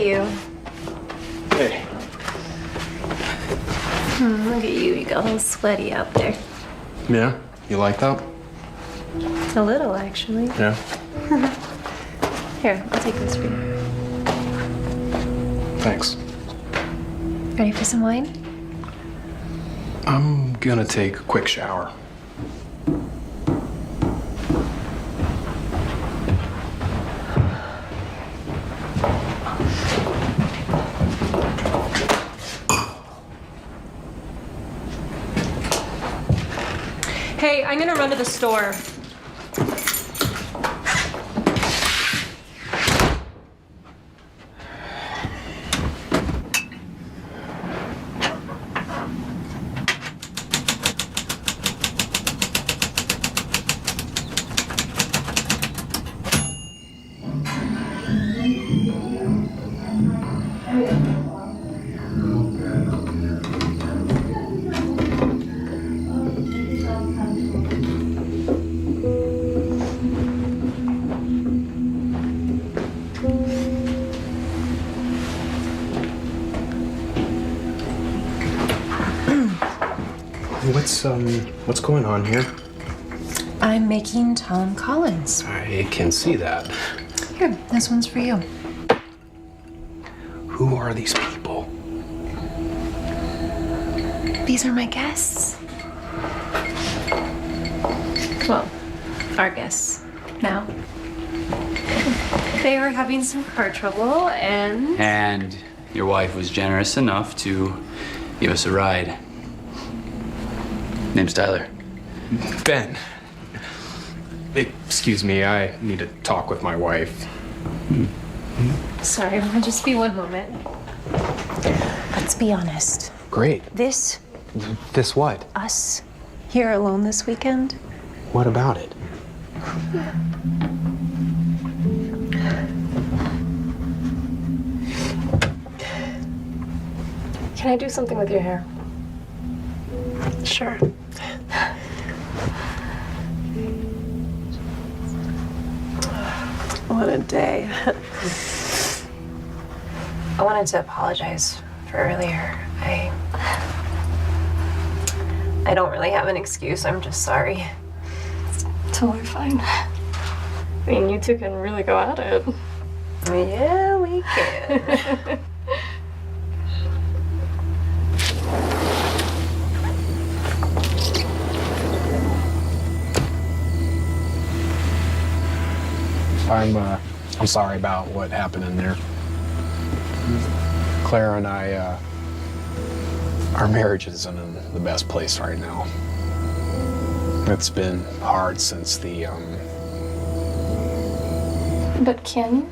you. Hey. Look at you. You got all sweaty out there. Yeah? You like that? A little, actually. Yeah. Here, I'll take this for you. Thanks. Ready for some wine? I'm gonna take a quick shower. Hey, I'm gonna run to the store. What's going on here? I'm making Tom Collins. I can see that. Here, this one's for you. Who are these people? These are my guests. Well, our guests now. They are having some car trouble and... And your wife was generous enough to give us a ride. Name's Tyler. Ben. Excuse me, I need to talk with my wife. Sorry, it'll just be one moment. Let's be honest. Great. This, What? us, here alone this weekend, What about it? Can I do something with your hair? sure. What a day. I wanted to apologize for earlier. I don't really have an excuse. I'm just sorry. It's totally fine. I mean, you two can really go at it. Yeah, we can. I'm sorry about what happened in there. Clara and I, our marriage isn't in the best place right now. It's been hard since the, But can you?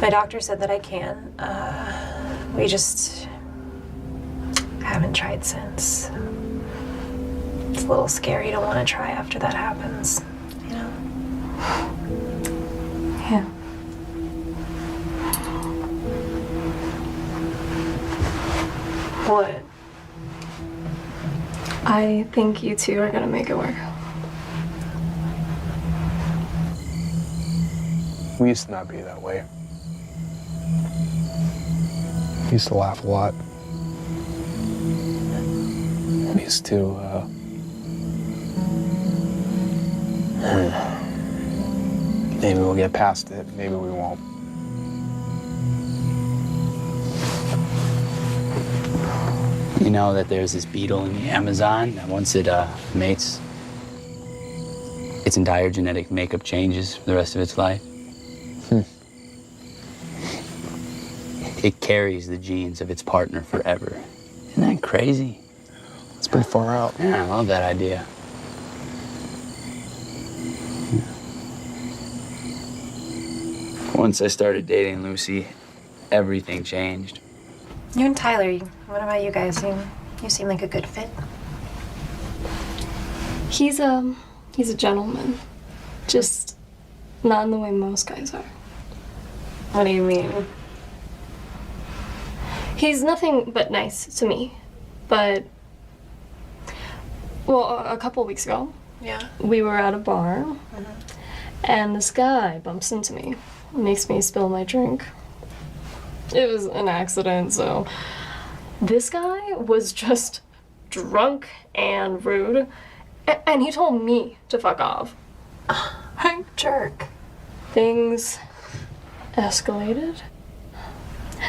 My doctor said that I can. We just haven't tried since. It's a little scary to want to try after that happens, you know? Yeah. What? I think you two are gonna make it work. we used to not be that way. We used to laugh a lot. We used to, maybe we'll get past it, maybe we won't. You know that there's this beetle in the Amazon that once it mates, its entire genetic makeup changes for the rest of its life? It carries the genes of its partner forever. Isn't that crazy? It's pretty far out. Yeah, I love that idea. Once I started dating Lucy, everything changed. You and Tyler, what about you guys? You seem like a good fit. He's a gentleman. Just not in the way most guys are. What do you mean? He's nothing but nice to me. But, well, a couple weeks ago, Yeah. we were at a bar, And this guy bumps into me, makes me spill my drink. It was an accident, so this guy was just drunk and rude, and he told me to fuck off. I'm jerk. Things escalated.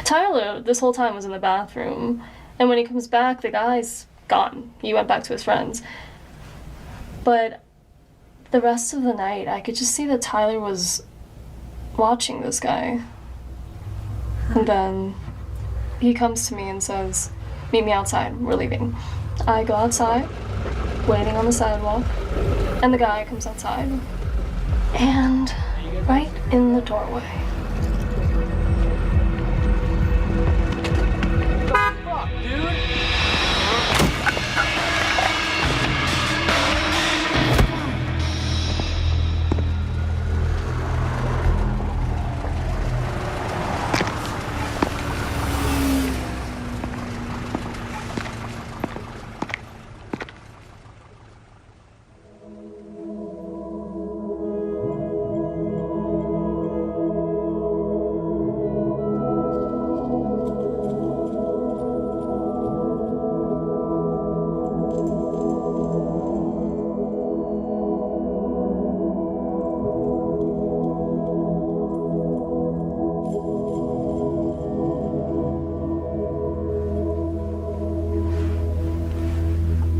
Tyler, this whole time, was in the bathroom, and when he comes back, the guy's gone. He went back to his friends. But the rest of the night, I could just see that Tyler was watching this guy. And then he comes to me and says, "Meet me outside, we're leaving." I go outside, waiting on the sidewalk, and the guy comes outside. And right in the doorway, Fuck, dude!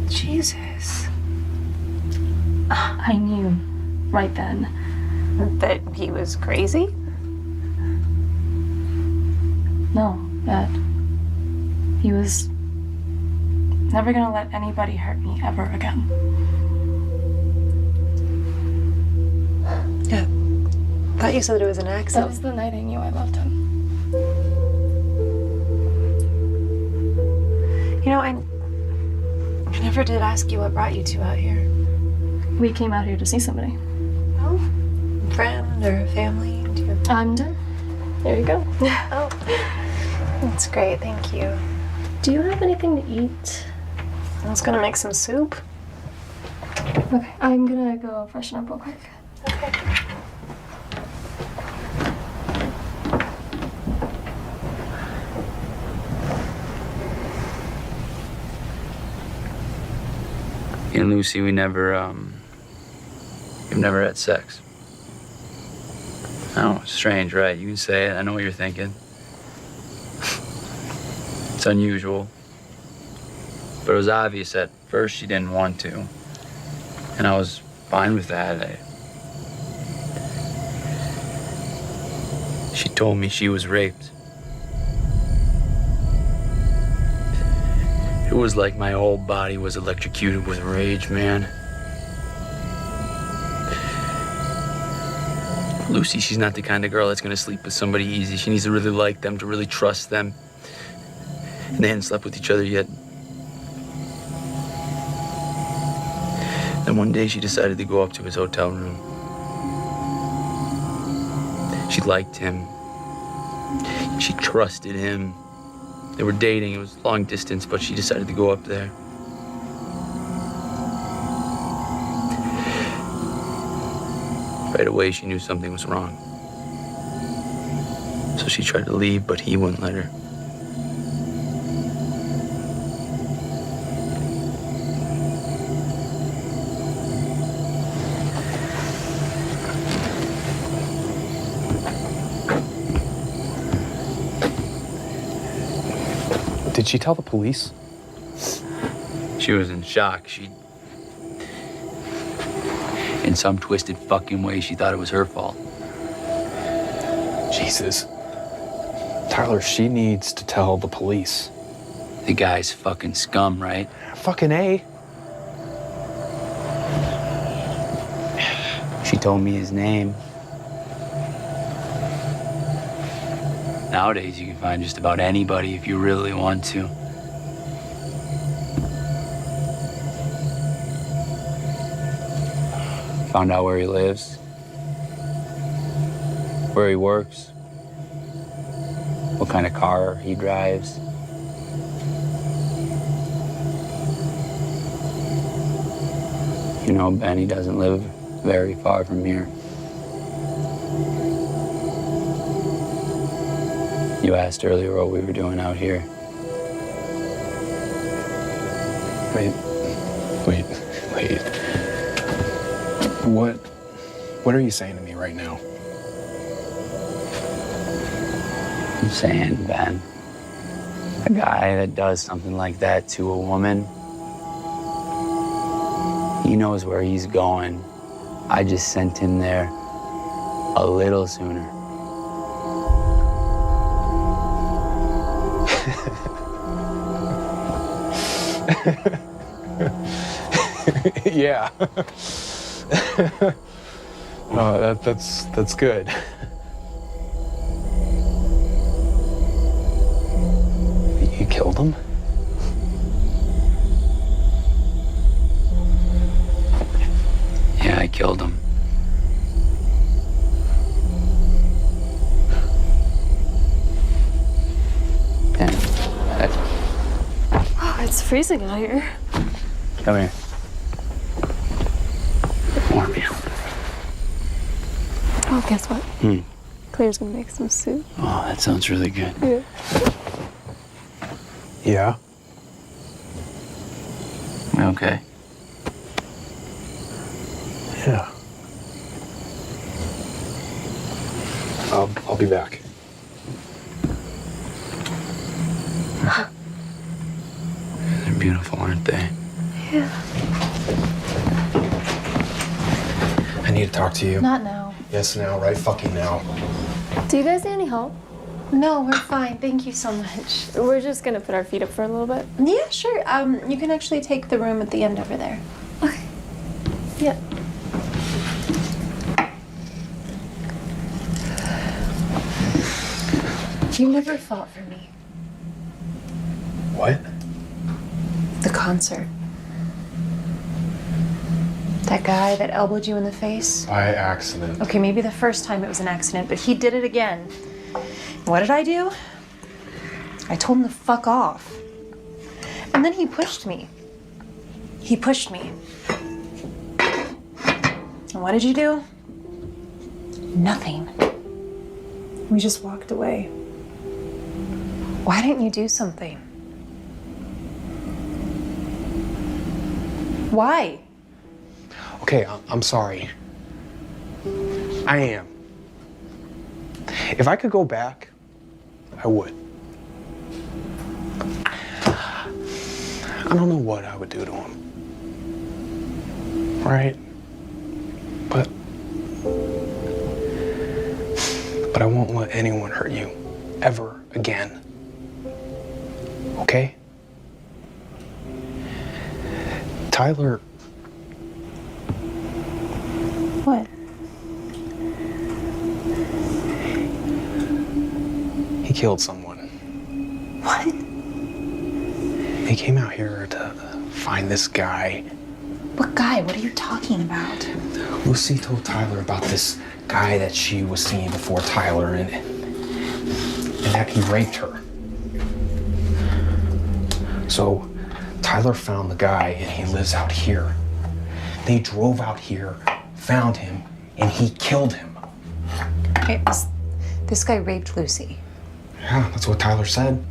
Jesus. I knew right then. That he was crazy? No, that he was never gonna let anybody hurt me ever again. Yeah. Thought you said it was an That accident. was the night I knew I loved him. You know, I never did ask you what brought you two out here. We came out here to see somebody. Oh? Friend or family? Do you... I'm done. There you go. Oh. That's great, thank you. Do you have anything to eat? I was gonna make some soup. Okay, I'm gonna go freshen up real quick. Okay. Me and Lucy, we've never had sex. Oh, strange, right? You can say it. I know what you're thinking. It's unusual. But it was obvious at first she didn't want to. And I was fine with that. She told me she was raped. It was like my whole body was electrocuted with rage, man. Lucy, she's not the kind of girl that's gonna sleep with somebody easy. She needs to really like them, to really trust them. And they hadn't slept with each other yet. Then one day she decided to go up to his hotel room. She liked him. She trusted him. They were dating, it was long distance, but she decided to go up there. Right away, she knew something was wrong. So she tried to leave, but he wouldn't let her. Did she tell the police? She was in shock. In some twisted fucking way, she thought it was her fault. Jesus. Tyler, she needs to tell the police. The guy's fucking scum, right? Fucking A. She told me his name. Nowadays, you can find just about anybody if you really want to. Found out where he lives, where he works, what kind of car he drives. You know, Benny doesn't live very far from here. You asked earlier what we were doing out here. Wait. What are you saying to me right now? I'm saying, Ben, a guy that does something like that to a woman, he knows where he's going. I just sent him there a little sooner. Yeah. Oh, that's good. You killed him? Yeah, I killed him. Yeah. Oh, it's freezing out here. Come here. Warm you. Oh, guess what? Claire's gonna make some soup. Oh, that sounds really good. Yeah. Yeah. Okay. Yeah. I'll be back. They're beautiful, aren't they? Yeah. I need to talk to you. Not now. Yes, now, right fucking now. Do you guys need any help? No, we're fine. Thank you so much. We're just gonna put our feet up for a little bit. Yeah, sure. You can actually take the room at the end over there. Okay. Yeah. You never fought for me. What? The concert. That guy that elbowed you in the face. By accident. Okay, maybe the first time it was an accident, but he did it again. What did I do? I told him to fuck off. And then he pushed me. He pushed me. And what did you do? Nothing. We just walked away. Why didn't you do something? Why? Okay, I'm sorry. I am. If I could go back, I would. I don't know what I would do to him. Right? But I won't let anyone hurt you ever again. Okay? Tyler. What? He killed someone. What? He came out here to find this guy. What guy? What are you talking about? Lucy told Tyler about this guy that she was seeing before Tyler and that he raped her. So Tyler found the guy and he lives out here. They drove out here, found him, and he killed him. Wait, this guy raped Lucy. Yeah, that's what Tyler said.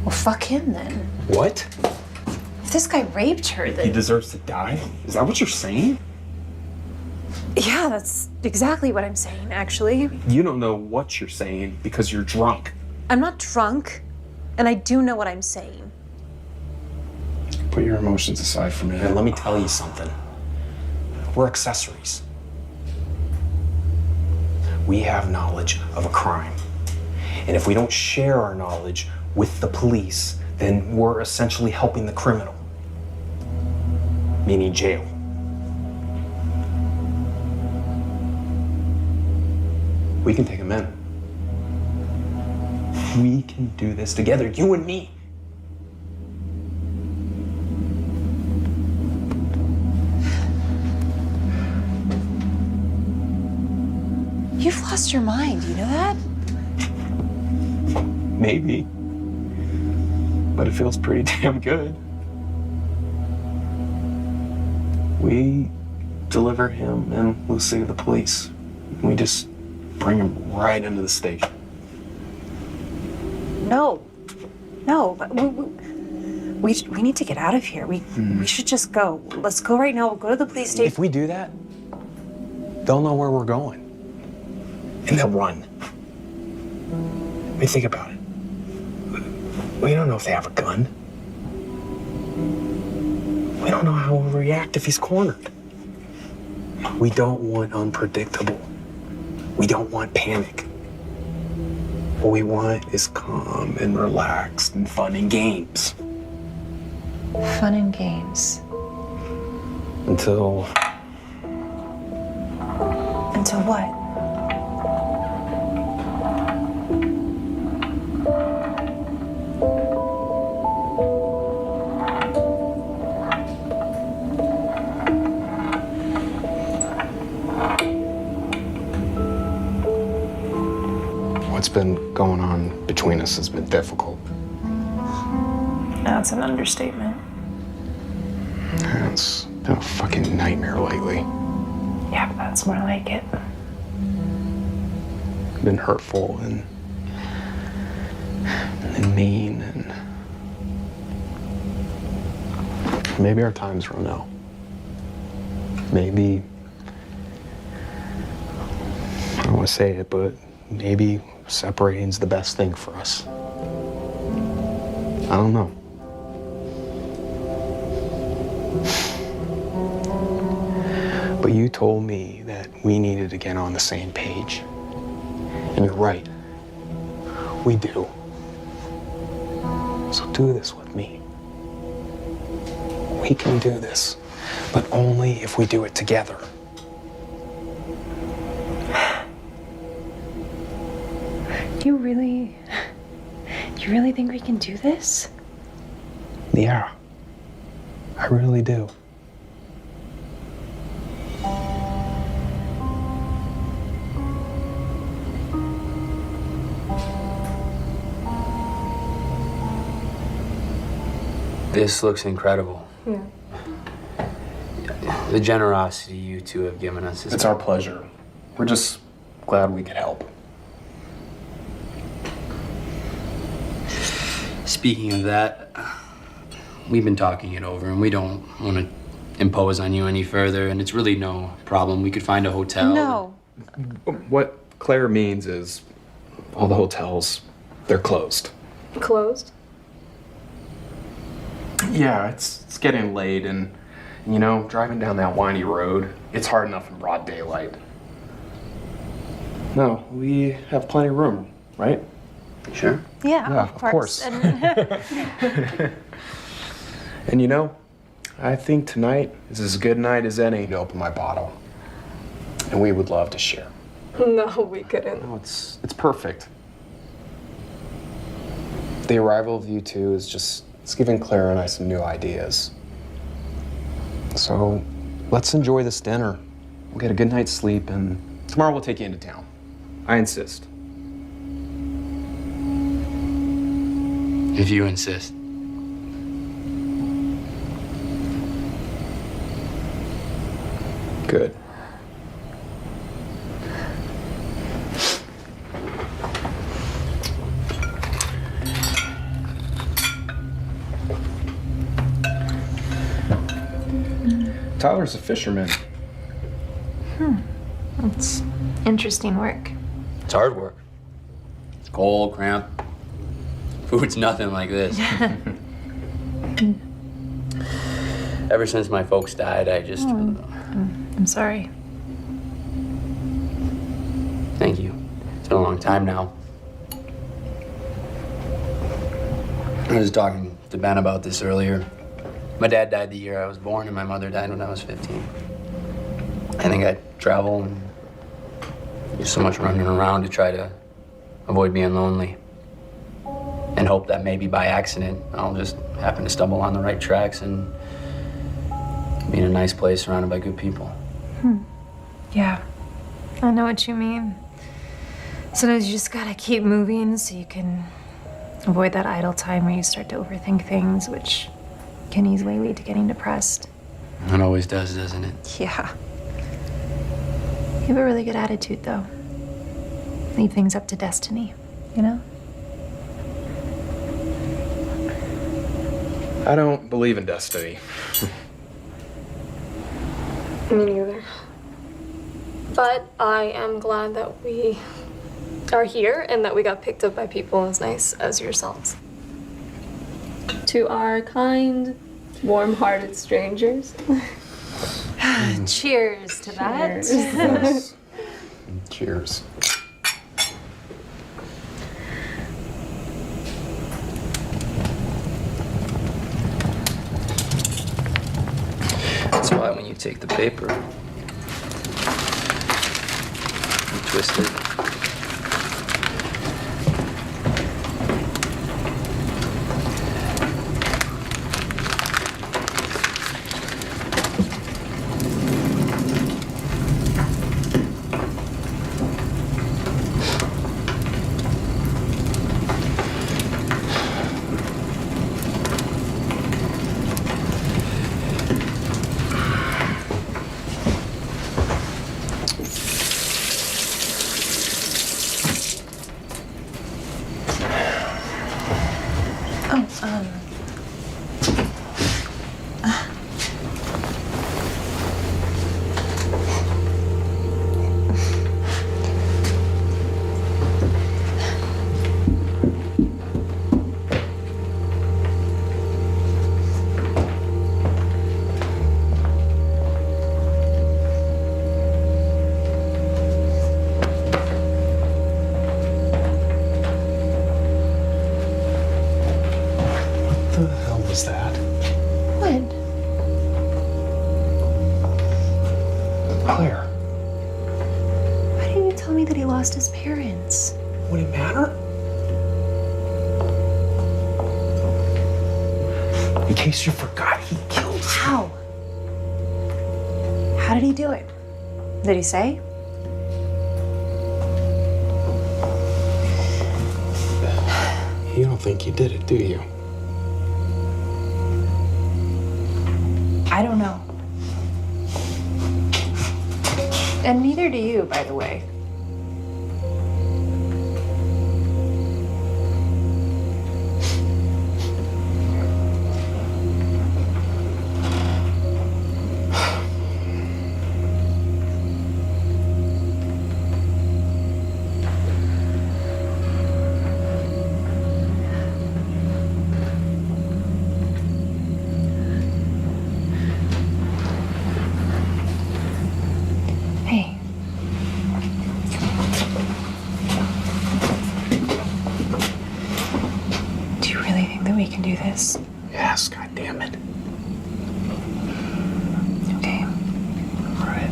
Well, fuck him then. What? If this guy raped her, then... He deserves to die? Is that what you're saying? Yeah, that's exactly what I'm saying, actually. You don't know what you're saying because you're drunk. I'm not drunk, and I do know what I'm saying. Put your emotions aside for me and let me tell you something. We're accessories. We have knowledge of a crime. And if we don't share our knowledge with the police, then we're essentially helping the criminal. Meaning jail. We can take him in. We can do this together, you and me. You've lost your mind, you know that? Maybe. But it feels pretty damn good. We deliver him and Lucy to the police. We just bring him right into the station. No, but we need to get out of here. We should just go. Let's go right now. We'll go to the police station. If we do that, they'll know where we're going. And they'll run. I mean, think about it. We don't know if they have a gun. We don't know how he'll react if he's cornered. We don't want unpredictable. We don't want panic. What we want is calm and relaxed and fun and games. Fun and games. Until what? what's been going on between us has been difficult. That's an understatement. It's been a fucking nightmare lately. Yeah, that's more like it. Been hurtful and mean, and maybe our time's run out. Maybe, I don't want to say it, but maybe separating's the best thing for us. I don't know. But you told me that we needed to get on the same page. And you're right. We do. So do this with me. We can do this, but only if we do it together. You really think we can do this? Yeah, I really do. This looks incredible. Yeah. The generosity you two have given us is... It's our pleasure. We're just glad we could help. Speaking of that, we've been talking it over, and we don't want to impose on you any further, and it's really no problem. We could find a hotel. No. What Claire means is all the hotels, they're closed. Closed? Yeah, it's getting late, and you know, driving down that windy road, it's hard enough in broad daylight. No, we have plenty of room, right? Sure. Yeah, of course. And And you know, I think tonight is as good a night as any to open my bottle. And we would love to share. No, we couldn't. No, it's perfect. The arrival of you two is just, it's giving Claire and I some new ideas. So let's enjoy this dinner. We'll get a good night's sleep, and tomorrow we'll take you into town. I insist. If you insist. Good. Tyler's a fisherman. it's interesting work. It's hard work. It's cold, cramped. Food's nothing like this. Ever since my folks died, I just... I'm sorry. Thank you. It's been a long time now. I was talking to Ben about this earlier. My dad died the year I was born, and my mother died when I was 15. I think I travel and do so much running around to try to avoid being lonely. And hope that maybe by accident, I'll just happen to stumble on the right tracks and be in a nice place surrounded by good people. Yeah, I know what you mean. Sometimes you just gotta keep moving so you can avoid that idle time where you start to overthink things, which can easily lead to getting depressed. It always does, doesn't it? Yeah. have a really good attitude, though. Leave things up to destiny, you know? I don't believe in destiny. Me neither. But I am glad that we are here and that we got picked up by people as nice as yourselves. To our kind, warm-hearted strangers. Cheers to that. Yes. Cheers. That's why when you take the paper, you twist it. What the hell was that? What? Claire, Why didn't you tell me that he lost his parents? would it matter? In case you forgot, he killed How? How did he do it? Did he say? You don't think he did it, do you? I don't know. And neither do you, by the way. Hey. Do you really think that we can do this? Yes, God damn it. Okay. All right.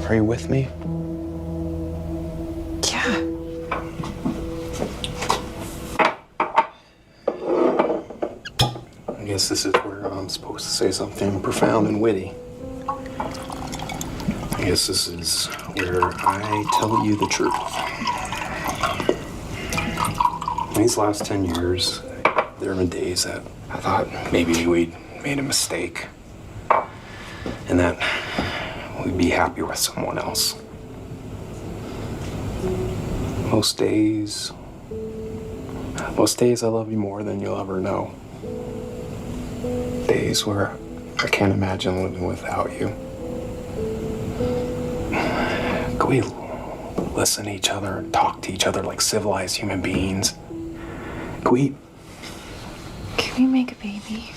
Are you with me? Yeah. I guess this is where I'm supposed to say something profound and witty. I guess this is where I tell you the truth. In these last 10 years, there have been days that I thought maybe we'd made a mistake and that we'd be happy with someone else. Most days I love you more than you'll ever know. Days where I can't imagine living without you. Can we listen to each other and talk to each other like civilized human beings? Can we? Can we make a baby?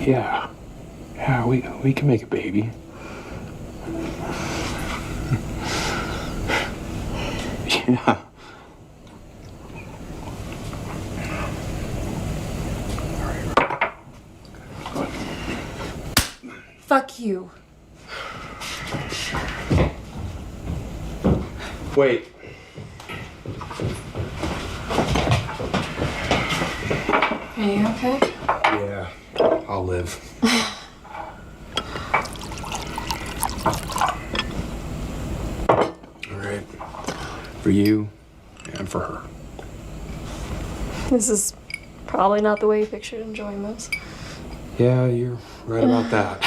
Yeah, we can make a baby. Yeah. you. Wait. Are you okay? Yeah, I'll live. All right. For you and for her. This is probably not the way you pictured enjoying this. Yeah, you're right about that.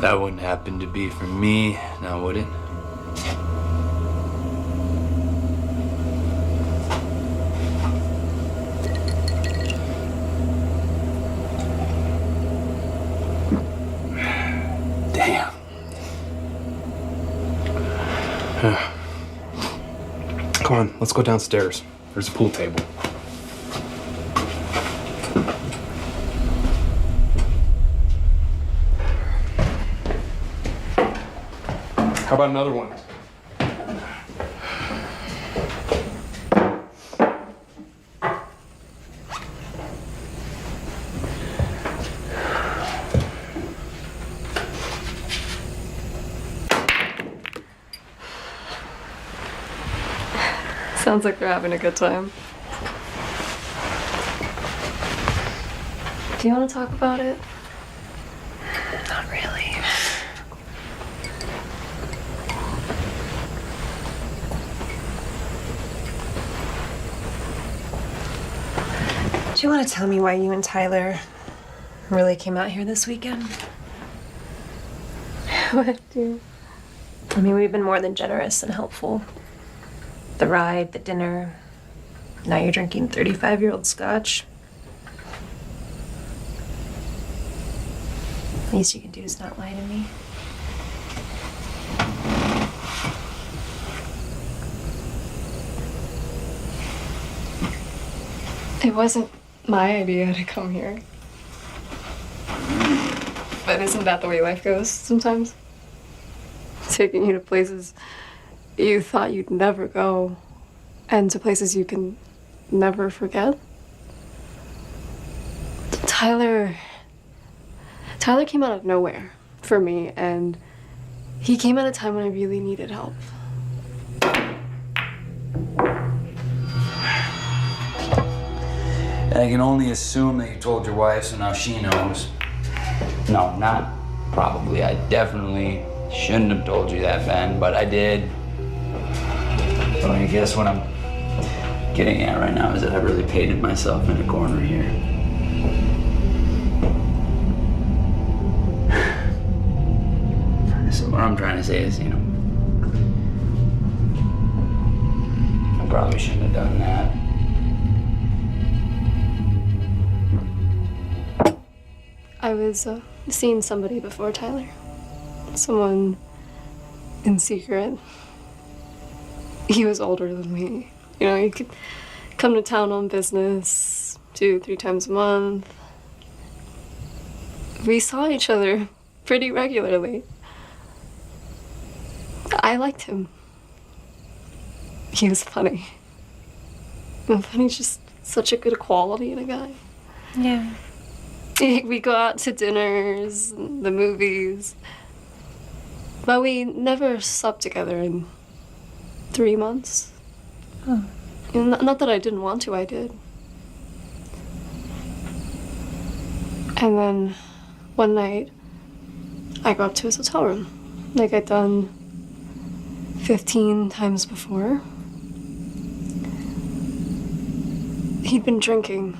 That wouldn't happen to be for me, now would it? Damn. Come on, let's go downstairs. There's a pool table. How about another one? Sounds like they're having a good time. Do you want to talk about it? Not really. Do you want to tell me why you and Tyler really came out here this weekend? What do you... I mean, we've been more than generous and helpful. The ride, the dinner. Now you're drinking 35-year-old scotch. Least you can do is not lie to me. It wasn't my idea to come here. But isn't that the way life goes sometimes? Taking you to places you thought you'd never go, and to places you can never forget. Tyler came out of nowhere for me, and he came at a time when I really needed help. I can only assume that you told your wife, so now she knows. No, not probably. I definitely shouldn't have told you that, Ben, but I did. So I guess what I'm getting at right now is that I really painted myself in a corner here. So what I'm trying to say is, I probably shouldn't have done that. I was seeing somebody before Tyler. Someone in secret. He was older than me. He could come to town on business 2-3 times a month. We saw each other pretty regularly. I liked him. He was funny. And funny's just such a good quality in a guy. Yeah. We go out to dinners, the movies, but we never slept together in 3 months. Oh. Not that I didn't want to, I did. And then one night, I go up to his hotel room, like I'd done 15 times before. He'd been drinking,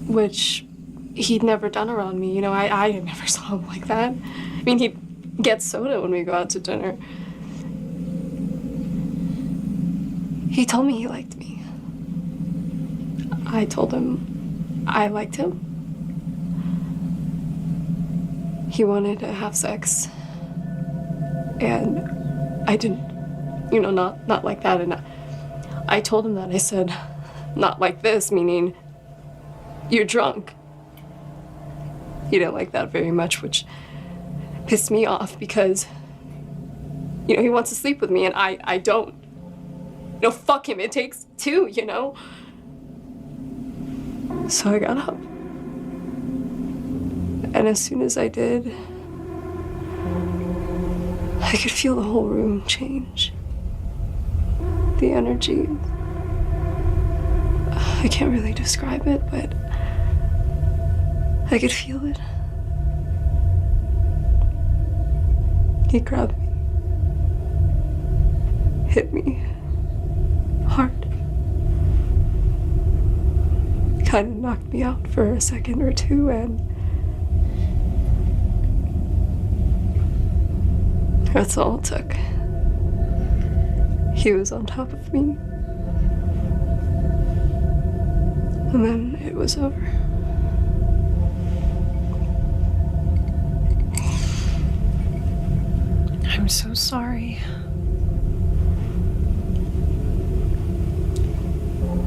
which he'd never done around me. I never saw him like that. I mean, he'd get soda when we go out to dinner. He told me he liked me. I told him I liked him. he wanted to have sex. And I didn't, not like that. And I told him that. I said, not like this, meaning you're drunk. He didn't like that very much, which pissed me off because, he wants to sleep with me and I don't. Fuck him, it takes two, So I got up. And as soon as I did, I could feel the whole room change. The energy. I can't really describe it, but I could feel it. He grabbed me, hit me hard. Kind of knocked me out for a second or two, and that's all it took. He was on top of me. And then it was over. I'm so sorry.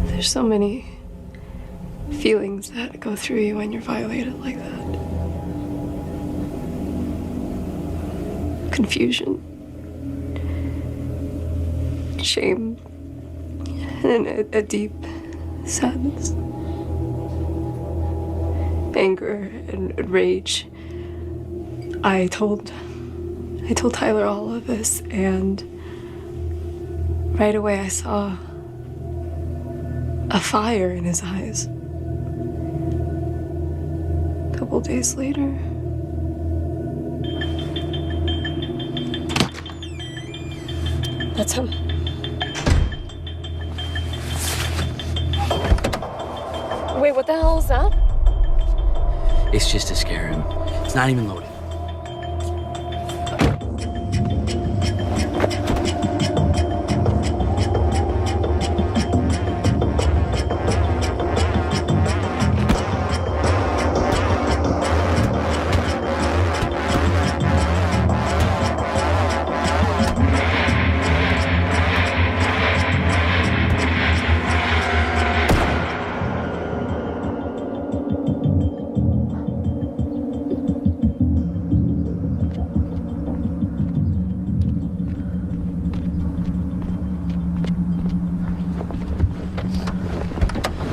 There's so many feelings that go through you when you're violated like that. Confusion, shame, and a deep sadness, anger and rage. I told Tyler all of this, and right away I saw a fire in his eyes. A couple days later, that's him. Wait, what the hell is that? It's just to scare him. It's not even loaded.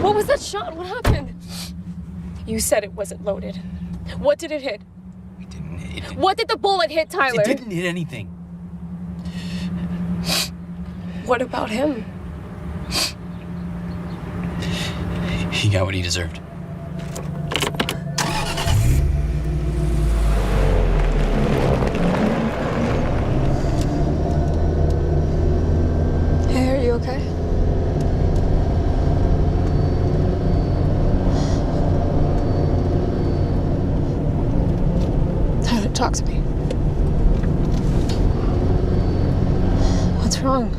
What was that shot? What happened? You said it wasn't loaded. What did it hit? It didn't. What did the bullet hit, Tyler? It didn't hit anything. What about him? He got what he deserved. Hey, are you okay? Tyler, talk to me. What's wrong?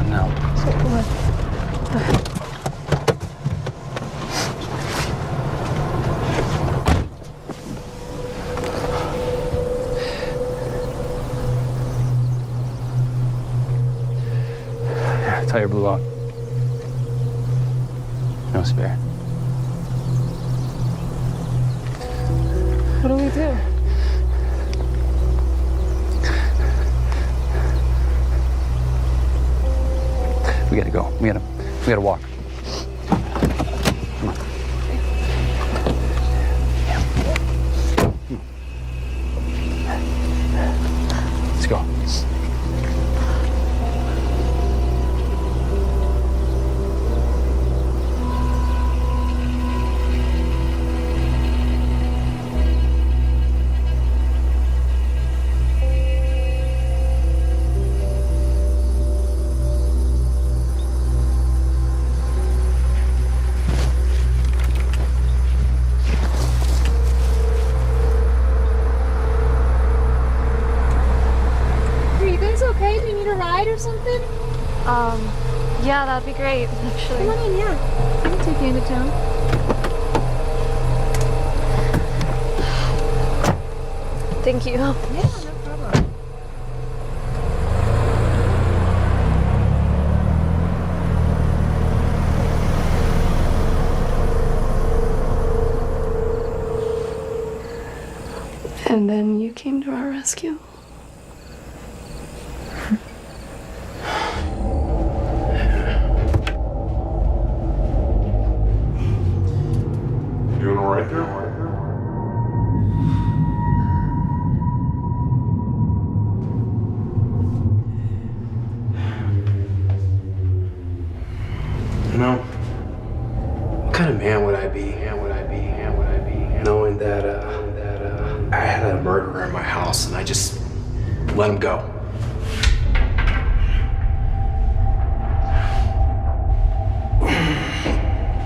No. So what? Tire blew out. No spare. What do we do? We gotta go. We gotta walk. Come on. Yeah. Come on. Let's go. something? Yeah, that'd be great, actually. Come on in, yeah. I can take you into town. Thank you. Yeah, no problem. And then you came to our rescue. Doing all right there? You know, what kind of man would I be? Knowing that I had a murderer in my house and I just let him go.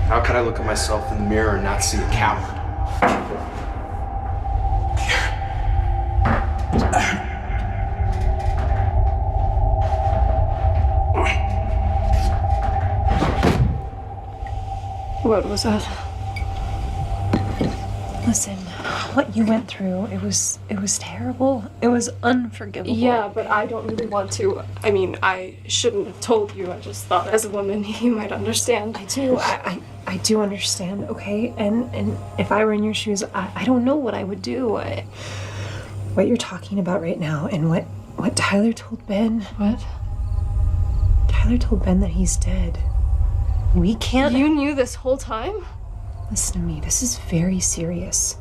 How could I look at myself in the mirror and not see a coward? What was that? Listen, what you went through, it was terrible. It was unforgivable. Yeah, but I don't really want to. I mean, I shouldn't have told you. I just thought as a woman you might understand. I do understand, okay? And if I were in your shoes, I don't know what I would do. What you're talking about right now and what Tyler told Ben. What? Tyler told Ben that he's dead. We can't. You knew this whole time? Listen to me, this is very serious.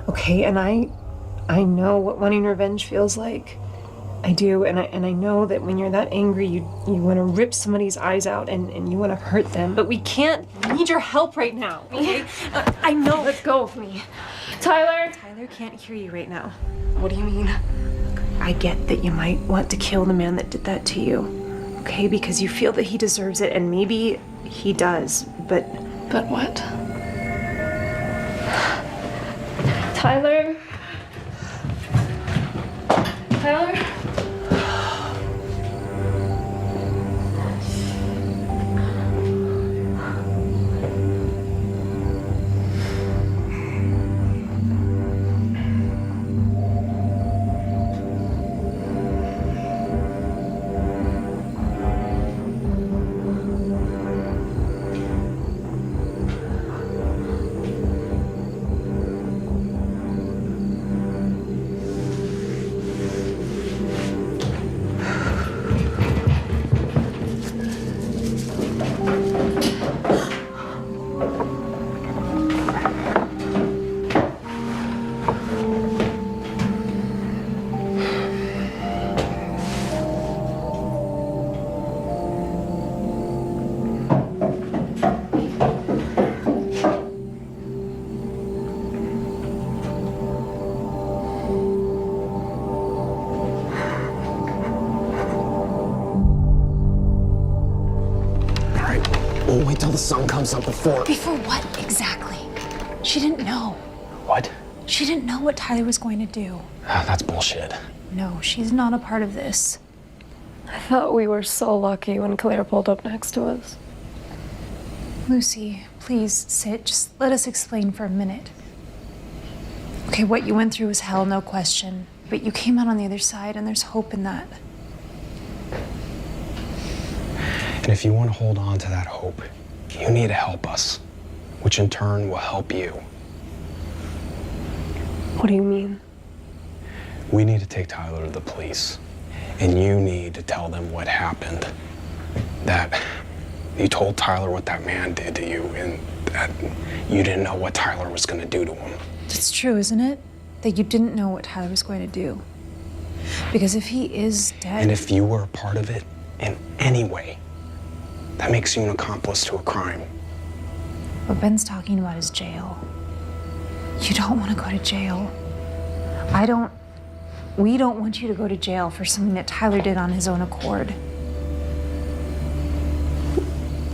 Okay, and I know what wanting revenge feels like. I do, and I know that when you're that angry, you want to rip somebody's eyes out and you want to hurt them. But we can't. We need your help right now. Okay? I know. Let go of me. Tyler! Tyler can't hear you right now. What do you mean? I get that you might want to kill the man that did that to you. Okay, because you feel that he deserves it, and maybe he does, but... But what? Tyler? Tyler? We'll wait till the sun comes up before. Before what exactly? She didn't know. What? She didn't know what Tyler was going to do. That's bullshit. No, she's not a part of this. I thought we were so lucky when Claire pulled up next to us. Lucy, please sit. Just let us explain for a minute. Okay, what you went through was hell, no question. But you came out on the other side, and there's hope in that. And if you want to hold on to that hope, you need to help us, which in turn will help you. What do you mean? We need to take Tyler to the police, and you need to tell them what happened. That you told Tyler what that man did to you, and that you didn't know what Tyler was going to do to him. It's true, isn't it? That you didn't know what Tyler was going to do. Because if he is dead... And if you were a part of it in any way, that makes you an accomplice to a crime. What Ben's talking about is jail. You don't want to go to jail. We don't want you to go to jail for something that Tyler did on his own accord.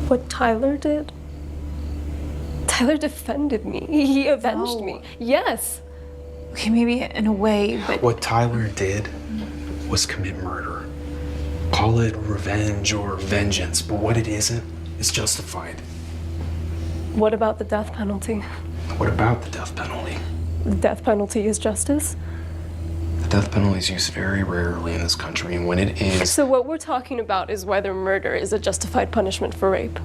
What Tyler did? Tyler defended me. He avenged me. Yes. Okay, maybe in a way, but... What Tyler did was commit murder. Call it revenge or vengeance, but what it isn't is justified. What about the death penalty? What about the death penalty? The death penalty is justice? The death penalty is used very rarely in this country, and when it is... So what we're talking about is whether murder is a justified punishment for rape.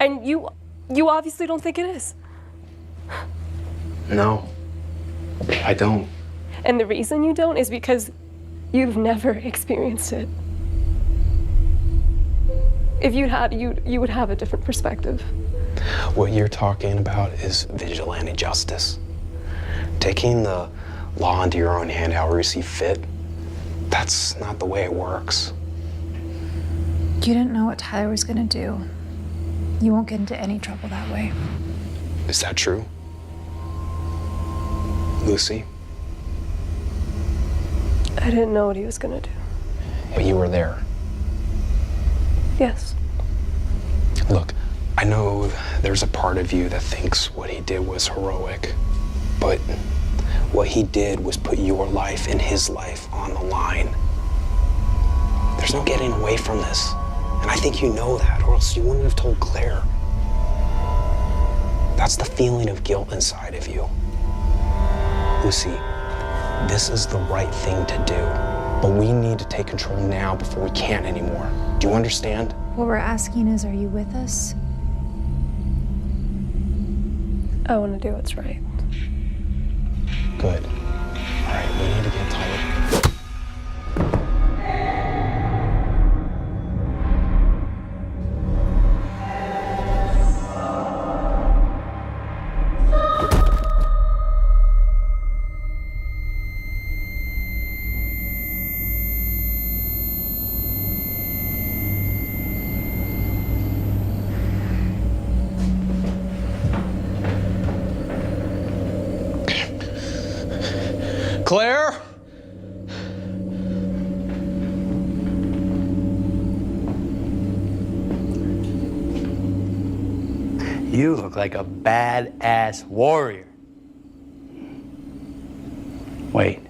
And you obviously don't think it is. No, I don't. And the reason you don't is because you've never experienced it. If you had, you would have a different perspective. What you're talking about is vigilante justice. Taking the law into your own hand however you see fit. That's not the way it works. You didn't know what Tyler was gonna do. You won't get into any trouble that way. Is that true? Lucy? I didn't know what he was gonna do. But you were there. Yes. Look, I know there's a part of you that thinks what he did was heroic, but what he did was put your life and his life on the line. There's no getting away from this. And I think you know that, or else you wouldn't have told Claire. That's the feeling of guilt inside of you. Lucy, this is the right thing to do, but we need to take control now before we can't anymore. Do you understand? What we're asking is, are you with us? I want to do what's right. Good. All right, we need to get Tyler. Claire? You look like a badass warrior. Wait.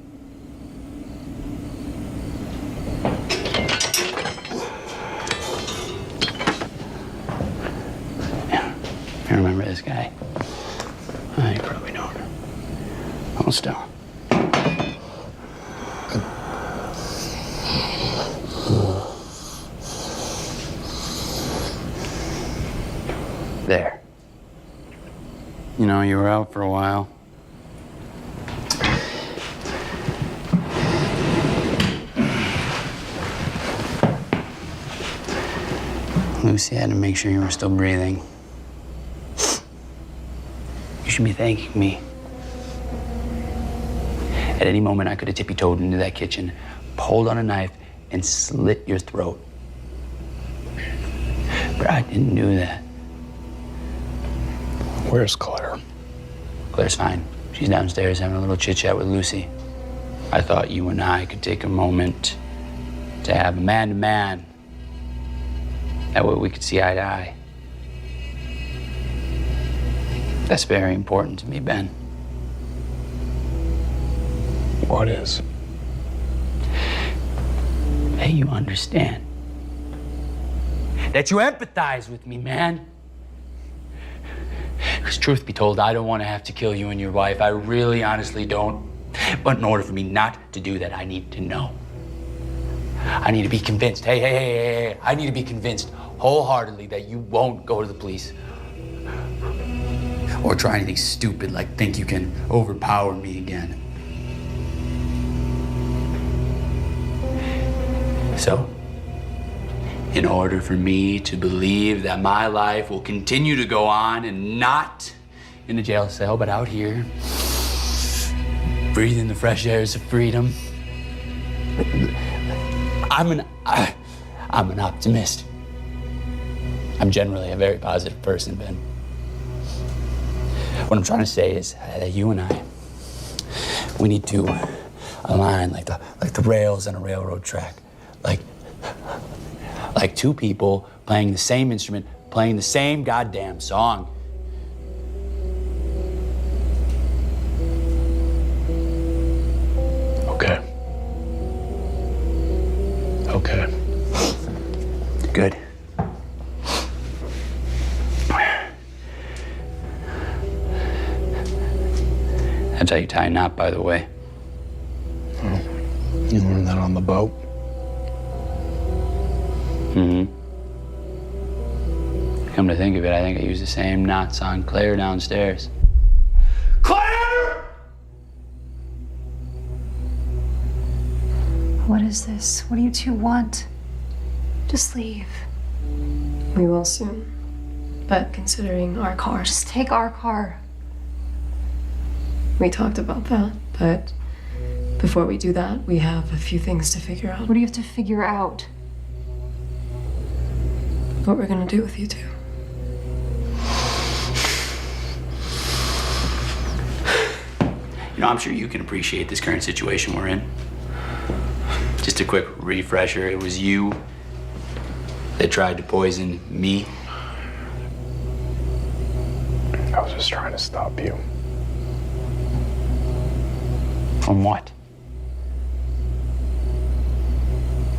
You remember this guy? Oh, you probably don't. Hold still. There. You know, you were out for a while. Lucy had to make sure you were still breathing. You should be thanking me. At any moment, I could have tippy-toed into that kitchen, pulled on a knife, and slit your throat. But I didn't do that. Where's Claire? Claire's fine. She's downstairs having a little chit-chat with Lucy. I thought you and I could take a moment to have a man-to-man. That way we could see eye to eye. That's very important to me, Ben. What is? That you understand. That you empathize with me, man. Because truth be told, I don't want to have to kill you and your wife. I really, honestly don't. But in order for me not to do that, I need to know. I need to be convinced. Hey. I need to be convinced wholeheartedly that you won't go to the police. Or try anything stupid like think you can overpower me again. So, in order for me to believe that my life will continue to go on and not in a jail cell, but out here, breathing the fresh airs of freedom, I'm an optimist. I'm generally a very positive person, Ben. What I'm trying to say is that you and I, we need to align like the rails on a railroad track. Like two people playing the same instrument, playing the same goddamn song. Okay. Good. That's how you tie a knot, by the way. You learned that on the boat? Mm-hmm. Come to think of it, I think I used the same knots on Claire downstairs. Claire! What is this? What do you two want? Just leave. We will soon. But considering our car, Just take our car. we talked about that. But before we do that, we have a few things to figure out. What do you have to figure out? What we're gonna do with you two. You know, I'm sure you can appreciate this current situation we're in. Just a quick refresher, it was you that tried to poison me. I was just trying to stop you. From what?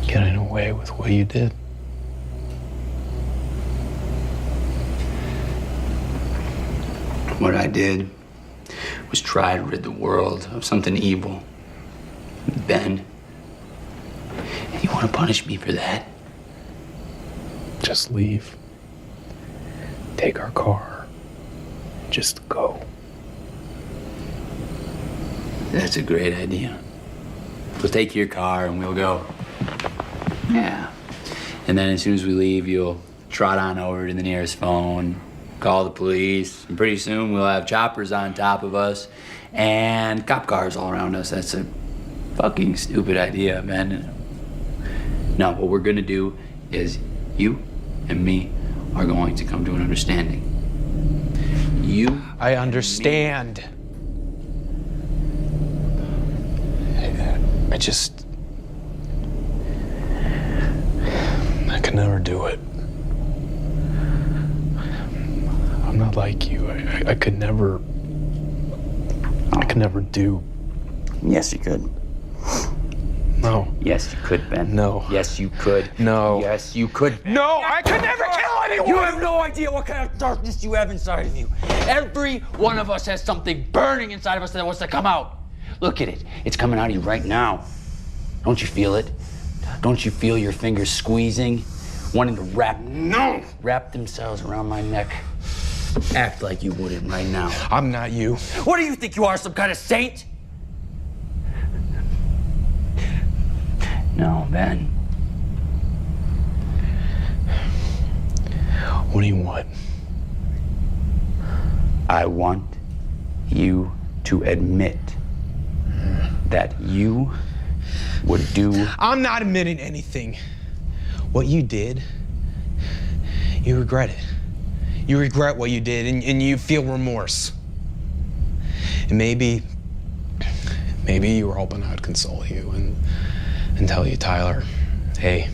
Getting away with what you did. What I did was try to rid the world of something evil. Ben, you want to punish me for that? Just leave. Take our car. Just go. That's a great idea. We'll take your car and we'll go. Yeah. And then as soon as we leave, you'll trot on over to the nearest phone, call the police, and pretty soon we'll have choppers on top of us and cop cars all around us. That's a fucking stupid idea, man. No, what we're gonna do is you and me are going to come to an understanding. You. I understand. I could never do it. I'm not like you. I could never do. Yes, you could. No. Yes, you could, Ben. No. Yes, you could. No. Yes, you could. No, I could never kill anyone! You have no idea what kind of darkness you have inside of you. Every one of us has something burning inside of us that wants to come out. Look at it. It's coming out of you right now. Don't you feel it? Don't you feel your fingers squeezing, wanting to wrap themselves around my neck? Act like you wouldn't right now. I'm not you. What do you think you are, some kind of saint? No, Ben. What do you want? I want you to admit that you would do. I'm not admitting anything. What you did, you regret it. You regret what you did and you feel remorse. And maybe you were hoping I'd console you and tell you, Tyler, hey,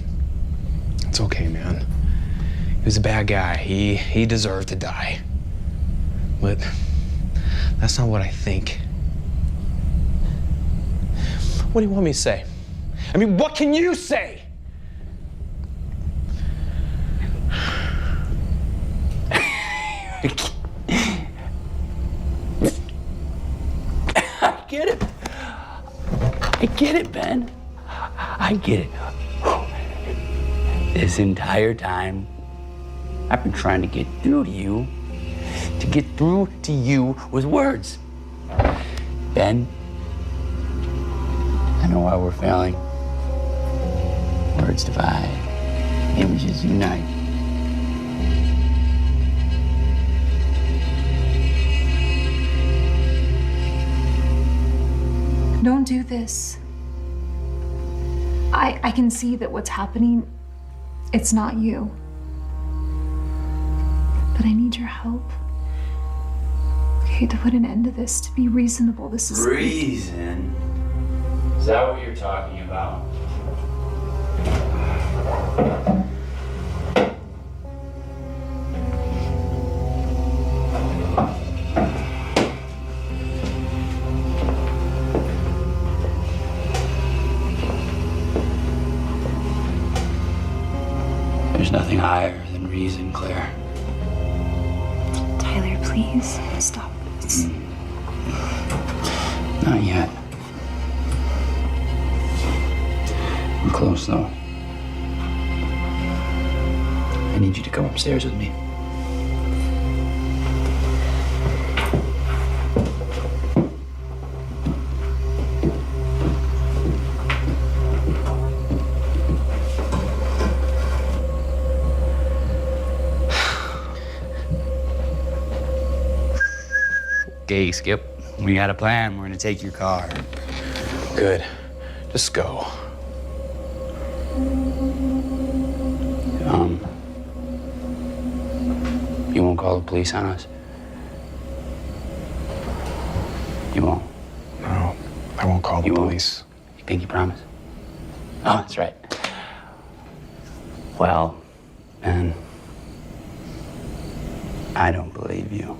it's okay, man. He was a bad guy. He deserved to die. But that's not what I think. What do you want me to say? I mean, what can you say? I get it, Ben. I get it. This entire time, I've been trying to get through to you, with words. Ben, I know why we're failing. Words divide, images unite. Don't do this. I can see that what's happening, it's not you. But I need your help. Okay, to put an end to this, to be reasonable. This is Reason? Is that what you're talking about? There's nothing higher than reason, Claire. Tyler, please stop this. Not yet. I'm close, though. I need you to come upstairs with me. Okay, Skip. We got a plan. We're gonna take your car. Good. Just go. You won't call the police on us? You won't? No, I won't call the You won't? police. You think you promise? Oh, that's right. Well, Ben, I don't believe you.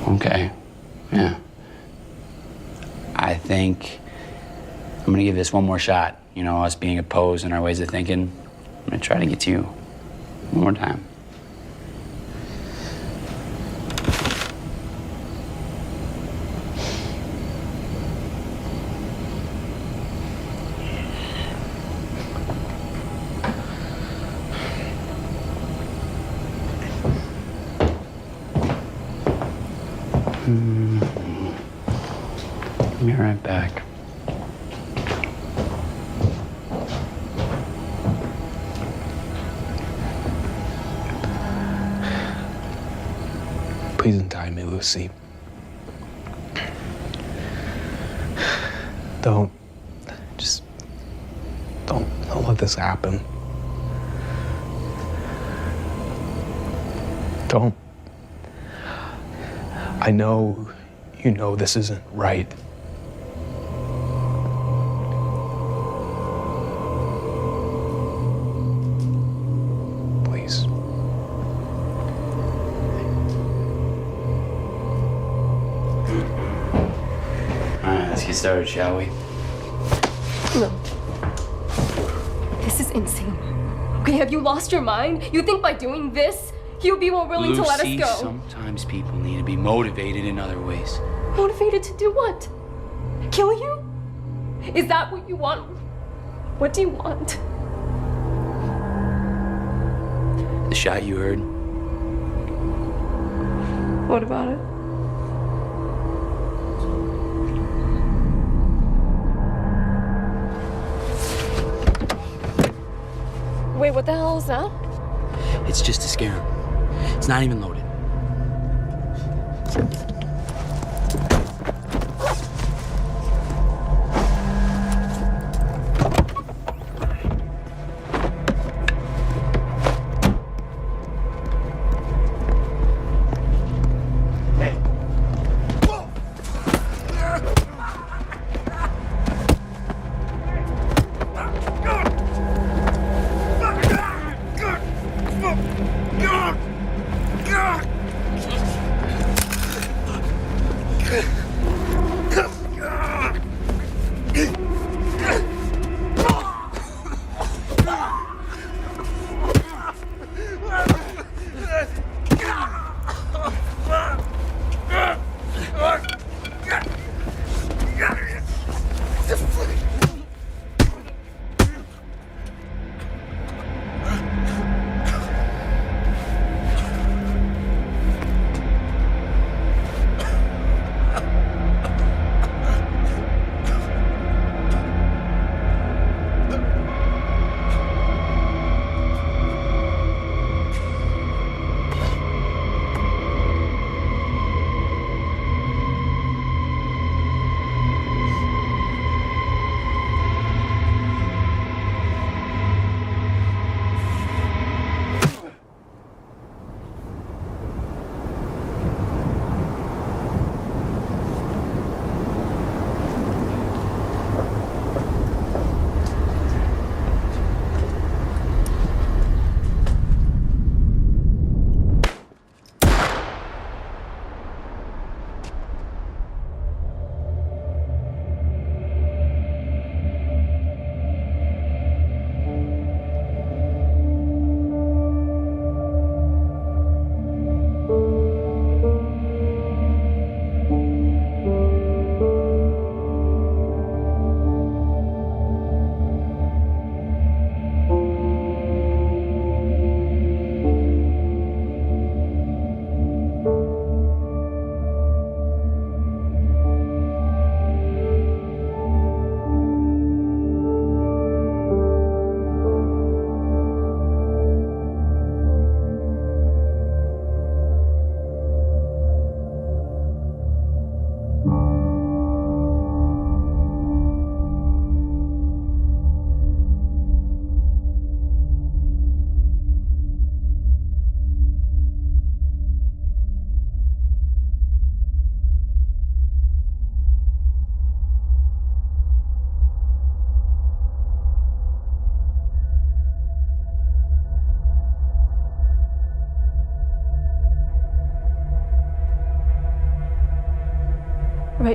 Okay, yeah. I think I'm gonna give this one more shot. You know, us being opposed in our ways of thinking. I'm gonna try to get to you one more time. Be right back. Please untie me, Lucy. Don't let this happen. Don't. I know you know this isn't right. Please. All right, let's get started, shall we? No. This is insane. Okay, have you lost your mind? You think by doing this, he'll be more willing to let us Lucy, go? sometimes people need to be motivated in other ways. Motivated to do what? Kill you? Is that what you want? What do you want? The shot you heard, What about it? Wait, what the hell is that? it's just to scare him. It's not even loaded.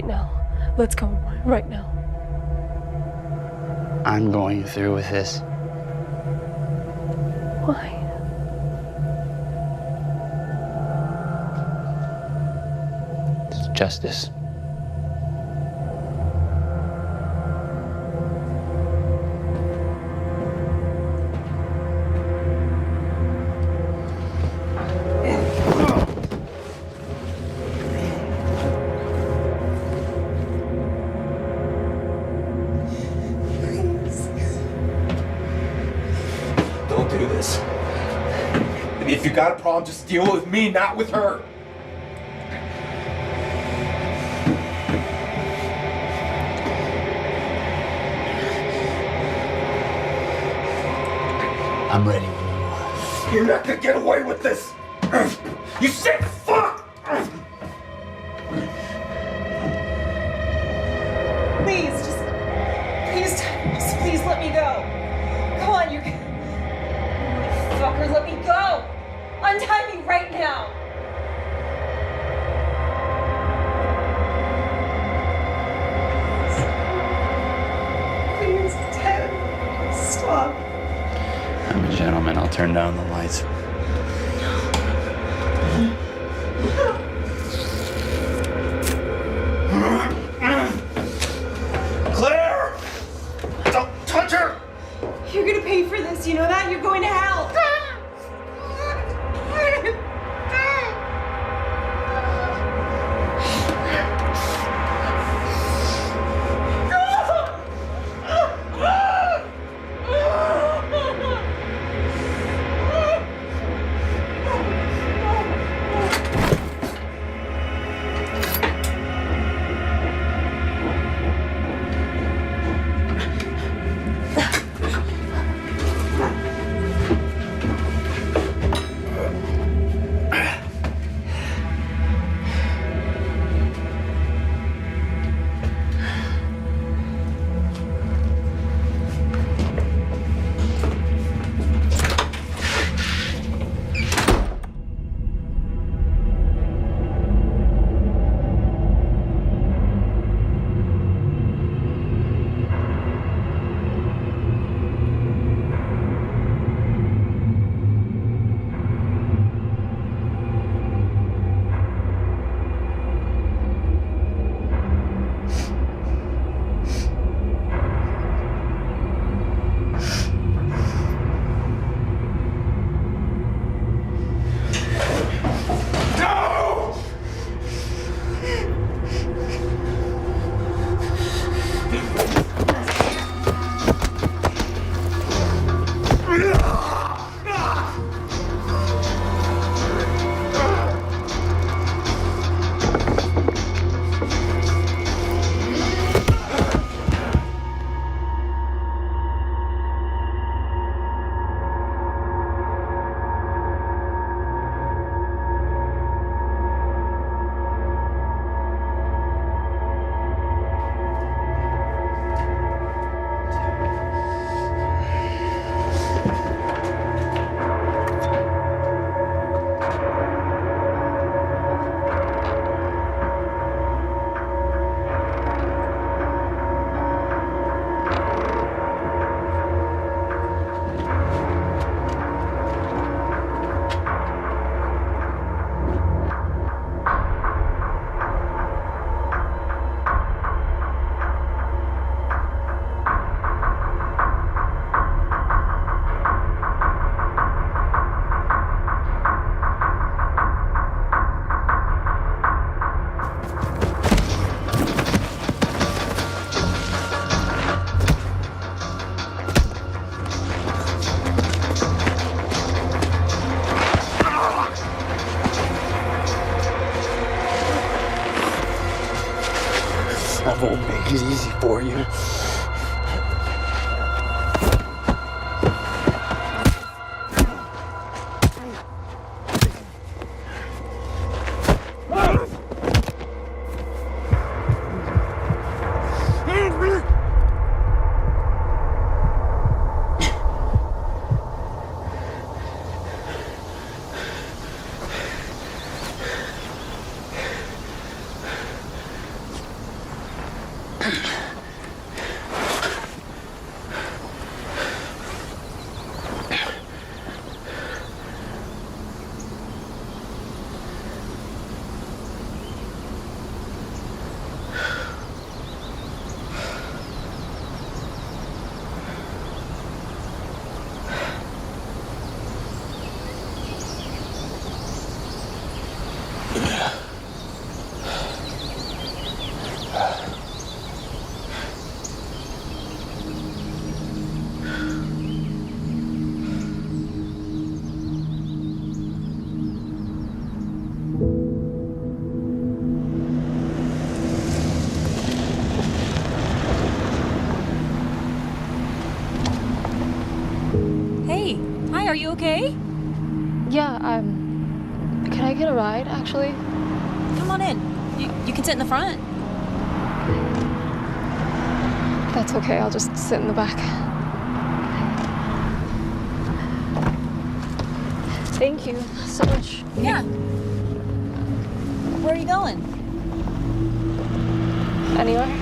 Right now. Let's go. Right now. I'm going through with this. Why? It's justice. Don't do this. And if you got a problem, just deal with me, not with her. I'm ready when you are. You're not gonna get away with this. You said fuck! Please let me go. Come on, you fucker, let me go. Untie me right now. Please, Ted, stop. I'm a gentleman. I'll turn down the lights. Claire! Don't touch her! You're gonna pay for this, you know that? You're going to hell. I won't make it easy for you. Are you okay? Yeah, can I get a ride, actually? Come on in. You can sit in the front. That's okay, I'll just sit in the back. Thank you so much. Yeah. Where are you going? Anywhere?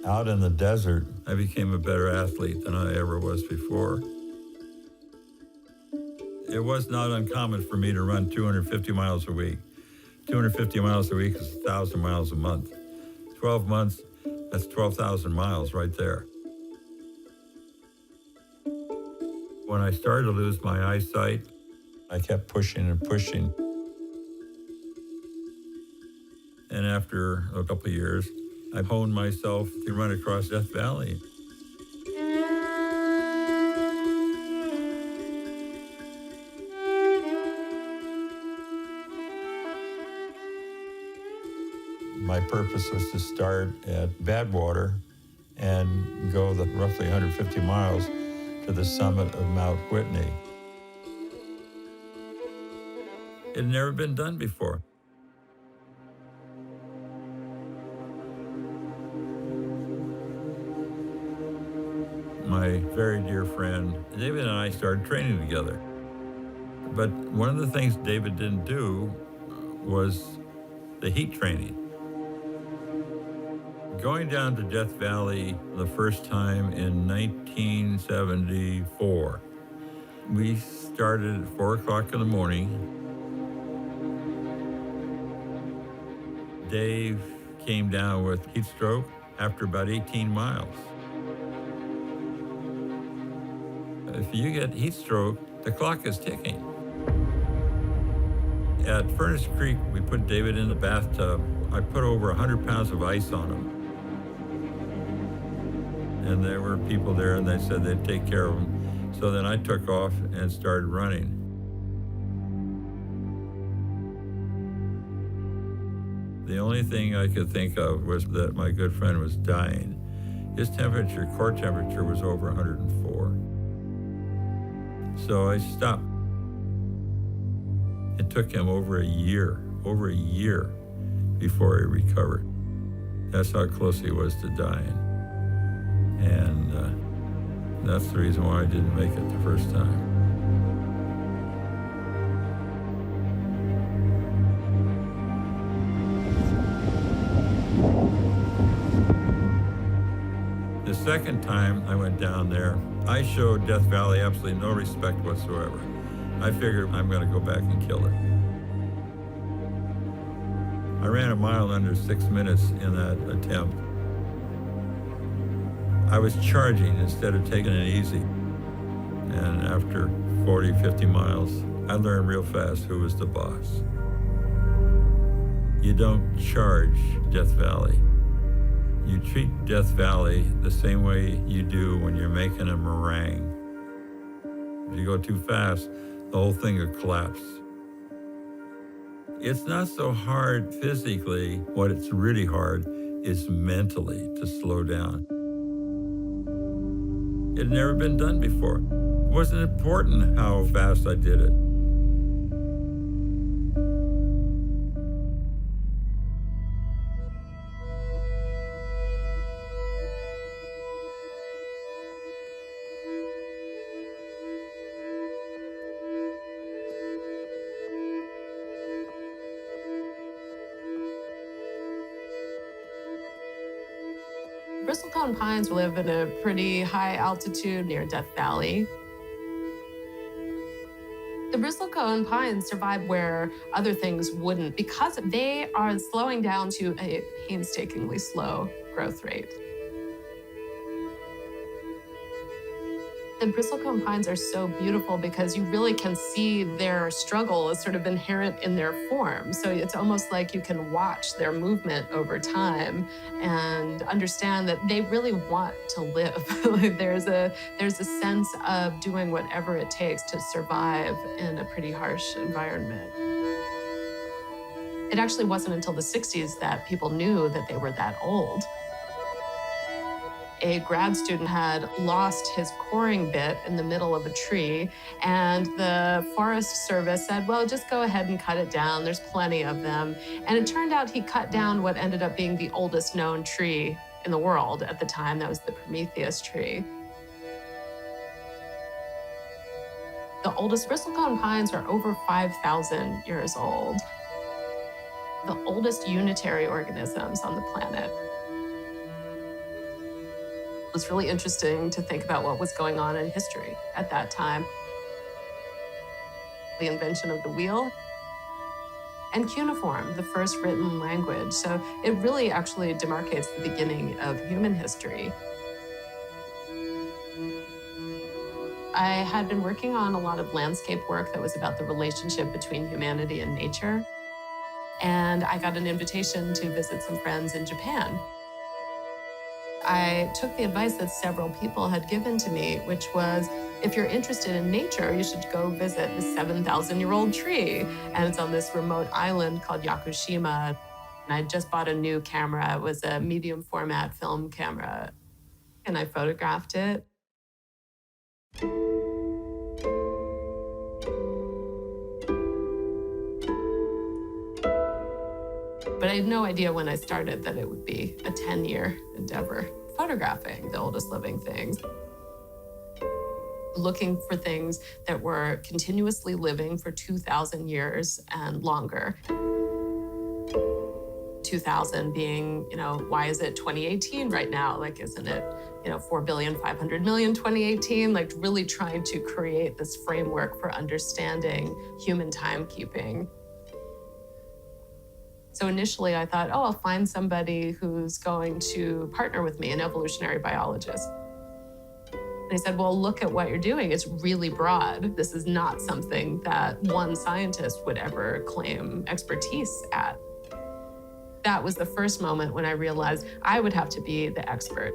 Out in the desert, I became a better athlete than I ever was before. It was not uncommon for me to run 250 miles a week. 250 miles a week is 1,000 miles a month. 12 months, that's 12,000 miles right there. When I started to lose my eyesight, I kept pushing and pushing. And after a couple of years, I honed myself to run across Death Valley. My purpose was to start at Badwater and go the roughly 150 miles to the summit of Mount Whitney. It had never been done before. My very dear friend, David and I started training together. But one of the things David didn't do was the heat training. Going down to Death Valley the first time in 1974, we started at 4 o'clock in the morning. Dave came down with heat stroke after about 18 miles. If you get heat stroke, the clock is ticking. At Furnace Creek, we put David in the bathtub. I put over 100 pounds of ice on him. And there were people there, and they said they'd take care of him. So then I took off and started running. The only thing I could think of was that my good friend was dying. His temperature, core temperature, was over 104. So I stopped. It took him over a year before he recovered. That's how close he was to dying. And that's the reason why I didn't make it the first time. The second time I went down there, I showed Death Valley absolutely no respect whatsoever. I figured I'm going to go back and kill it. I ran a mile under 6 minutes in that attempt. I was charging instead of taking it easy. And after 40, 50 miles, I learned real fast who was the boss. You don't charge Death Valley. You treat Death Valley the same way you do when you're making a meringue. If you go too fast, the whole thing will collapse. It's not so hard physically. What it's really hard is mentally to slow down. It had never been done before. It wasn't important how fast I did it. Bristlecone pines live in a pretty high altitude near Death Valley. The bristlecone pines survive where other things wouldn't because they are slowing down to a painstakingly slow growth rate. The bristlecone pines are so beautiful because you really can see their struggle is sort of inherent in their form. So it's almost like you can watch their movement over time and understand that they really want to live. there's a sense of doing whatever it takes to survive in a pretty harsh environment. It actually wasn't until the 60s that people knew that they were that old. A grad student had lost his coring bit in the middle of a tree, and the Forest Service said, well, just go ahead and cut it down. There's plenty of them. And it turned out he cut down what ended up being the oldest known tree in the world at the time. That was the Prometheus tree. The oldest bristlecone pines are over 5,000 years old. The oldest unitary organisms on the planet. It was really interesting to think about what was going on in history at that time. The invention of the wheel and cuneiform, the first written language. So it really actually demarcates the beginning of human history. I had been working on a lot of landscape work that was about the relationship between humanity and nature. And I got an invitation to visit some friends in Japan. I took the advice that several people had given to me, which was, if you're interested in nature, you should go visit the 7,000-year-old tree. And it's on this remote island called Yakushima. And I just bought a new camera. It was a medium format film camera, and I photographed it. But I had no idea when I started that it would be a 10-year endeavor, photographing the oldest living things. Looking for things that were continuously living for 2,000 years and longer. 2,000 being, why is it 2018 right now? Like, isn't it, 4,500,000,000 2018? Like, really trying to create this framework for understanding human timekeeping. So initially I thought, I'll find somebody who's going to partner with me, an evolutionary biologist. And he said, well, look at what you're doing. It's really broad. This is not something that one scientist would ever claim expertise at. That was the first moment when I realized I would have to be the expert.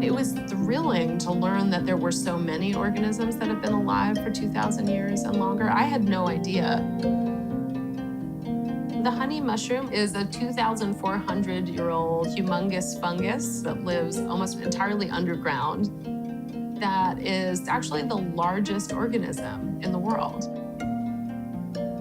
It was thrilling to learn that there were so many organisms that have been alive for 2,000 years and longer. I had no idea. The honey mushroom is a 2,400-year-old humongous fungus that lives almost entirely underground. That is actually the largest organism in the world.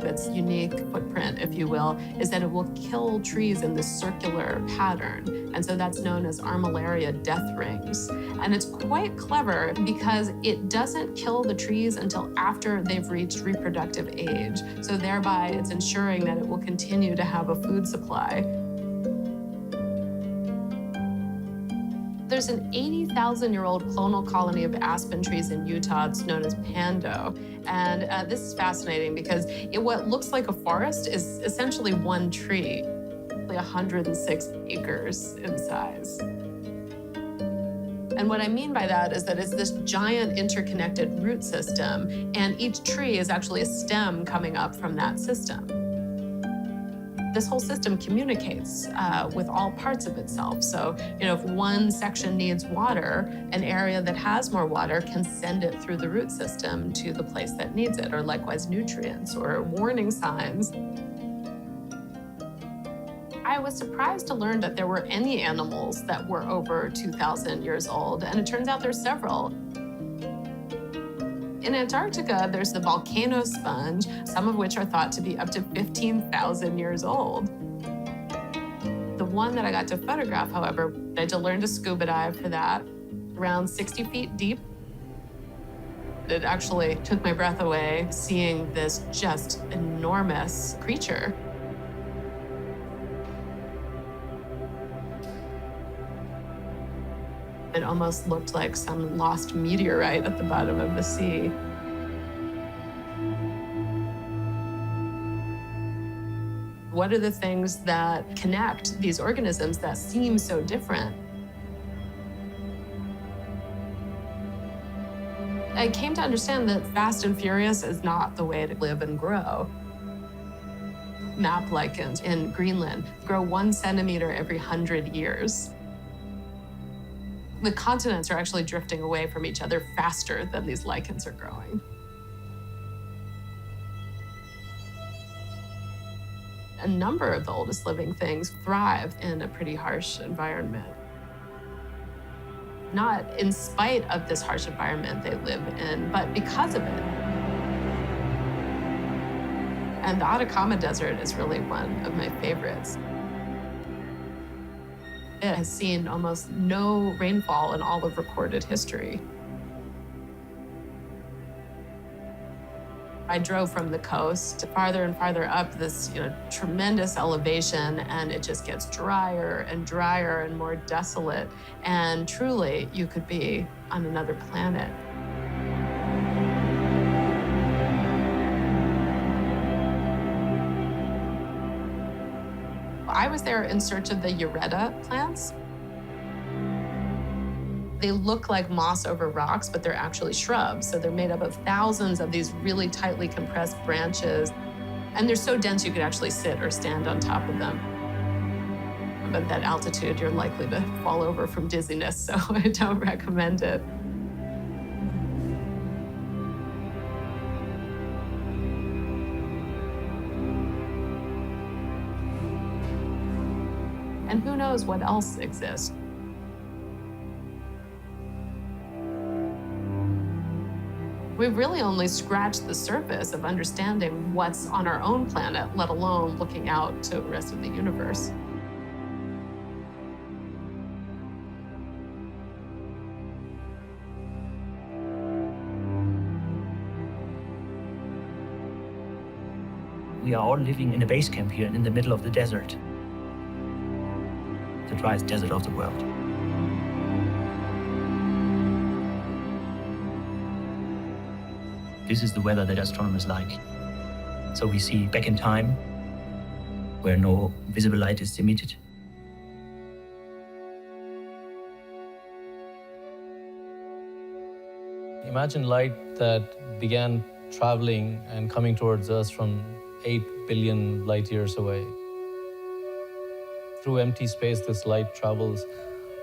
Its unique footprint, if you will, is that it will kill trees in this circular pattern. And so that's known as armillaria death rings. And it's quite clever because it doesn't kill the trees until after they've reached reproductive age. So thereby it's ensuring that it will continue to have a food supply. There's an 80,000-year-old clonal colony of aspen trees in Utah. It's known as Pando. And this is fascinating because what looks like a forest is essentially one tree, 106 acres in size. And what I mean by that is that it's this giant interconnected root system, and each tree is actually a stem coming up from that system. This whole system communicates with all parts of itself. So, if one section needs water, an area that has more water can send it through the root system to the place that needs it, or likewise nutrients or warning signs. I was surprised to learn that there were any animals that were over 2,000 years old, and it turns out there's several. In Antarctica, there's the volcano sponge, some of which are thought to be up to 15,000 years old. The one that I got to photograph, however, I had to learn to scuba dive for that, around 60 feet deep. It actually took my breath away seeing this just enormous creature. It almost looked like some lost meteorite at the bottom of the sea. What are the things that connect these organisms that seem so different? I came to understand that fast and furious is not the way to live and grow. Map lichens in Greenland grow 1 centimeter every 100 years. The continents are actually drifting away from each other faster than these lichens are growing. A number of the oldest living things thrive in a pretty harsh environment. Not in spite of this harsh environment they live in, but because of it. And the Atacama Desert is really one of my favorites. It has seen almost no rainfall in all of recorded history. I drove from the coast farther and farther up this tremendous elevation, and it just gets drier and drier and more desolate. And truly, you could be on another planet. I was there in search of the Ureta plants. They look like moss over rocks, but they're actually shrubs. So they're made up of thousands of these really tightly compressed branches. And they're so dense you could actually sit or stand on top of them. But at that altitude, you're likely to fall over from dizziness, so I don't recommend it. And who knows what else exists. We've really only scratched the surface of understanding what's on our own planet, let alone looking out to the rest of the universe. We are all living in a base camp here in the middle of the desert, the driest desert of the world. This is the weather that astronomers like. So we see back in time, where no visible light is emitted. Imagine light that began traveling and coming towards us from 8 billion light years away. Through empty space, this light travels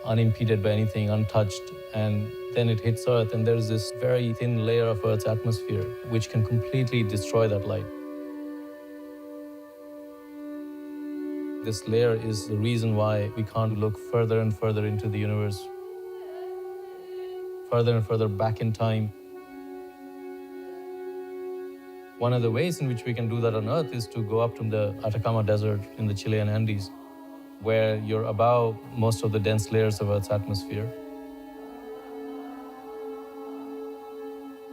unimpeded by anything, untouched, and then it hits Earth, and there's this very thin layer of Earth's atmosphere which can completely destroy that light. This layer is the reason why we can't look further and further into the universe, further and further back in time. One of the ways in which we can do that on Earth is to go up to the Atacama Desert in the Chilean Andes, where you're above most of the dense layers of Earth's atmosphere.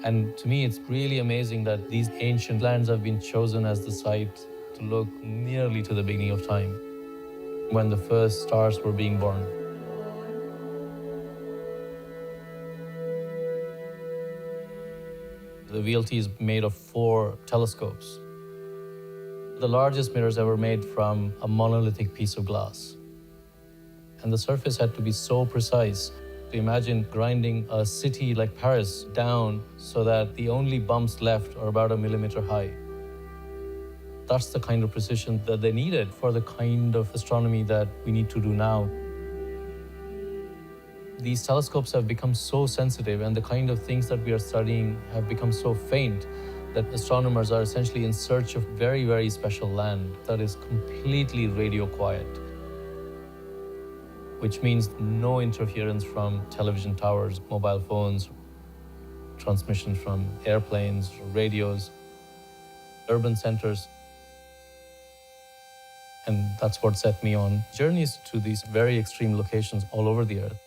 And to me, it's really amazing that these ancient lands have been chosen as the site to look nearly to the beginning of time, when the first stars were being born. The VLT is made of 4 telescopes. The largest mirrors ever made from a monolithic piece of glass. And the surface had to be so precise. Imagine grinding a city like Paris down so that the only bumps left are about 1 millimeter high. That's the kind of precision that they needed for the kind of astronomy that we need to do now. These telescopes have become so sensitive, and the kind of things that we are studying have become so faint that astronomers are essentially in search of very, very special land that is completely radio quiet, which means no interference from television towers, mobile phones, transmission from airplanes, radios, urban centers. And that's what set me on journeys to these very extreme locations all over the Earth.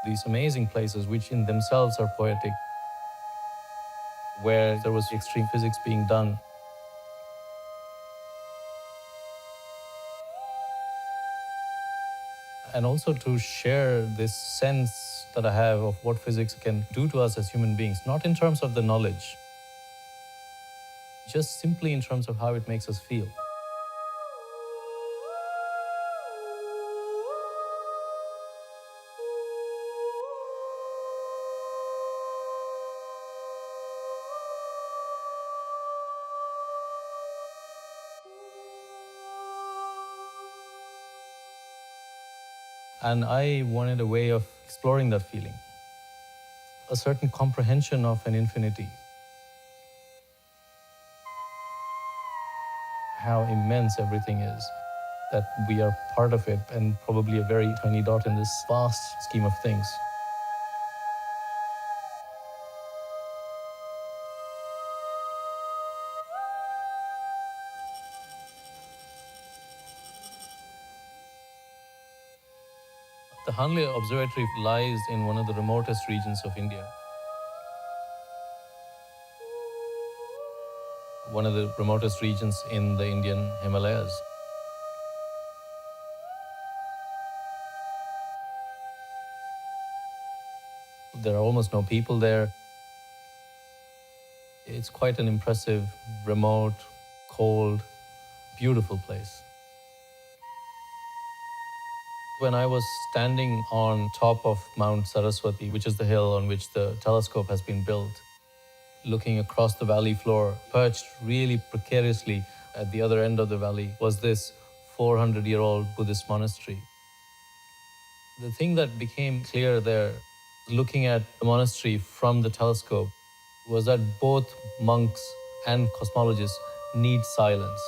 These amazing places, which in themselves are poetic, where there was extreme physics being done. And also to share this sense that I have of what physics can do to us as human beings, not in terms of the knowledge, just simply in terms of how it makes us feel. And I wanted a way of exploring that feeling, a certain comprehension of an infinity, how immense everything is, that we are part of it and probably a very tiny dot in this vast scheme of things. The Hanle Observatory lies in one of the remotest regions of India. One of the remotest regions in the Indian Himalayas. There are almost no people there. It's quite an impressive, remote, cold, beautiful place. When I was standing on top of Mount Saraswati, which is the hill on which the telescope has been built, looking across the valley floor, perched really precariously at the other end of the valley, was this 400-year-old Buddhist monastery. The thing that became clear there, looking at the monastery from the telescope, was that both monks and cosmologists need silence.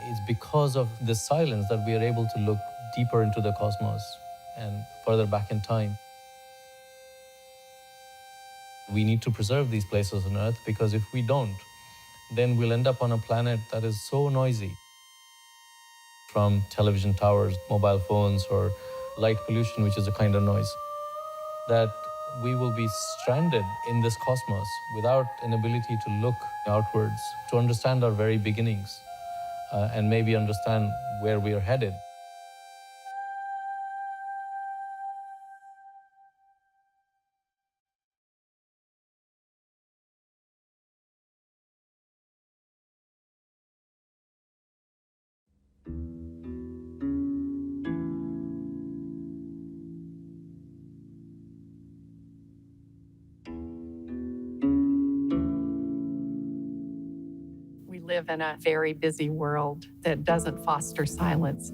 It's because of this silence that we are able to look deeper into the cosmos and further back in time. We need to preserve these places on Earth because if we don't, then we'll end up on a planet that is so noisy, from television towers, mobile phones, or light pollution, which is a kind of noise, that we will be stranded in this cosmos without an ability to look outwards, to understand our very beginnings, and maybe understand where we are headed. We live in a very busy world that doesn't foster silence.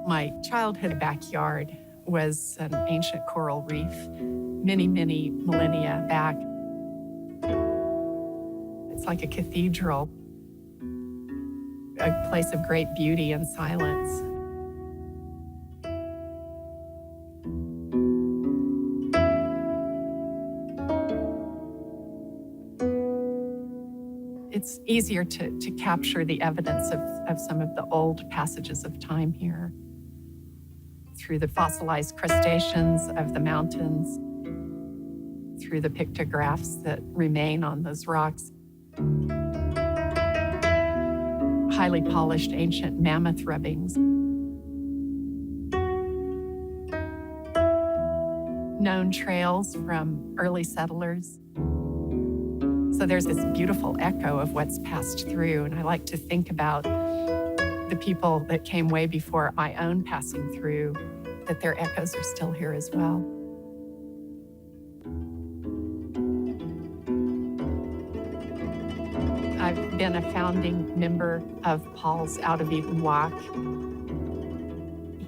My childhood backyard was an ancient coral reef, many, many millennia back. It's like a cathedral, a place of great beauty and silence. It's easier to capture the evidence of some of the old passages of time here through the fossilized crustaceans of the mountains, through the pictographs that remain on those rocks, highly polished ancient mammoth rubbings, known trails from early settlers. So there's this beautiful echo of what's passed through, and I like to think about the people that came way before my own passing through, that their echoes are still here as well. I've been a founding member of Paul's Out of Eden Walk.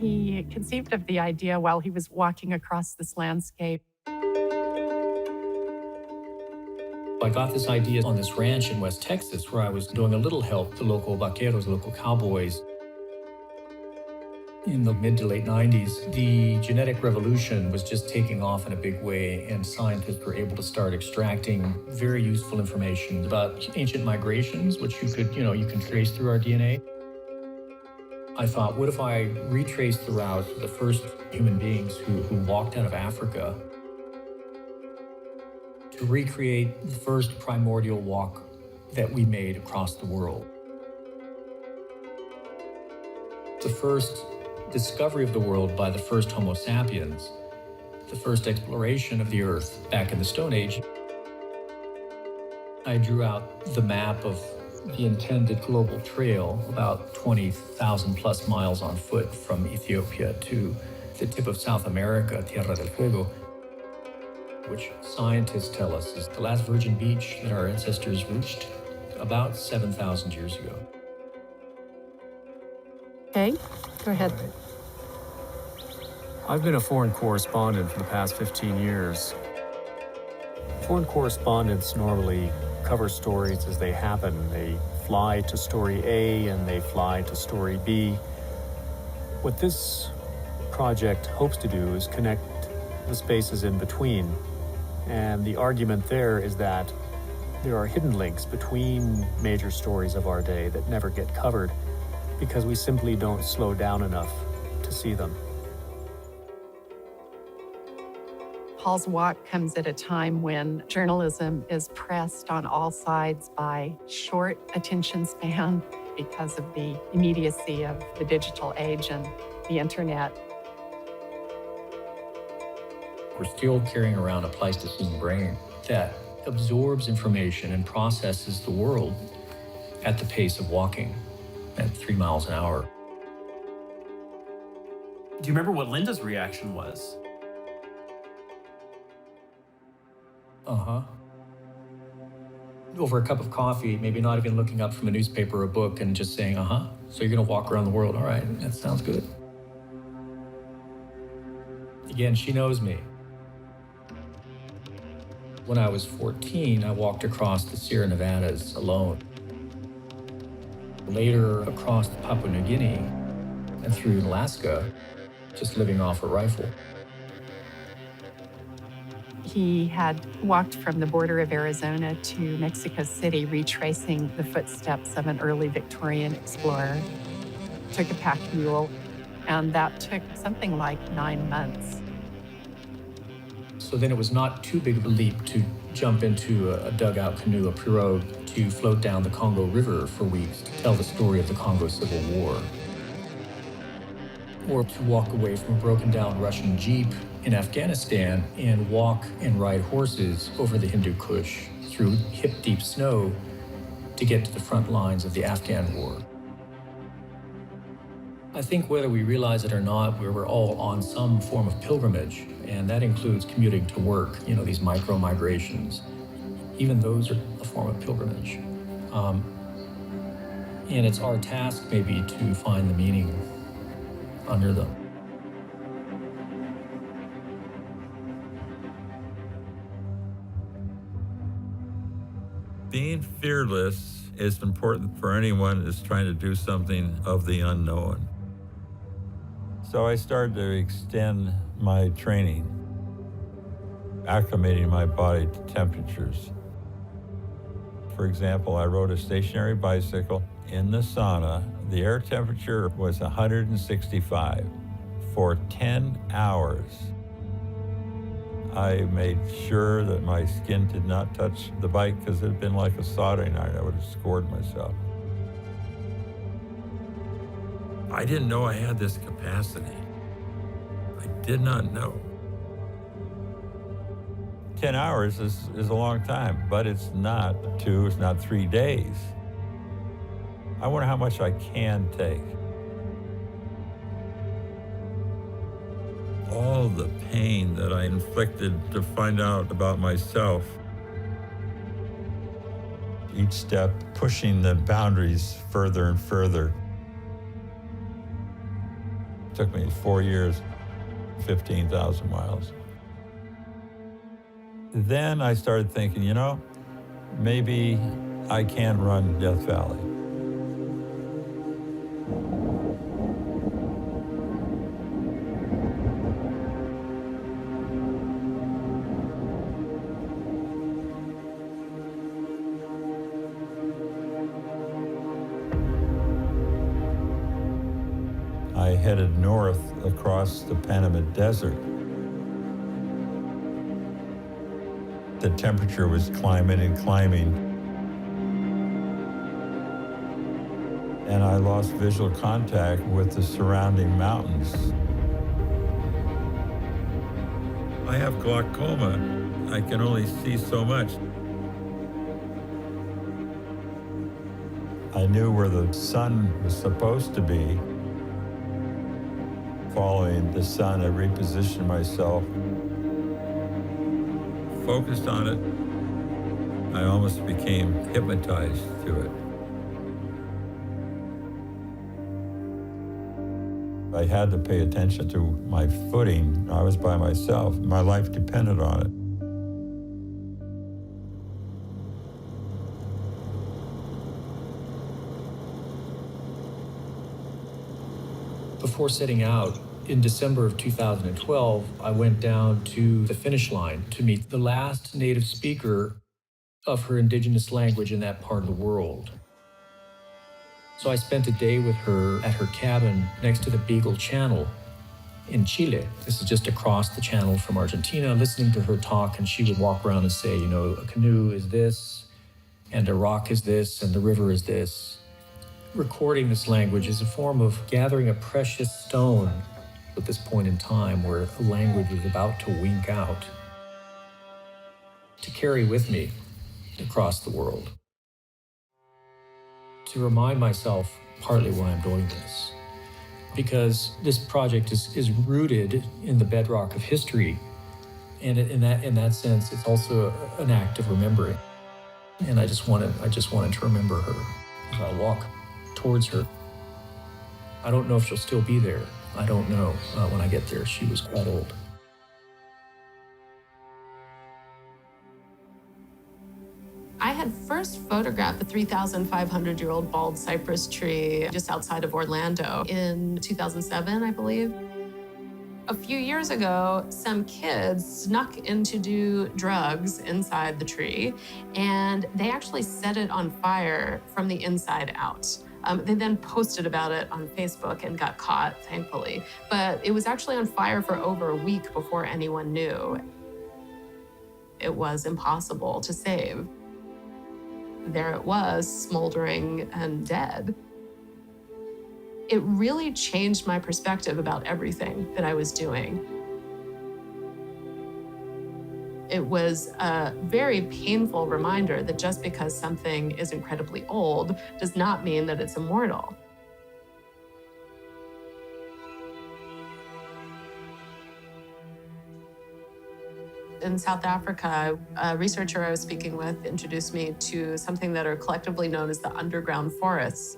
He conceived of the idea while he was walking across this landscape. I got this idea on this ranch in West Texas where I was doing a little help to local vaqueros, local cowboys. In the mid to late 90s, the genetic revolution was just taking off in a big way, and scientists were able to start extracting very useful information about ancient migrations, which you can trace through our DNA. I thought, what if I retraced the route of the first human beings who walked out of Africa to recreate the first primordial walk that we made across the world. The first discovery of the world by the first Homo sapiens, the first exploration of the Earth back in the Stone Age. I drew out the map of the intended global trail, about 20,000 plus miles on foot from Ethiopia to the tip of South America, Tierra del Fuego, which scientists tell us is the last virgin beach that our ancestors reached about 7,000 years ago. Okay, go ahead. I've been a foreign correspondent for the past 15 years. Foreign correspondents normally cover stories as they happen. They fly to story A and they fly to story B. What this project hopes to do is connect the spaces in between. And the argument there is that there are hidden links between major stories of our day that never get covered because we simply don't slow down enough to see them. Paul's walk comes at a time when journalism is pressed on all sides by short attention span because of the immediacy of the digital age and the internet. We're still carrying around a Pleistocene brain that absorbs information and processes the world at the pace of walking at 3 miles an hour. Do you remember what Linda's reaction was? Uh-huh. Over a cup of coffee, maybe not even looking up from a newspaper or a book and just saying, uh-huh. So you're gonna walk around the world. All right, that sounds good. Again, she knows me. When I was 14, I walked across the Sierra Nevadas alone. Later, across Papua New Guinea and through Alaska, just living off a rifle. He had walked from the border of Arizona to Mexico City, retracing the footsteps of an early Victorian explorer. Took a pack mule, and that took something like 9 months. So then it was not too big of a leap to jump into a dugout canoe, a pirogue, to float down the Congo River for weeks to tell the story of the Congo Civil War. Or to walk away from a broken down Russian Jeep in Afghanistan and walk and ride horses over the Hindu Kush through hip-deep snow to get to the front lines of the Afghan war. I think whether we realize it or not, we were all on some form of pilgrimage, and that includes commuting to work, these micro-migrations. Even those are a form of pilgrimage. And it's our task maybe to find the meaning under them. Being fearless is important for anyone who's trying to do something of the unknown. So I started to extend my training, acclimating my body to temperatures. For example, I rode a stationary bicycle in the sauna. The air temperature was 165 for 10 hours. I made sure that my skin did not touch the bike because it had been like a soldering iron. I would have scored myself. I didn't know I had this capacity. I did not know. 10 hours is a long time, but it's not 2, it's not 3 days. I wonder how much I can take. All the pain that I inflicted to find out about myself. Each step pushing the boundaries further and further. It took me 4 years, 15,000 miles. Then I started thinking, maybe I can run Death Valley. I headed north across the Panama Desert. The temperature was climbing and climbing. And I lost visual contact with the surrounding mountains. I have glaucoma. I can only see so much. I knew where the sun was supposed to be. Following the sun, I repositioned myself. Focused on it, I almost became hypnotized to it. I had to pay attention to my footing. I was by myself. My life depended on it. Before setting out, in December of 2012, I went down to the finish line to meet the last native speaker of her indigenous language in that part of the world. So I spent a day with her at her cabin next to the Beagle Channel in Chile. This is just across the channel from Argentina, listening to her talk, and she would walk around and say, a canoe is this, and a rock is this, and the river is this. Recording this language is a form of gathering a precious stone at this point in time where a language is about to wink out, to carry with me across the world. To remind myself partly why I'm doing this. Because this project is rooted in the bedrock of history. And in that sense, it's also an act of remembering. And I just wanted to remember her as I walk towards her. I don't know if she'll still be there. I don't know when I get there. She was quite old. I had first photographed the 3,500-year-old bald cypress tree just outside of Orlando in 2007, I believe. A few years ago, some kids snuck in to do drugs inside the tree, and they actually set it on fire from the inside out. They then posted about it on Facebook and got caught, thankfully. But it was actually on fire for over a week before anyone knew. It was impossible to save. There it was, smoldering and dead. It really changed my perspective about everything that I was doing. It was a very painful reminder that just because something is incredibly old does not mean that it's immortal. In South Africa, a researcher I was speaking with introduced me to something that are collectively known as the underground forests.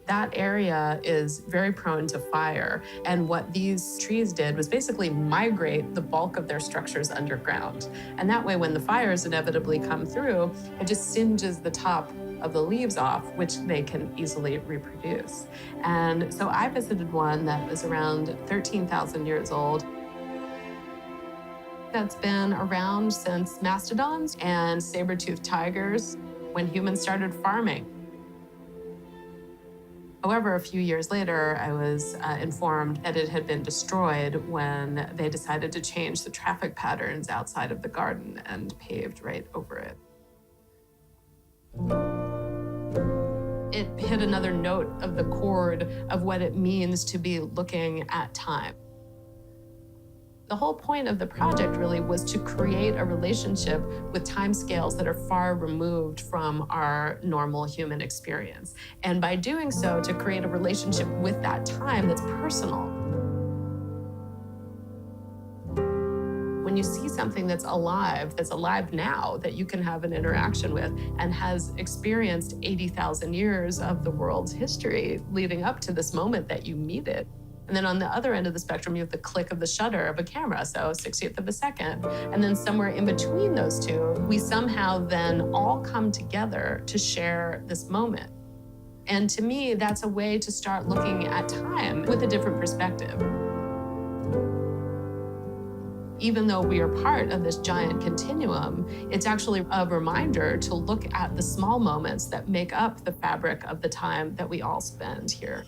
That area is very prone to fire, and what these trees did was basically migrate the bulk of their structures underground. And that way, when the fires inevitably come through, it just singes the top of the leaves off, which they can easily reproduce. And so I visited one that was around 13,000 years old. That's been around since mastodons and saber-toothed tigers when humans started farming. However, a few years later, I was informed that it had been destroyed when they decided to change the traffic patterns outside of the garden and paved right over it. It hit another note of the chord of what it means to be looking at time. The whole point of the project really was to create a relationship with timescales that are far removed from our normal human experience. And by doing so, to create a relationship with that time that's personal. When you see something that's alive now, that you can have an interaction with and has experienced 80,000 years of the world's history leading up to this moment that you meet it. And then on the other end of the spectrum, you have the click of the shutter of a camera, so 60th of a second. And then somewhere in between those two, we somehow then all come together to share this moment. And to me, that's a way to start looking at time with a different perspective. Even though we are part of this giant continuum, it's actually a reminder to look at the small moments that make up the fabric of the time that we all spend here.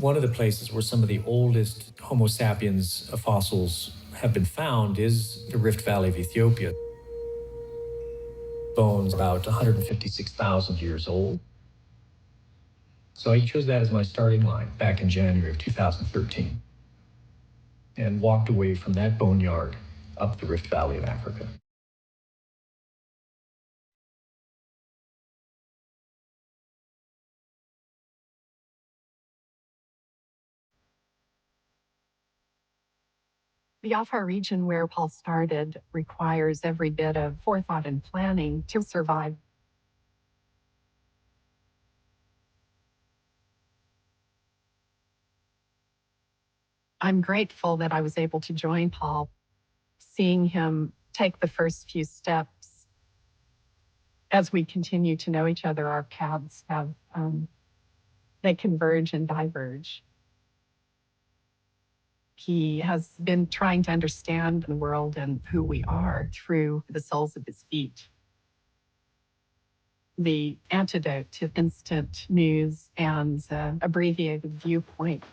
One of the places where some of the oldest Homo sapiens fossils have been found is the Rift Valley of Ethiopia. Bones about 156,000 years old. So I chose that as my starting line back in January of 2013 and walked away from that boneyard up the Rift Valley of Africa. The Afar region where Paul started requires every bit of forethought and planning to survive. I'm grateful that I was able to join Paul, seeing him take the first few steps. As we continue to know each other, our paths have, they converge and diverge. He has been trying to understand the world and who we are through the soles of his feet. The antidote to instant news and abbreviated viewpoint.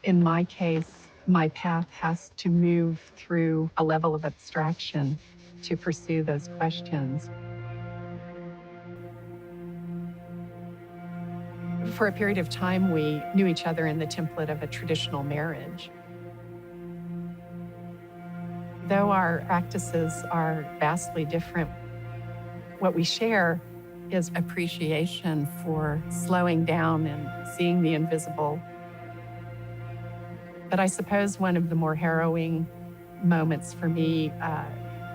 In my case, My path has to move through a level of abstraction to pursue those questions. For a period of time, we knew each other in the template of a traditional marriage. Though our practices are vastly different, what we share is appreciation for slowing down and seeing the invisible. But I suppose one of the more harrowing moments for me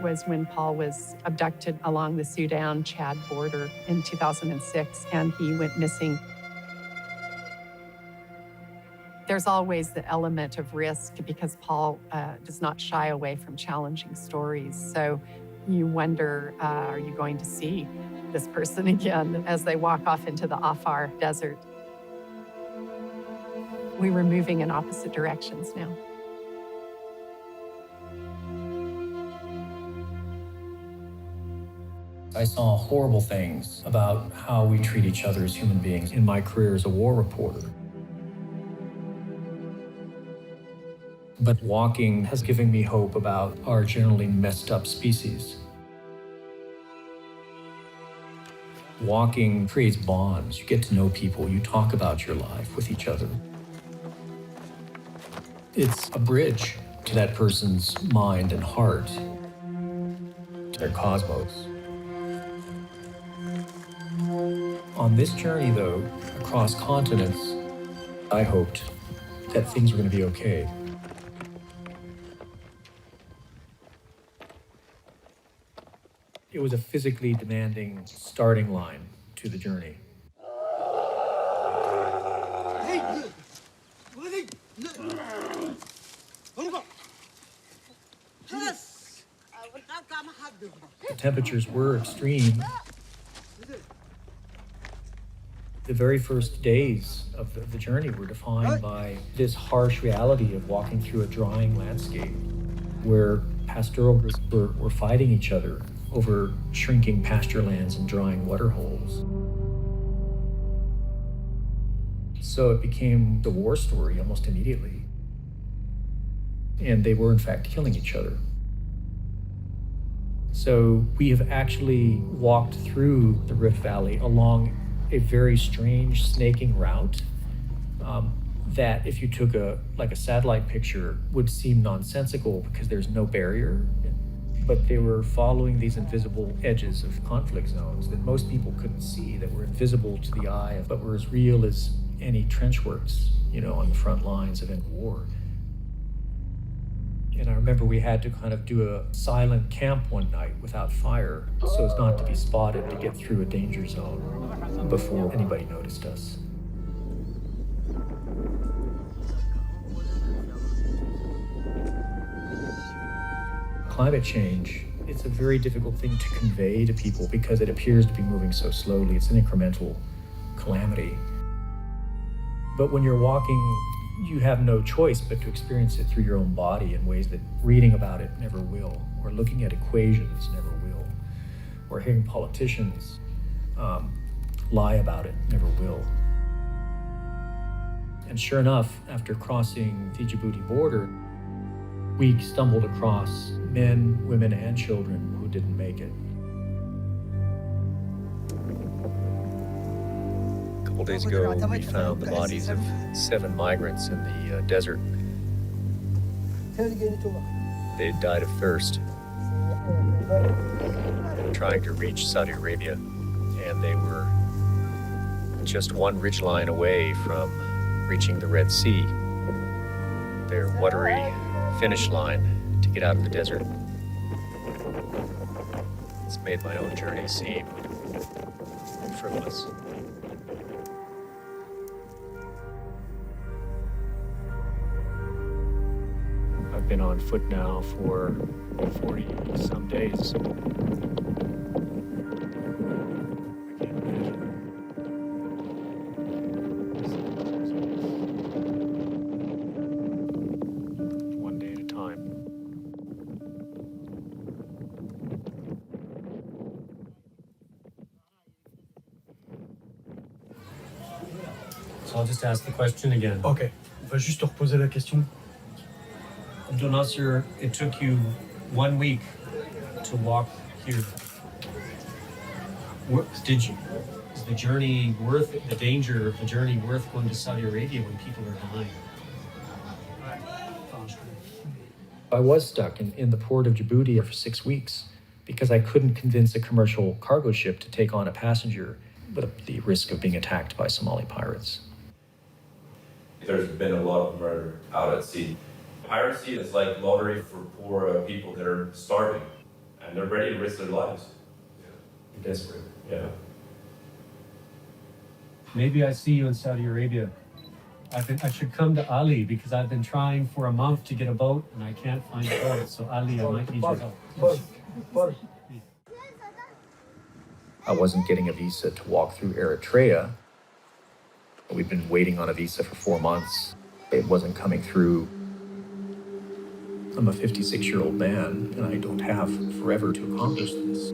was when Paul was abducted along the Sudan-Chad border in 2006, and he went missing. There's always the element of risk because Paul does not shy away from challenging stories. So you wonder, are you going to see this person again as they walk off into the Afar desert? We were moving in opposite directions now. I saw horrible things about how we treat each other as human beings in my career as a war reporter. But walking has given me hope about our generally messed up species. Walking creates bonds. You get to know people. You talk about your life with each other. It's a bridge to that person's mind and heart, to their cosmos. On this journey, though, across continents, I hoped that things were going to be okay. It was a physically demanding starting line to the journey. The temperatures were extreme. The very first days of the journey were defined by this harsh reality of walking through a drying landscape where pastoral groups were fighting each other over shrinking pasture lands and drying water holes. So it became the war story almost immediately. And they were in fact killing each other. So we have actually walked through the Rift Valley along a very strange snaking route that if you took a satellite picture would seem nonsensical because there's no barrier. But they were following these invisible edges of conflict zones that most people couldn't see, that were invisible to the eye, but were as real as any trench works, on the front lines of any war. And I remember we had to kind of do a silent camp one night without fire so as not to be spotted to get through a danger zone before anybody noticed us. Climate change, it's a very difficult thing to convey to people because it appears to be moving so slowly. It's an incremental calamity. But when you're walking, you have no choice but to experience it through your own body in ways that reading about it never will, or looking at equations never will, or hearing politicians lie about it never will. And sure enough, after crossing the Djibouti border, we stumbled across men, women, and children who didn't make it. A couple days ago, we found the bodies of 7 migrants in the desert. They died of thirst, trying to reach Saudi Arabia, and they were just one ridgeline away from reaching the Red Sea, their watery finish line to get out of the desert. It's made my own journey seem frivolous. I've been on foot now for 40 some days. One day at a time. So I'll just ask the question again. Ok, on va juste te reposer la question. Abdul Nasser, it took you 1 week to walk here. Is the journey worth it, the danger of the journey worth going to Saudi Arabia when people are dying? I was stuck in the port of Djibouti for 6 weeks because I couldn't convince a commercial cargo ship to take on a passenger with the risk of being attacked by Somali pirates. There's been a lot of murder out at sea. Piracy is like lottery for poor people that are starving and they're ready to risk their lives. You're desperate. Yeah. Maybe I see you in Saudi Arabia. I should come to Ali because I've been trying for a month to get a boat and I can't find a boat. So Ali, I might need your help. I wasn't getting a visa to walk through Eritrea. We've been waiting on a visa for 4 months. It wasn't coming through. I'm a 56-year-old man and I don't have forever to accomplish this.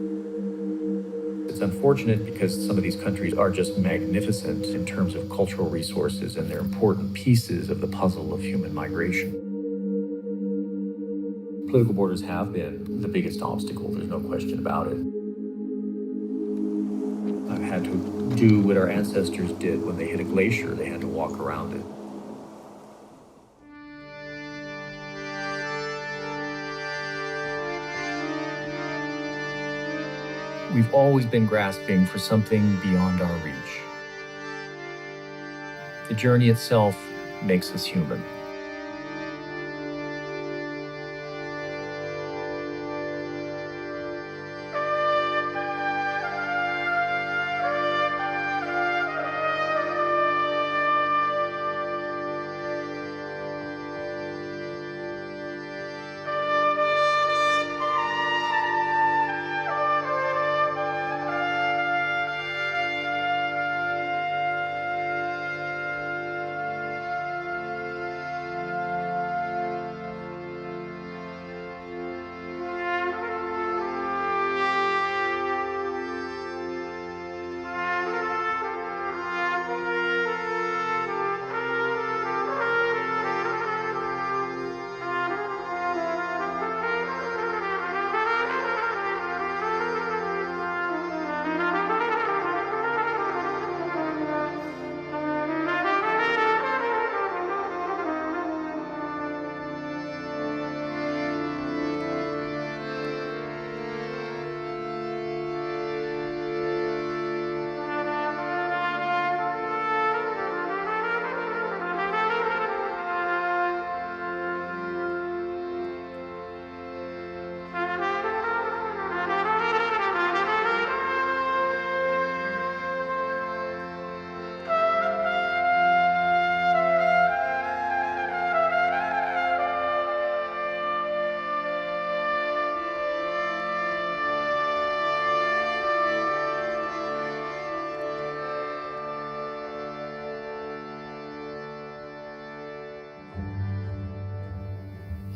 It's unfortunate because some of these countries are just magnificent in terms of cultural resources and they're important pieces of the puzzle of human migration. Political borders have been the biggest obstacle, there's no question about it. I've had to do what our ancestors did when they hit a glacier, they had to walk around it. We've always been grasping for something beyond our reach. The journey itself makes us human.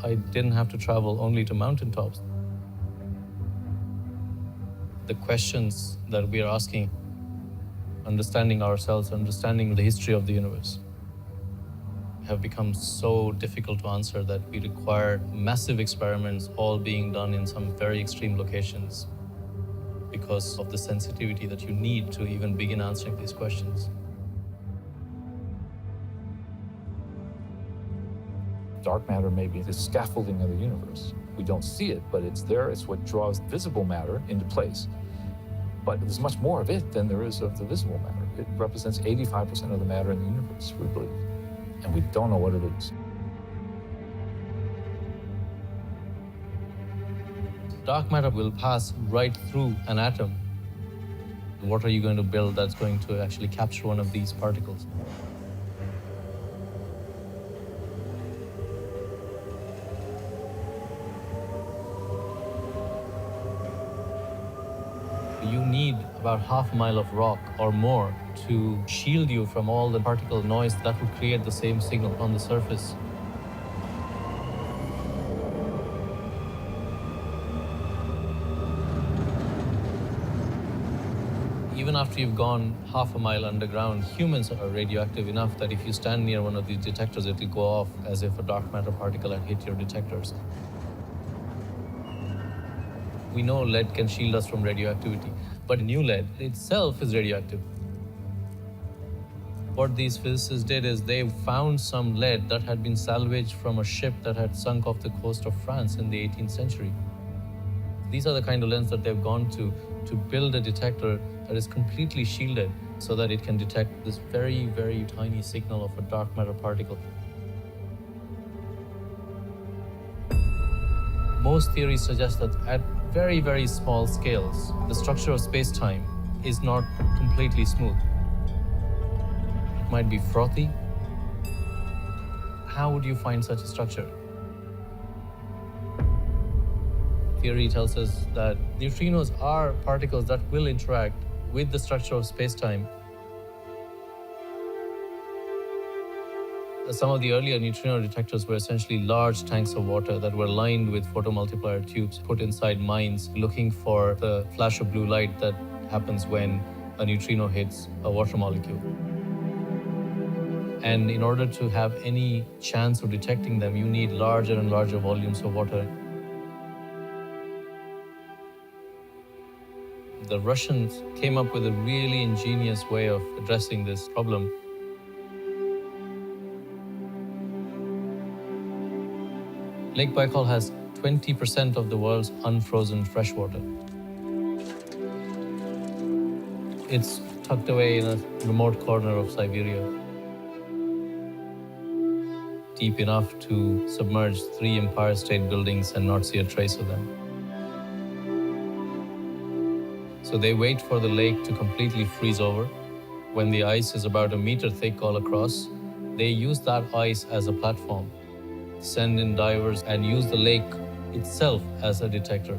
I didn't have to travel only to mountaintops. The questions that we are asking, understanding ourselves, understanding the history of the universe, have become so difficult to answer that we require massive experiments all being done in some very extreme locations because of the sensitivity that you need to even begin answering these questions. Dark matter may be the scaffolding of the universe. We don't see it, but it's there. It's what draws visible matter into place. But there's much more of it than there is of the visible matter. It represents 85% of the matter in the universe, we believe. And we don't know what it is. Dark matter will pass right through an atom. What are you going to build that's going to actually capture one of these particles? You need about half a mile of rock or more to shield you from all the particle noise that would create the same signal on the surface. Even after you've gone half a mile underground, humans are radioactive enough that if you stand near one of these detectors, it'll go off as if a dark matter particle had hit your detectors. We know lead can shield us from radioactivity, but new lead itself is radioactive. What these physicists did is they found some lead that had been salvaged from a ship that had sunk off the coast of France in the 18th century. These are the kind of lenses that they've gone to build a detector that is completely shielded so that it can detect this very, very tiny signal of a dark matter particle. Most theories suggest that at very, very small scales, the structure of space-time is not completely smooth. It might be frothy. How would you find such a structure? Theory tells us that neutrinos are particles that will interact with the structure of space-time. Some of the earlier neutrino detectors were essentially large tanks of water that were lined with photomultiplier tubes put inside mines looking for the flash of blue light that happens when a neutrino hits a water molecule. And in order to have any chance of detecting them, you need larger and larger volumes of water. The Russians came up with a really ingenious way of addressing this problem. Lake Baikal has 20% of the world's unfrozen freshwater. It's tucked away in a remote corner of Siberia, deep enough to submerge 3 Empire State Buildings and not see a trace of them. So they wait for the lake to completely freeze over. When the ice is about a meter thick all across, they use that ice as a platform, send in divers, and use the lake itself as a detector.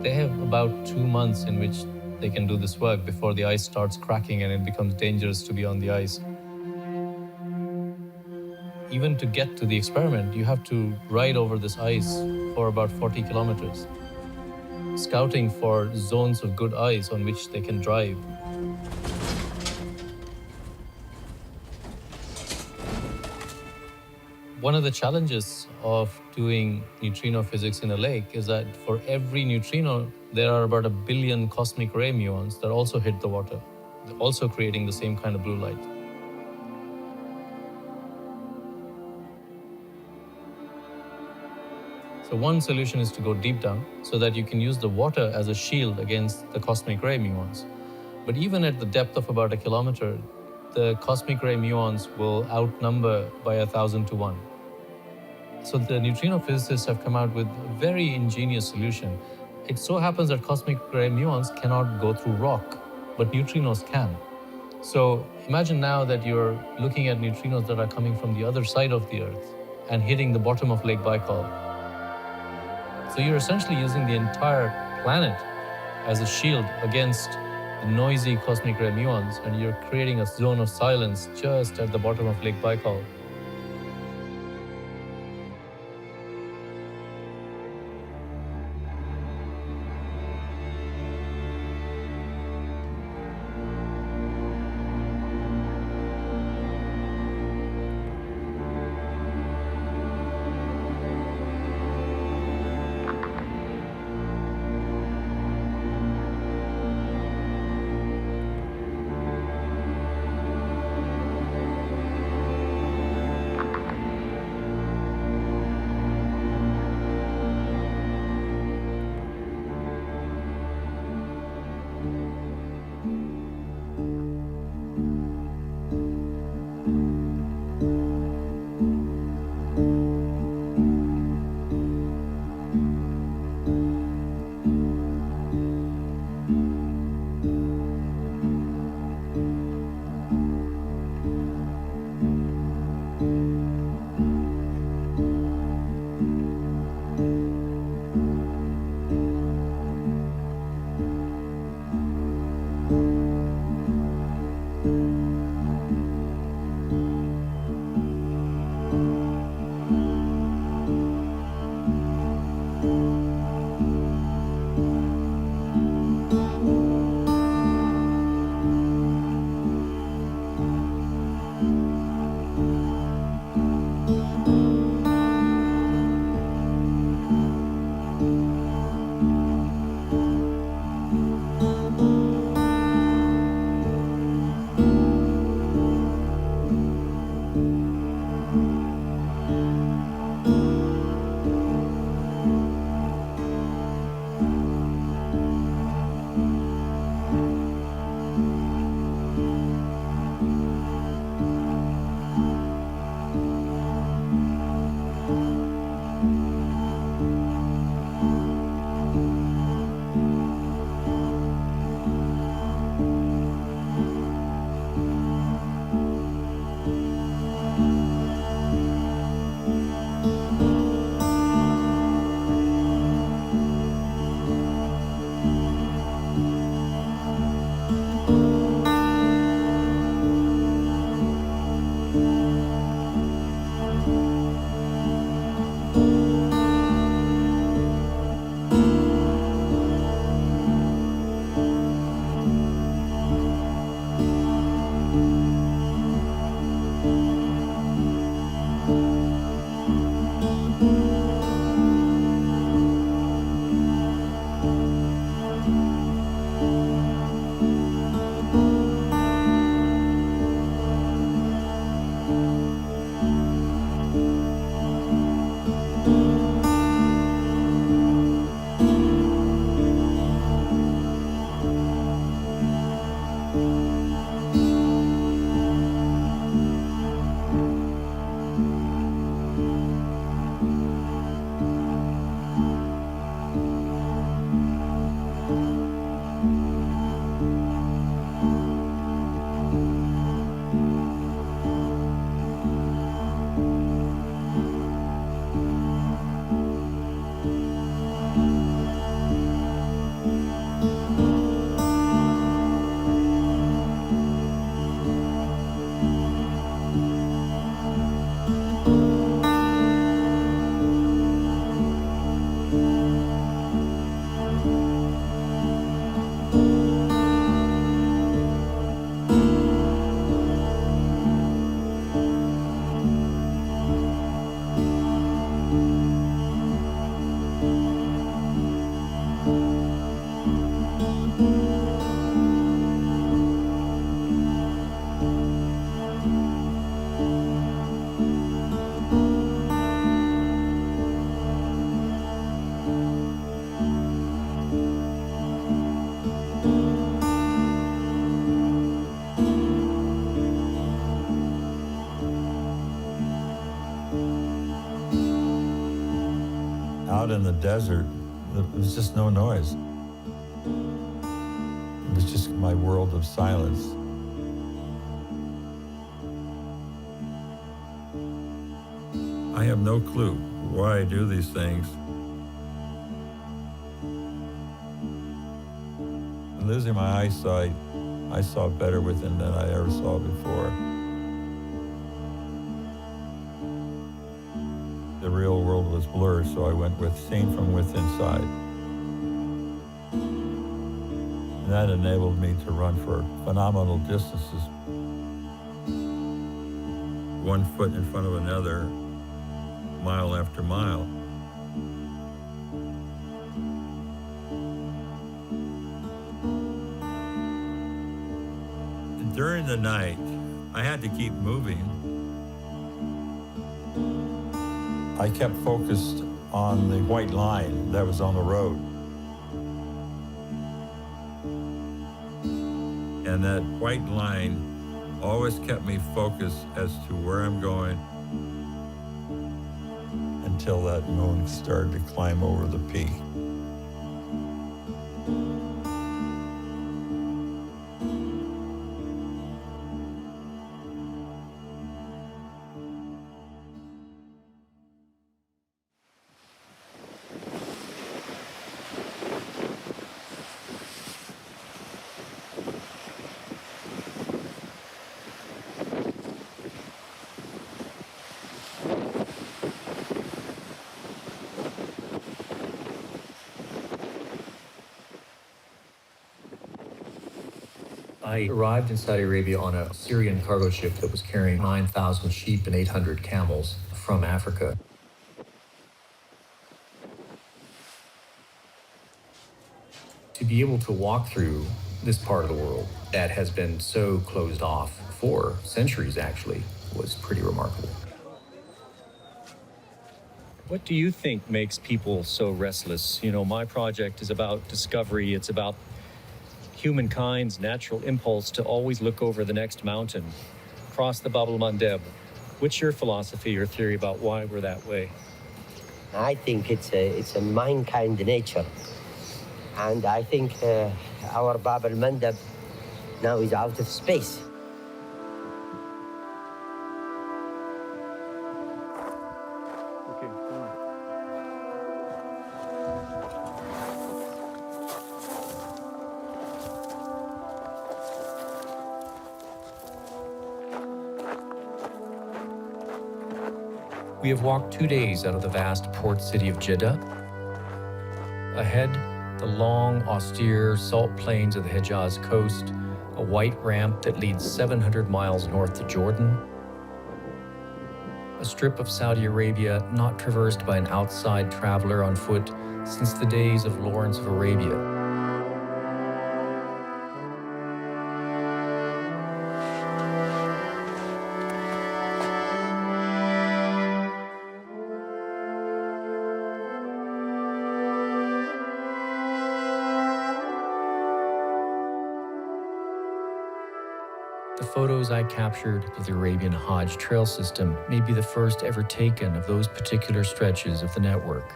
They have about 2 months in which they can do this work before the ice starts cracking and it becomes dangerous to be on the ice. Even to get to the experiment, you have to ride over this ice for about 40 kilometers, scouting for zones of good ice on which they can drive. One of the challenges of doing neutrino physics in a lake is that for every neutrino, there are about 1 billion cosmic ray muons that also hit the water, also creating the same kind of blue light. So one solution is to go deep down so that you can use the water as a shield against the cosmic ray muons. But even at the depth of about 1 kilometer, the cosmic ray muons will outnumber by 1,000 to 1. So the neutrino physicists have come out with a very ingenious solution. It so happens that cosmic ray muons cannot go through rock, but neutrinos can. So imagine now that you're looking at neutrinos that are coming from the other side of the Earth and hitting the bottom of Lake Baikal. So you're essentially using the entire planet as a shield against the noisy cosmic ray muons, and you're creating a zone of silence just at the bottom of Lake Baikal. out in the desert, there was just no noise. It was just my world of silence. I have no clue why I do these things. Losing my eyesight, I saw better within than I ever saw before. The real world was blurred, so I went with seeing from within inside. And that enabled me to run for phenomenal distances. 1 foot in front of another, mile after mile. During the night, I had to keep moving. I kept focused on the white line that was on the road. And that white line always kept me focused as to where I'm going until that moon started to climb over the peak. I arrived in Saudi Arabia on a Syrian cargo ship that was carrying 9,000 sheep and 800 camels from Africa. To be able to walk through this part of the world that has been so closed off for centuries actually was pretty remarkable. What do you think makes people so restless? You know, my project is about discovery. It's about humankind's natural impulse to always look over the next mountain, cross the Bab el-Mandeb. What's your philosophy or theory about why we're that way? I think it's a mankind nature. And I think our Bab el-Mandeb now is out of space. We have walked 2 days out of the vast port city of Jeddah. Ahead, the long, austere salt plains of the Hejaz coast, a white ramp that leads 700 miles north to Jordan, a strip of Saudi Arabia not traversed by an outside traveler on foot since the days of Lawrence of Arabia. The photos I captured of the Arabian Hajj trail system may be the first ever taken of those particular stretches of the network.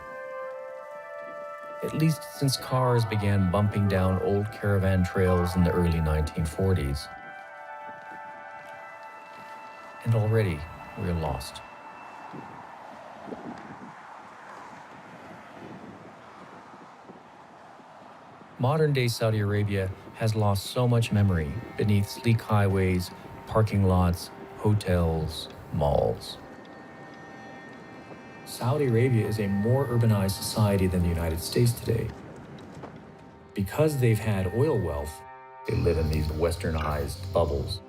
At least since cars began bumping down old caravan trails in the early 1940s. And already we're lost. Modern-day Saudi Arabia has lost so much memory beneath sleek highways, parking lots, hotels, malls. Saudi Arabia is a more urbanized society than the United States today. Because they've had oil wealth, they live in these westernized bubbles.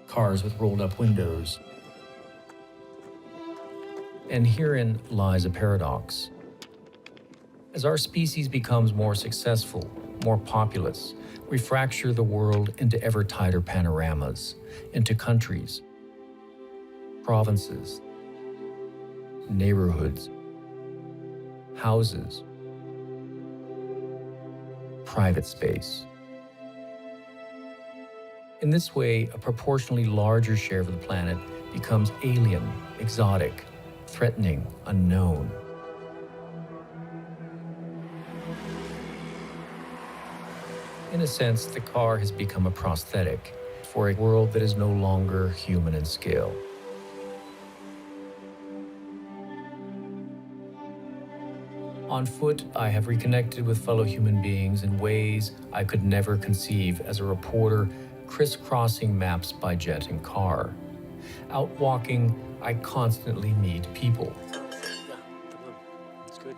Cars with rolled-up windows. And herein lies a paradox. As our species becomes more successful, more populous, we fracture the world into ever tighter panoramas, into countries, provinces, neighborhoods, houses, private space. In this way, a proportionally larger share of the planet becomes alien, exotic, threatening, unknown. In a sense, the car has become a prosthetic for a world that is no longer human in scale. On foot, I have reconnected with fellow human beings in ways I could never conceive as a reporter crisscrossing maps by jet and car. Out walking, I constantly meet people. That's good.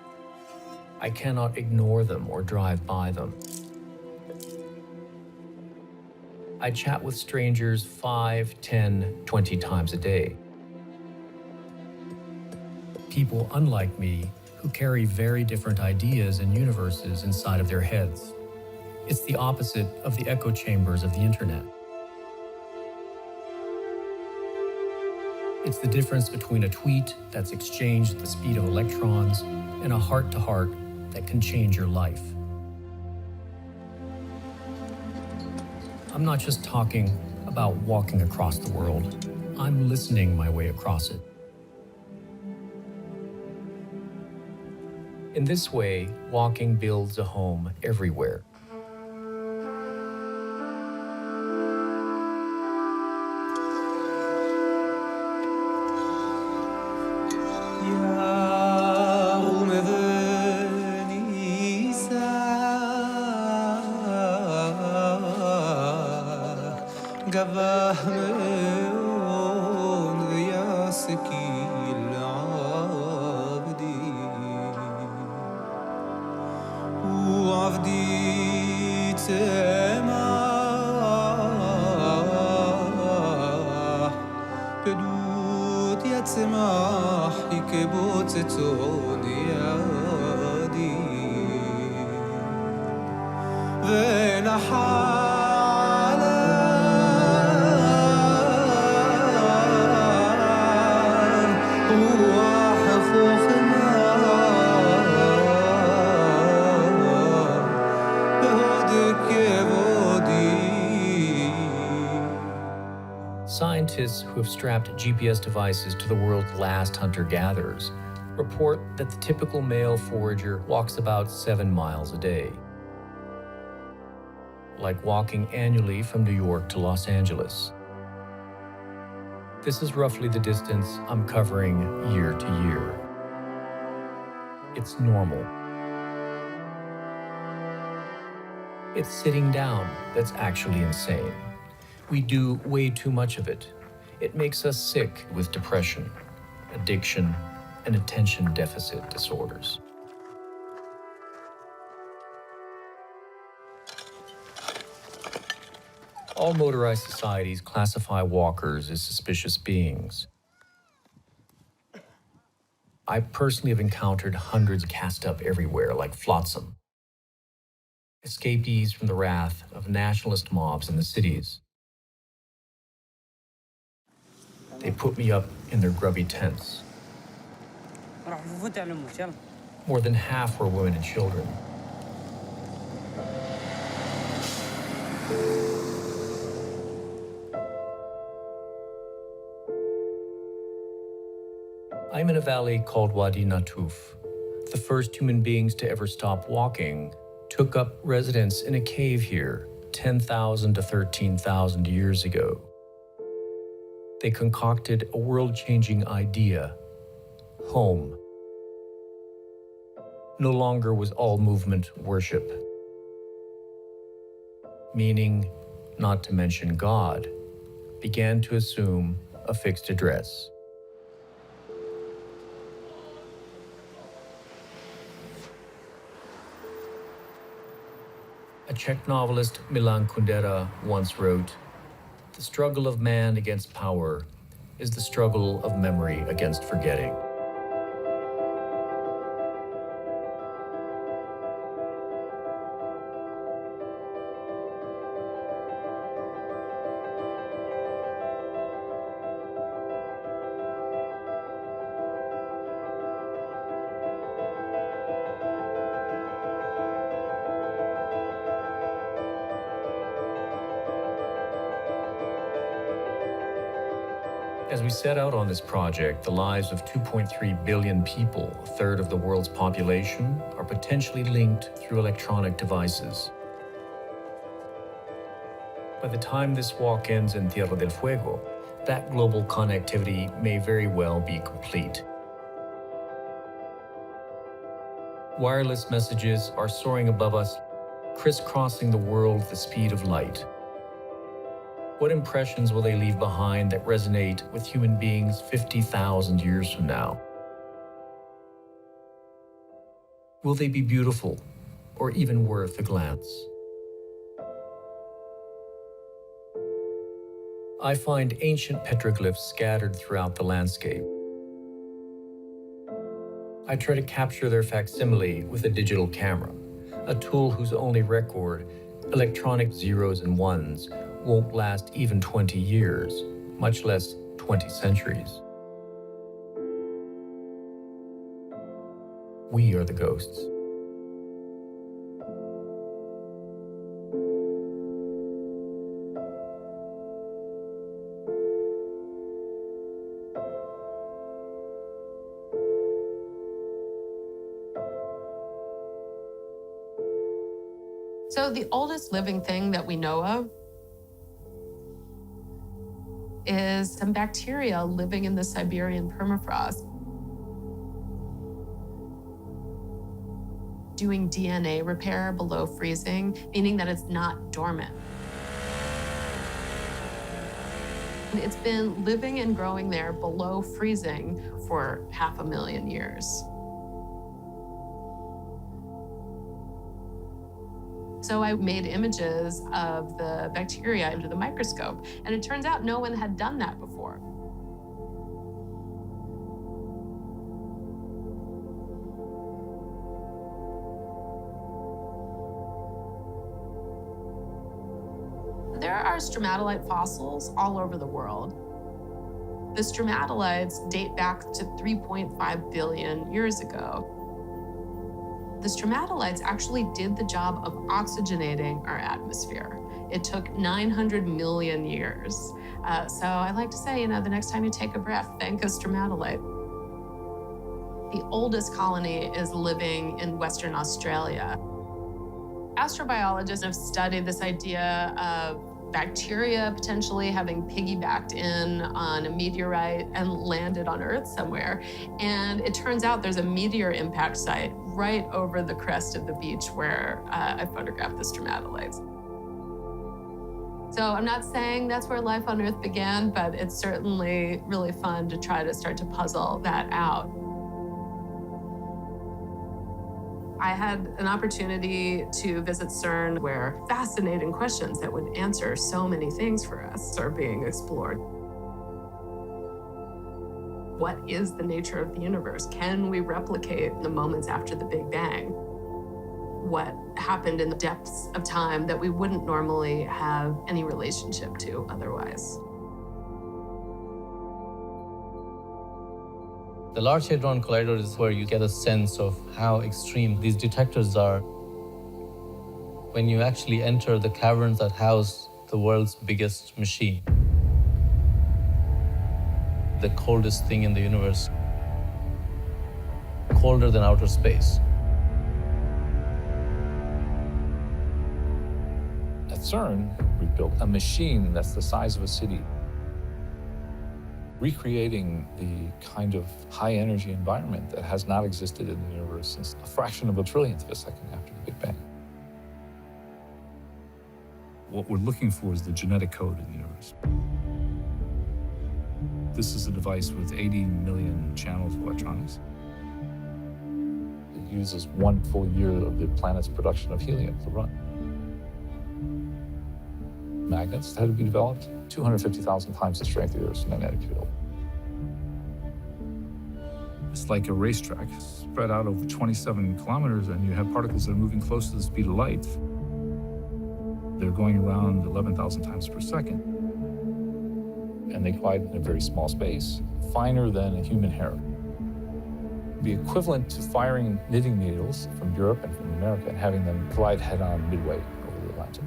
I cannot ignore them or drive by them. I chat with strangers 5, 10, 20 times a day. People unlike me who carry very different ideas and universes inside of their heads. It's the opposite of the echo chambers of the internet. It's the difference between a tweet that's exchanged at the speed of electrons and a heart-to-heart that can change your life. I'm not just talking about walking across the world. I'm listening my way across it. In this way, walking builds a home everywhere. Scientists who have strapped GPS devices to the world's last hunter-gatherers report that the typical male forager walks about 7 miles a day, like walking annually from New York to Los Angeles. This is roughly the distance I'm covering year to year. It's normal. It's sitting down that's actually insane. We do way too much of it. It makes us sick with depression, addiction, and attention deficit disorders. All motorized societies classify walkers as suspicious beings. I personally have encountered hundreds cast up everywhere like flotsam, escapees from the wrath of nationalist mobs in the cities. They put me up in their grubby tents. More than half were women and children. I'm in a valley called Wadi Natuf. The first human beings to ever stop walking took up residence in a cave here 10,000 to 13,000 years ago. They concocted a world-changing idea: home. No longer was all movement worship. Meaning, not to mention God, began to assume a fixed address. A Czech novelist, Milan Kundera, once wrote, "The struggle of man against power is the struggle of memory against forgetting." As we set out on this project, the lives of 2.3 billion people, a third of the world's population, are potentially linked through electronic devices. By the time this walk ends in Tierra del Fuego, that global connectivity may very well be complete. Wireless messages are soaring above us, crisscrossing the world at the speed of light. What impressions will they leave behind that resonate with human beings 50,000 years from now? Will they be beautiful or even worth a glance? I find ancient petroglyphs scattered throughout the landscape. I try to capture their facsimile with a digital camera, a tool whose only record, electronic zeros and ones, won't last even 20 years, much less 20 centuries. We are the ghosts. So the oldest living thing that we know of is some bacteria living in the Siberian permafrost, doing DNA repair below freezing, meaning that it's not dormant. It's been living and growing there below freezing for 500,000 years. So I made images of the bacteria under the microscope, and it turns out no one had done that before. There are stromatolite fossils all over the world. The stromatolites date back to 3.5 billion years ago. The stromatolites actually did the job of oxygenating our atmosphere. It took 900 million years. So I like to say, the next time you take a breath, thank a stromatolite. The oldest colony is living in Western Australia. Astrobiologists have studied this idea of bacteria potentially having piggybacked in on a meteorite and landed on Earth somewhere. And it turns out there's a meteor impact site right over the crest of the beach where I photographed the stromatolites. So I'm not saying that's where life on Earth began, but it's certainly really fun to try to start to puzzle that out. I had an opportunity to visit CERN where fascinating questions that would answer so many things for us are being explored. What is the nature of the universe? Can we replicate the moments after the Big Bang? What happened in the depths of time that we wouldn't normally have any relationship to otherwise? The Large Hadron Collider is where you get a sense of how extreme these detectors are. When you actually enter the caverns that house the world's biggest machine, the coldest thing in the universe, colder than outer space. At CERN, we built a machine that's the size of a city, recreating the kind of high-energy environment that has not existed in the universe since a fraction of a trillionth of a second after the Big Bang. What we're looking for is the genetic code in the universe. This is a device with 80 million channels of electronics. It uses 1 full year of the planet's production of helium to run. Magnets had to be developed 250,000 times the strength of the Earth's magnetic field. It's like a racetrack spread out over 27 kilometers, and you have particles that are moving close to the speed of light. They're going around 11,000 times per second. And they collide in a very small space, finer than a human hair. It'd be equivalent to firing knitting needles from Europe and from America and having them collide head-on midway over the Atlantic.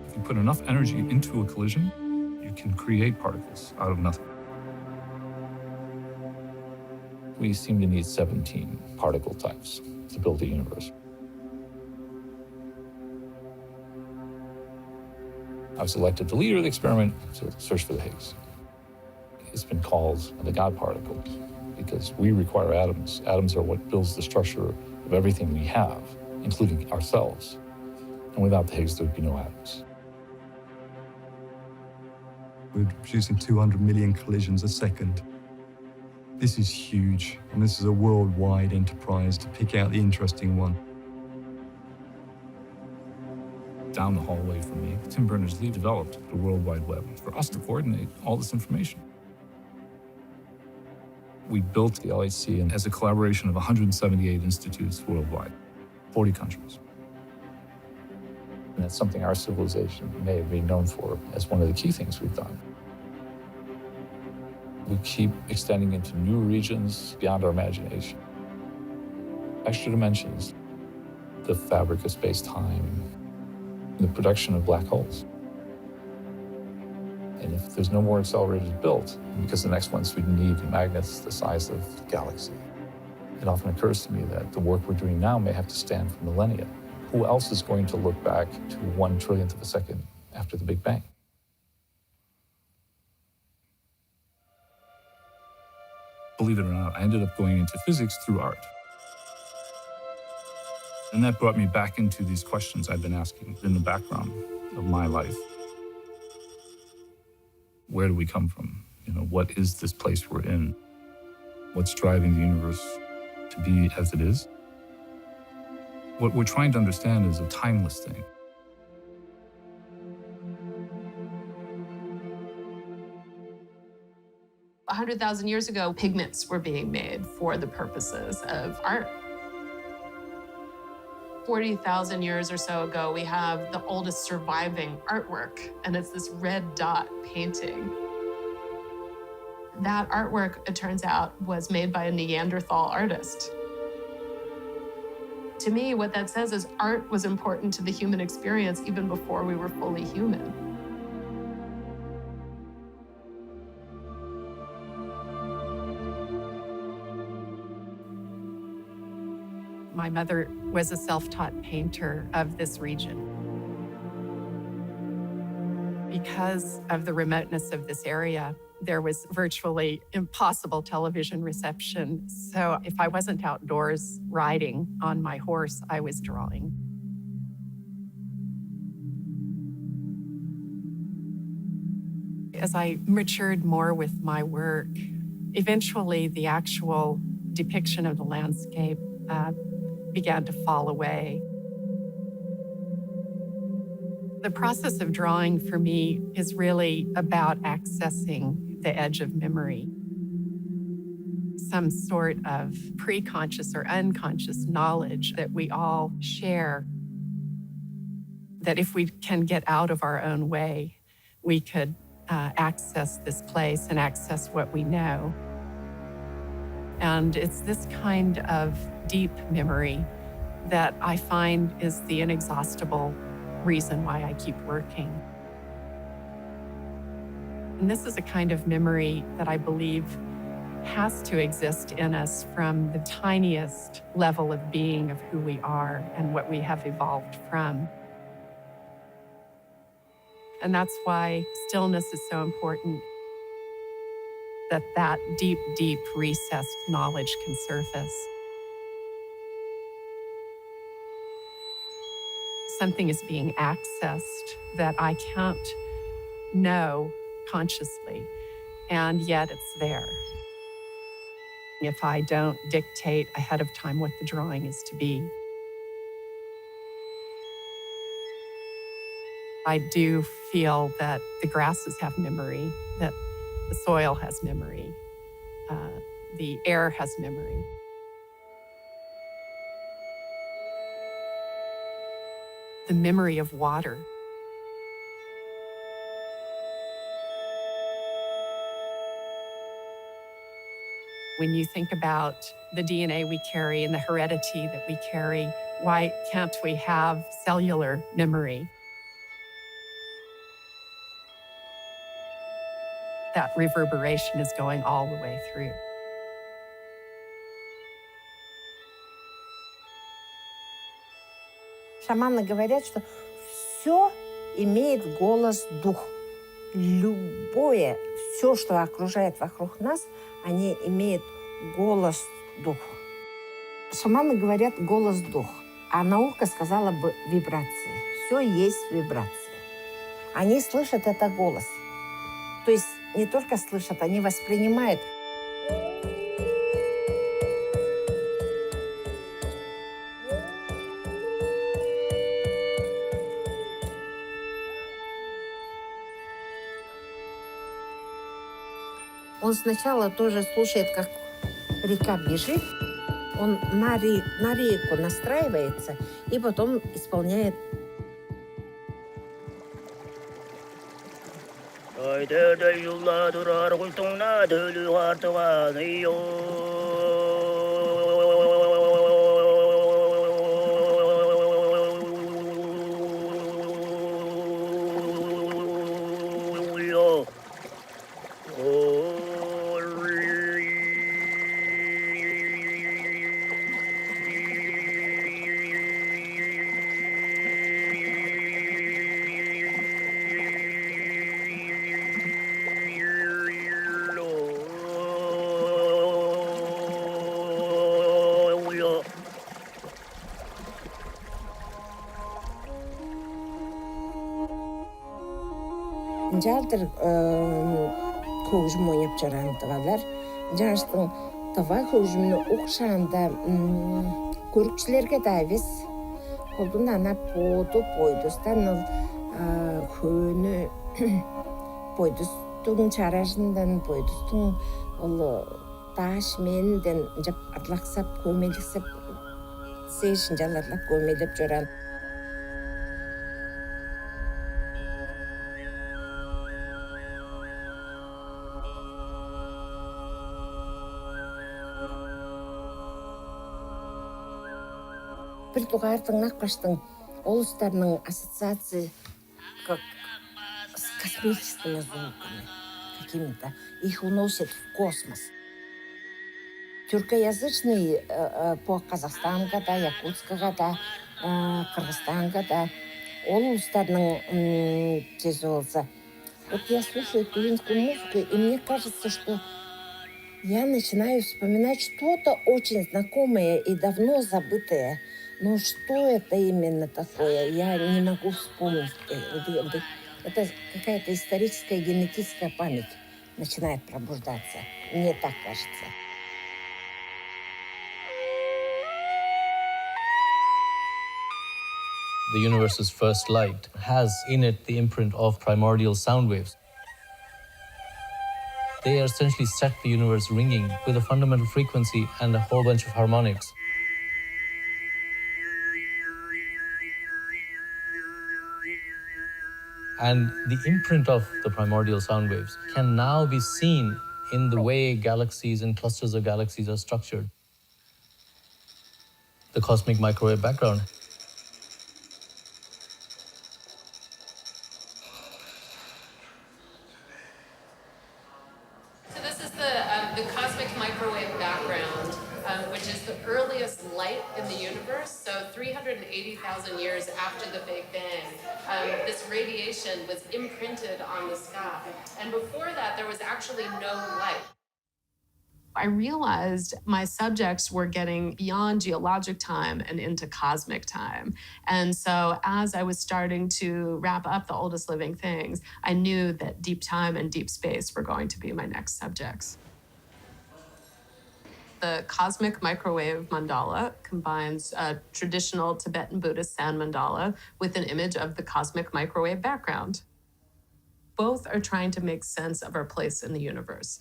If you put enough energy into a collision, you can create particles out of nothing. We seem to need 17 particle types to build the universe. I was elected the leader of the experiment to search for the Higgs. It's been called the God particle because we require atoms. Atoms are what builds the structure of everything we have, including ourselves. And without the Higgs, there'd be no atoms. We're producing 200 million collisions a second. This is huge, and this is a worldwide enterprise to pick out the interesting one. Down the hallway from me, Tim Berners-Lee developed the World Wide Web for us to coordinate all this information. We built the LHC as a collaboration of 178 institutes worldwide, 40 countries. And that's something our civilization may have been known for as one of the key things we've done. We keep extending into new regions beyond our imagination. Extra dimensions, the fabric of space-time, the production of black holes. And if there's no more accelerators built, because the next ones we need magnets the size of the galaxy, it often occurs to me that the work we're doing now may have to stand for millennia. Who else is going to look back to 1 trillionth of a second after the Big Bang? Believe it or not, I ended up going into physics through art. And that brought me back into these questions I've been asking in the background of my life. Where do we come from? What is this place we're in? What's driving the universe to be as it is? What we're trying to understand is a timeless thing. A 100,000 years ago, pigments were being made for the purposes of art. 40,000 years or so ago, we have the oldest surviving artwork, and it's this red dot painting. That artwork, it turns out, was made by a Neanderthal artist. To me, what that says is art was important to the human experience even before we were fully human. My mother was a self-taught painter of this region. Because of the remoteness of this area, there was virtually impossible television reception. So if I wasn't outdoors riding on my horse, I was drawing. As I matured more with my work, eventually the actual depiction of the landscape began to fall away. The process of drawing for me is really about accessing the edge of memory. Some sort of pre-conscious or unconscious knowledge that we all share, that if we can get out of our own way, we could access this place and access what we know. And it's this kind of deep memory that I find is the inexhaustible reason why I keep working. And this is a kind of memory that I believe has to exist in us from the tiniest level of being of who we are and what we have evolved from. And that's why stillness is so important, that deep, deep recessed knowledge can surface. Something is being accessed that I can't know consciously, and yet it's there. If I don't dictate ahead of time what the drawing is to be. I do feel that the grasses have memory, that the soil has memory, the air has memory. The memory of water. When you think about the DNA we carry and the heredity that we carry, why can't we have cellular memory? That reverberation is going all the way through. Шаманы говорят, что все имеет голос дух. Любое, все, что окружает вокруг нас, они имеют голос дух. Шаманы говорят голос дух, а наука сказала бы вибрации. Все есть вибрации. Они слышат это голос. То есть не только слышат, они воспринимают. Он сначала тоже слушает, как река бежит, он на реку настраивается и потом исполняет. Жалтыр хөгжим ойнап жаран тавалар. Жарстың тава хөгжимini оқшанда көрікшілерге да емес. Қолдың ана поду пойдустан хөні пойдустың чаражындан пойдустың таш менден жап атлақсап көмелісіп сейшін жаларлап көмеліп жаран. Португалдың нақпаштың олыстарының ассоциации с космическими звуками какими-то. Их уносят в космос. Тюркоязычный по Казахстанға да, Якутскага да, Кыргызстанға да. Олыстарының тез болса. Вот я слушаю тувинскую музыку, и мне кажется, что я начинаю вспоминать что-то очень знакомое и давно забытое. Но что это именно такое, я не могу вспомнить. Это какая-то историческая генетическая память начинает пробуждаться. Мне так кажется. The universe's first light has in it the imprint of primordial sound waves. They essentially set the universe ringing with a fundamental frequency and a whole bunch of harmonics. And the imprint of the primordial sound waves can now be seen in the way galaxies and clusters of galaxies are structured. The cosmic microwave background. So this is the cosmic microwave background, which is the earliest light in the universe. So 380,000 years after the Big Bang, this radiation was imprinted on the sky. And before that, there was actually no light. I realized my subjects were getting beyond geologic time and into cosmic time. And so as I was starting to wrap up the oldest living things, I knew that deep time and deep space were going to be my next subjects. The cosmic microwave mandala combines a traditional Tibetan Buddhist sand mandala with an image of the cosmic microwave background. Both are trying to make sense of our place in the universe.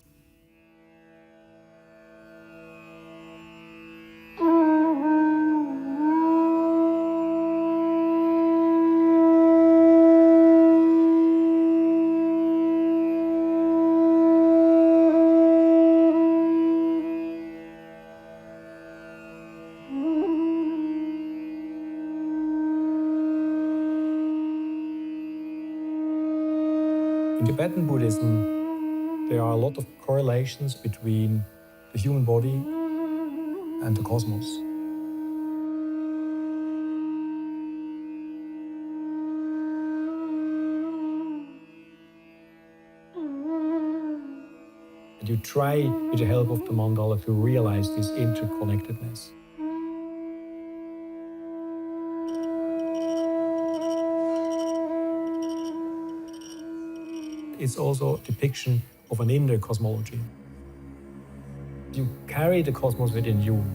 In Tibetan Buddhism, There are a lot of correlations between the human body and the cosmos. And you try, with the help of the mandala, to realize this interconnectedness. It's also a depiction of an inner cosmology. You carry the cosmos within you.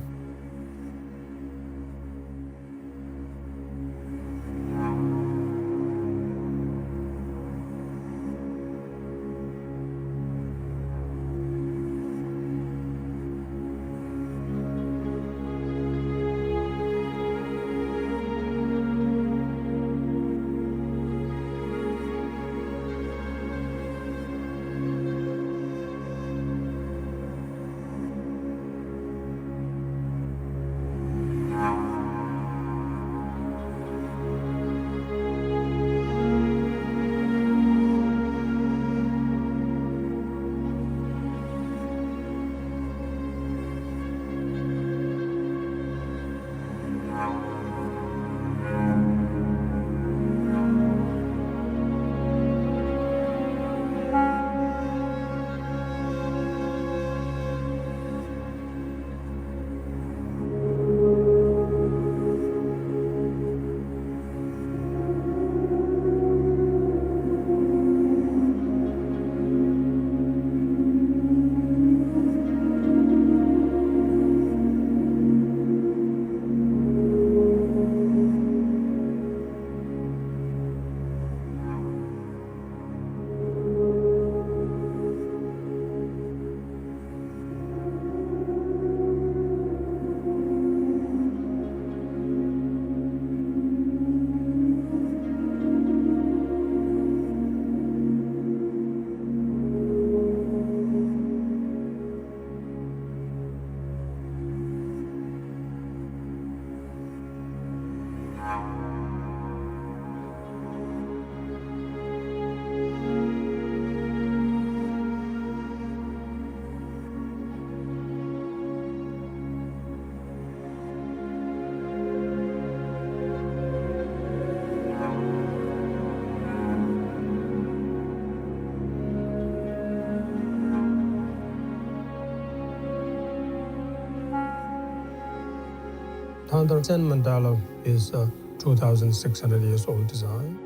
Zen mandala is a 2,600 years old design.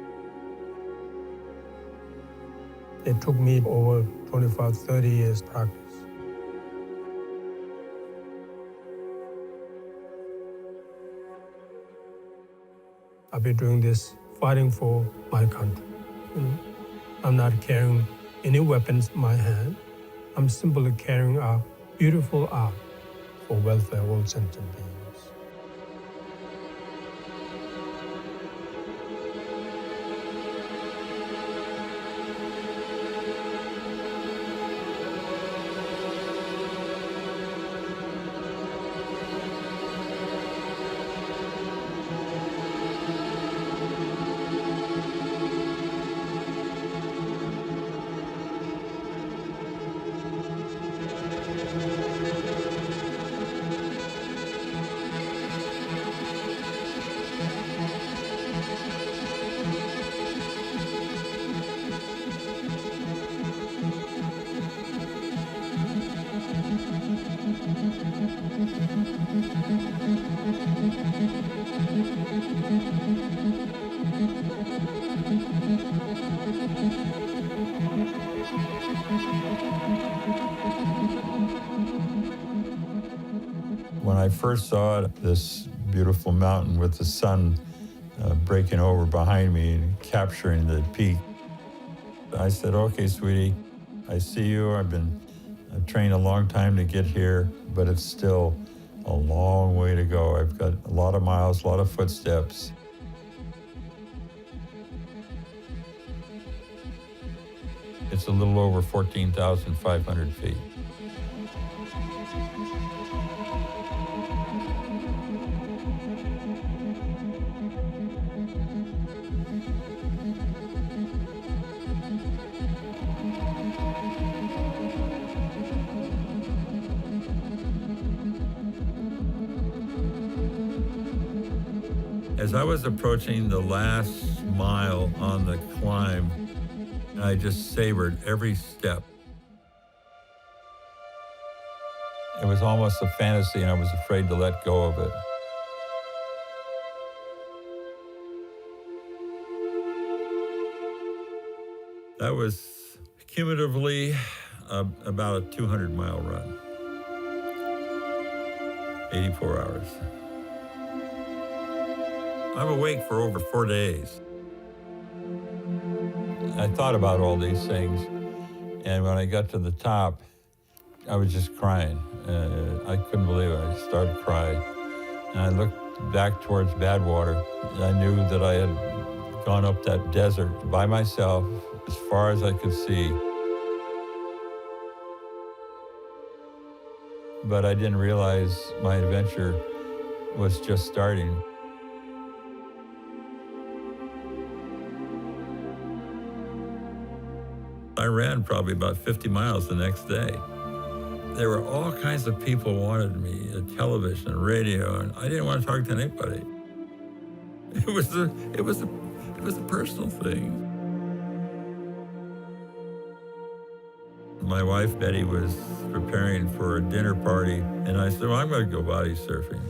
It took me over 25, 30 years practice. I've been doing this, fighting for my country. I'm not carrying any weapons in my hand. I'm simply carrying a beautiful art for welfare of all sentient beings. When I first saw this beautiful mountain with the sun breaking over behind me and capturing the peak, I said, okay, sweetie, I see you. I've trained a long time to get here, but it's still a long way to go. I've got a lot of miles, a lot of footsteps. It's a little over 14,500 feet. As I was approaching the last mile on the climb, I just savored every step. It was almost a fantasy, and I was afraid to let go of it. That was cumulatively about a 200-mile run, 84 hours. I'm awake for over 4 days. I thought about all these things, and when I got to the top, I was just crying. I couldn't believe it. I started crying. And I looked back towards Badwater. I knew that I had gone up that desert by myself as far as I could see. But I didn't realize my adventure was just starting. I ran probably about 50 miles the next day. There were all kinds of people wanted me, television, radio, and I didn't want to talk to anybody. It was a personal thing. My wife, Betty, was preparing for a dinner party, and I said, well, I'm going to go body surfing.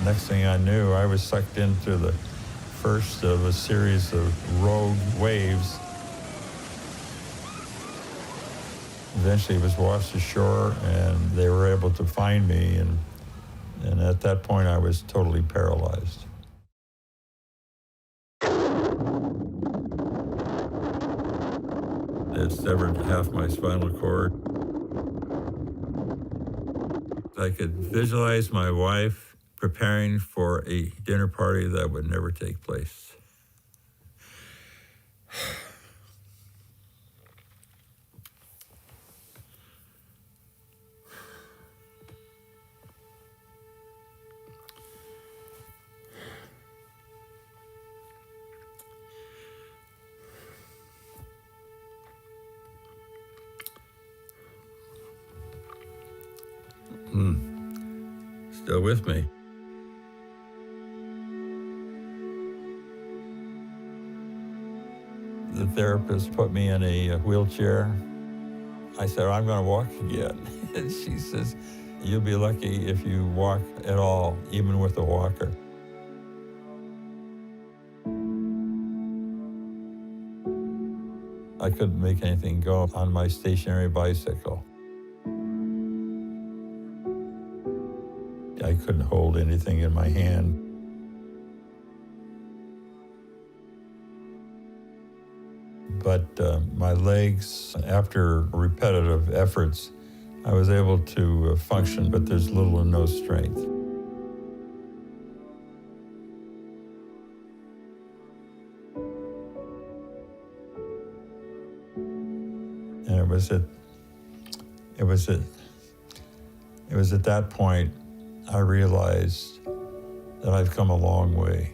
Next thing I knew, I was sucked into the first of a series of rogue waves. Eventually it was washed ashore, and they were able to find me, and at that point I was totally paralyzed. It severed half my spinal cord. I could visualize my wife preparing for a dinner party that would never take place. Still with me. The therapist put me in a wheelchair. I said, I'm going to walk again. And she says, you'll be lucky if you walk at all, even with a walker. I couldn't make anything go on my stationary bicycle. I couldn't hold anything in my hand. But my legs, after repetitive efforts, I was able to function, but there's little or no strength. And it was at that point I realized that I've come a long way.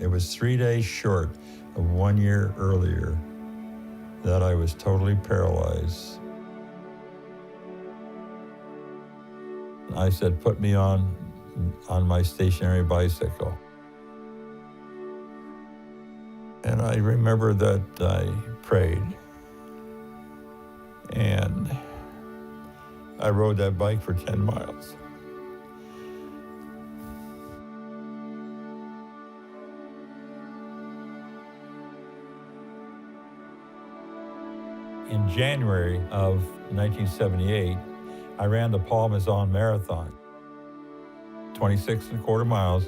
It was 3 days short of 1 year earlier that I was totally paralyzed. I said, put me on my stationary bicycle. And I remember that I prayed, and I rode that bike for 10 miles. In January of 1978, I ran the Paul Mazon Marathon, 26.25 miles.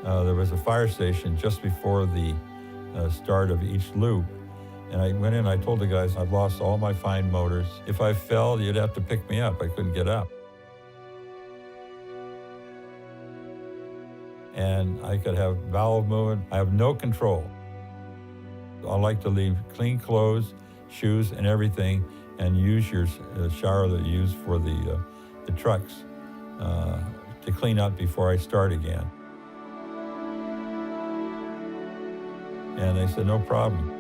There was a fire station just before the start of each loop. And I went in, I told the guys, I've lost all my fine motors. If I fell, you'd have to pick me up. I couldn't get up. And I could have bowel movement. I have no control. I like to leave clean clothes, shoes, and everything, and use your shower that you use for the trucks to clean up before I start again. And they said, no problem.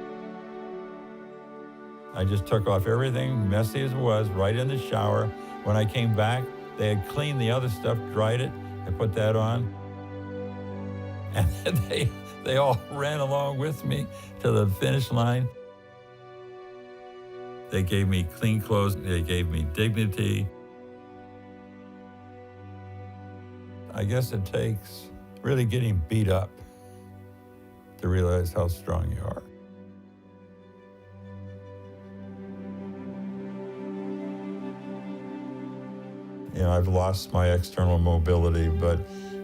I just took off everything, messy as it was, right in the shower. When I came back, they had cleaned the other stuff, dried it, I put that on. And then they all ran along with me to the finish line. They gave me clean clothes, they gave me dignity. I guess it takes really getting beat up to realize how strong you are. You know, I've lost my external mobility, but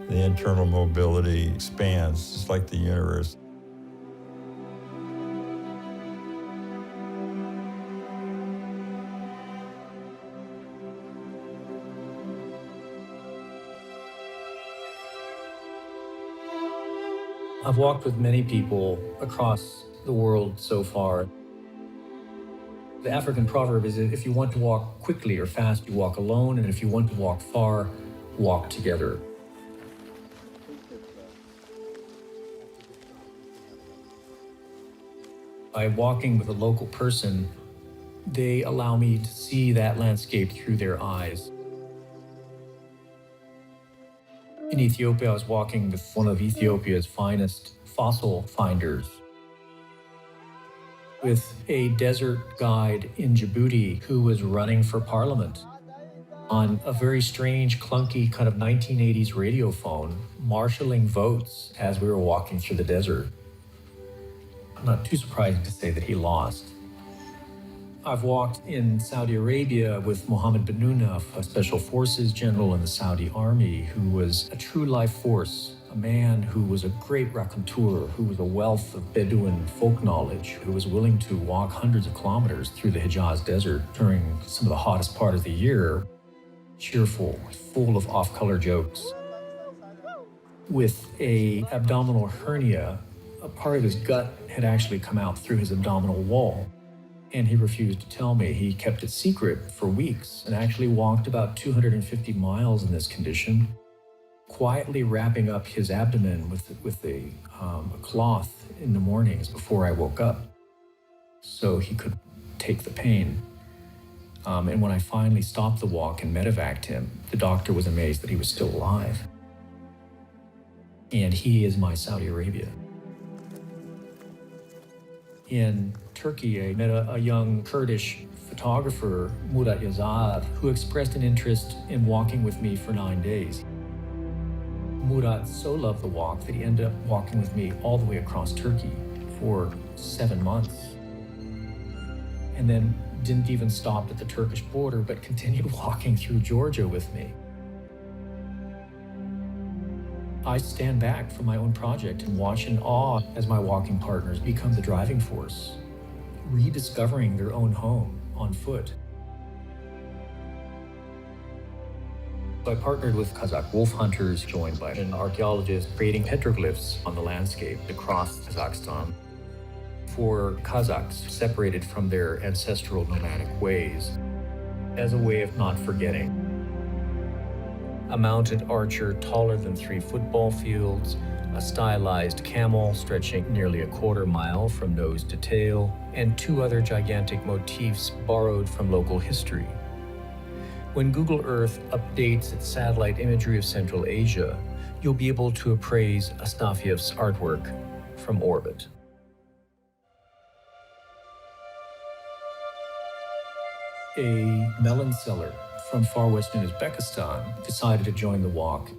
the internal mobility expands, just like the universe. I've walked with many people across the world so far. The African proverb is that if you want to walk quickly or fast, you walk alone, and if you want to walk far, walk together. By walking with a local person, they allow me to see that landscape through their eyes. In Ethiopia, I was walking with one of Ethiopia's finest fossil finders, with a desert guide in Djibouti who was running for parliament on a very strange, clunky kind of 1980s radio phone, marshalling votes as we were walking through the desert. Not too surprising to say that he lost. I've walked in Saudi Arabia with Mohammed bin Nunaf, a special forces general in the Saudi army, who was a true life force, a man who was a great raconteur, who was a wealth of Bedouin folk knowledge, who was willing to walk hundreds of kilometers through the Hijaz desert during some of the hottest part of the year, cheerful, full of off-color jokes. With an abdominal hernia, a part of his gut had actually come out through his abdominal wall. And he refused to tell me. He kept it secret for weeks and actually walked about 250 miles in this condition, quietly wrapping up his abdomen with a cloth in the mornings before I woke up so he could take the pain. And when I finally stopped the walk and medevaced him, the doctor was amazed that he was still alive. And he is my Saudi Arabia. In Turkey, I met a young Kurdish photographer, Murat Yazar, who expressed an interest in walking with me for 9 days. Murat so loved the walk that he ended up walking with me all the way across Turkey for 7 months. And then didn't even stop at the Turkish border, but continued walking through Georgia with me. I stand back from my own project and watch in awe as my walking partners become the driving force, rediscovering their own home on foot. I partnered with Kazakh wolf hunters, joined by an archaeologist, creating petroglyphs on the landscape across Kazakhstan for Kazakhs separated from their ancestral nomadic ways, as a way of not forgetting. A mounted archer taller than 3 football fields, a stylized camel stretching nearly a quarter mile from nose to tail, and 2 other gigantic motifs borrowed from local history. When Google Earth updates its satellite imagery of Central Asia, you'll be able to appraise Astafiev's artwork from orbit. A melon seller from far western Uzbekistan decided to join the walk.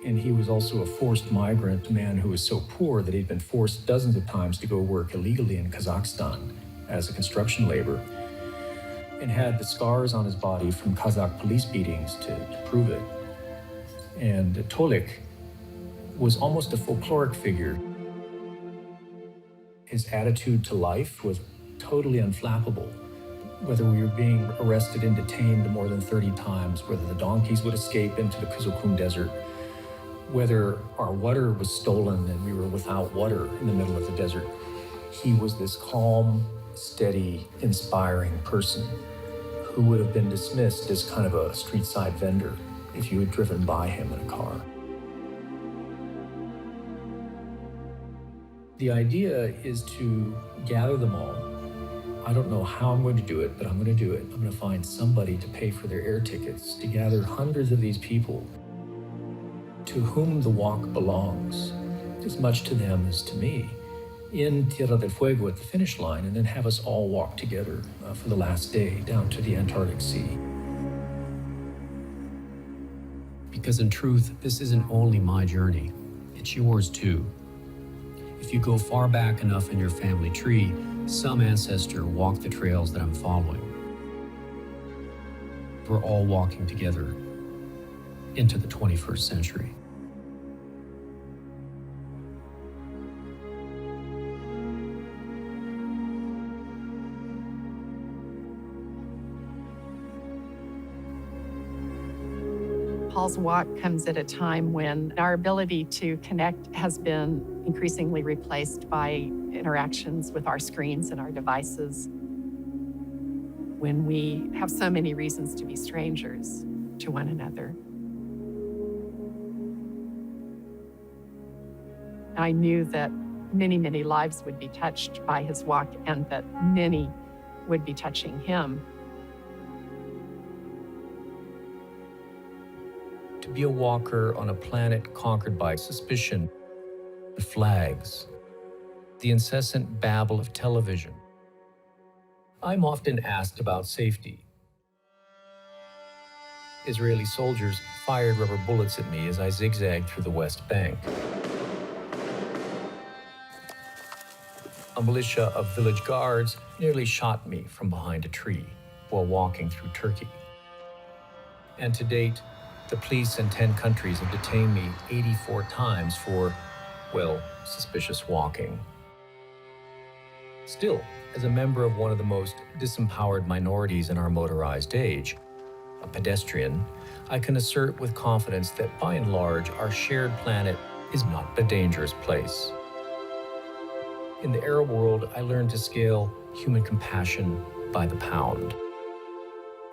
And he was also a forced migrant, a man who was so poor that he'd been forced dozens of times to go work illegally in Kazakhstan as a construction laborer, and had the scars on his body from Kazakh police beatings to prove it. And Tolik was almost a folkloric figure. His attitude to life was totally unflappable. Whether we were being arrested and detained more than 30 times, whether the donkeys would escape into the Kızılkum Desert, whether our water was stolen and we were without water in the middle of the desert, he was this calm, steady, inspiring person who would have been dismissed as kind of a street side vendor if you had driven by him in a car. The idea is to gather them all. I don't know how I'm going to do it, but I'm going to do it. I'm going to find somebody to pay for their air tickets, to gather hundreds of these people to whom the walk belongs, as much to them as to me, in Tierra del Fuego at the finish line, and then have us all walk together for the last day down to the Antarctic Sea. Because in truth, this isn't only my journey, it's yours too. If you go far back enough in your family tree, some ancestor walked the trails that I'm following. We're all walking together into the 21st century. Paul's walk comes at a time when our ability to connect has been increasingly replaced by interactions with our screens and our devices. When we have so many reasons to be strangers to one another. I knew that many, many lives would be touched by his walk and that many would be touching him. To be a walker on a planet conquered by suspicion, flags, the incessant babble of television. I'm often asked about safety. Israeli soldiers fired rubber bullets at me as I zigzagged through the West Bank. A militia of village guards nearly shot me from behind a tree while walking through Turkey. And to date, the police in 10 countries have detained me 84 times for, well, suspicious walking. Still, as a member of one of the most disempowered minorities in our motorized age, a pedestrian, I can assert with confidence that by and large, our shared planet is not a dangerous place. In the Arab world, I learned to scale human compassion by the pound.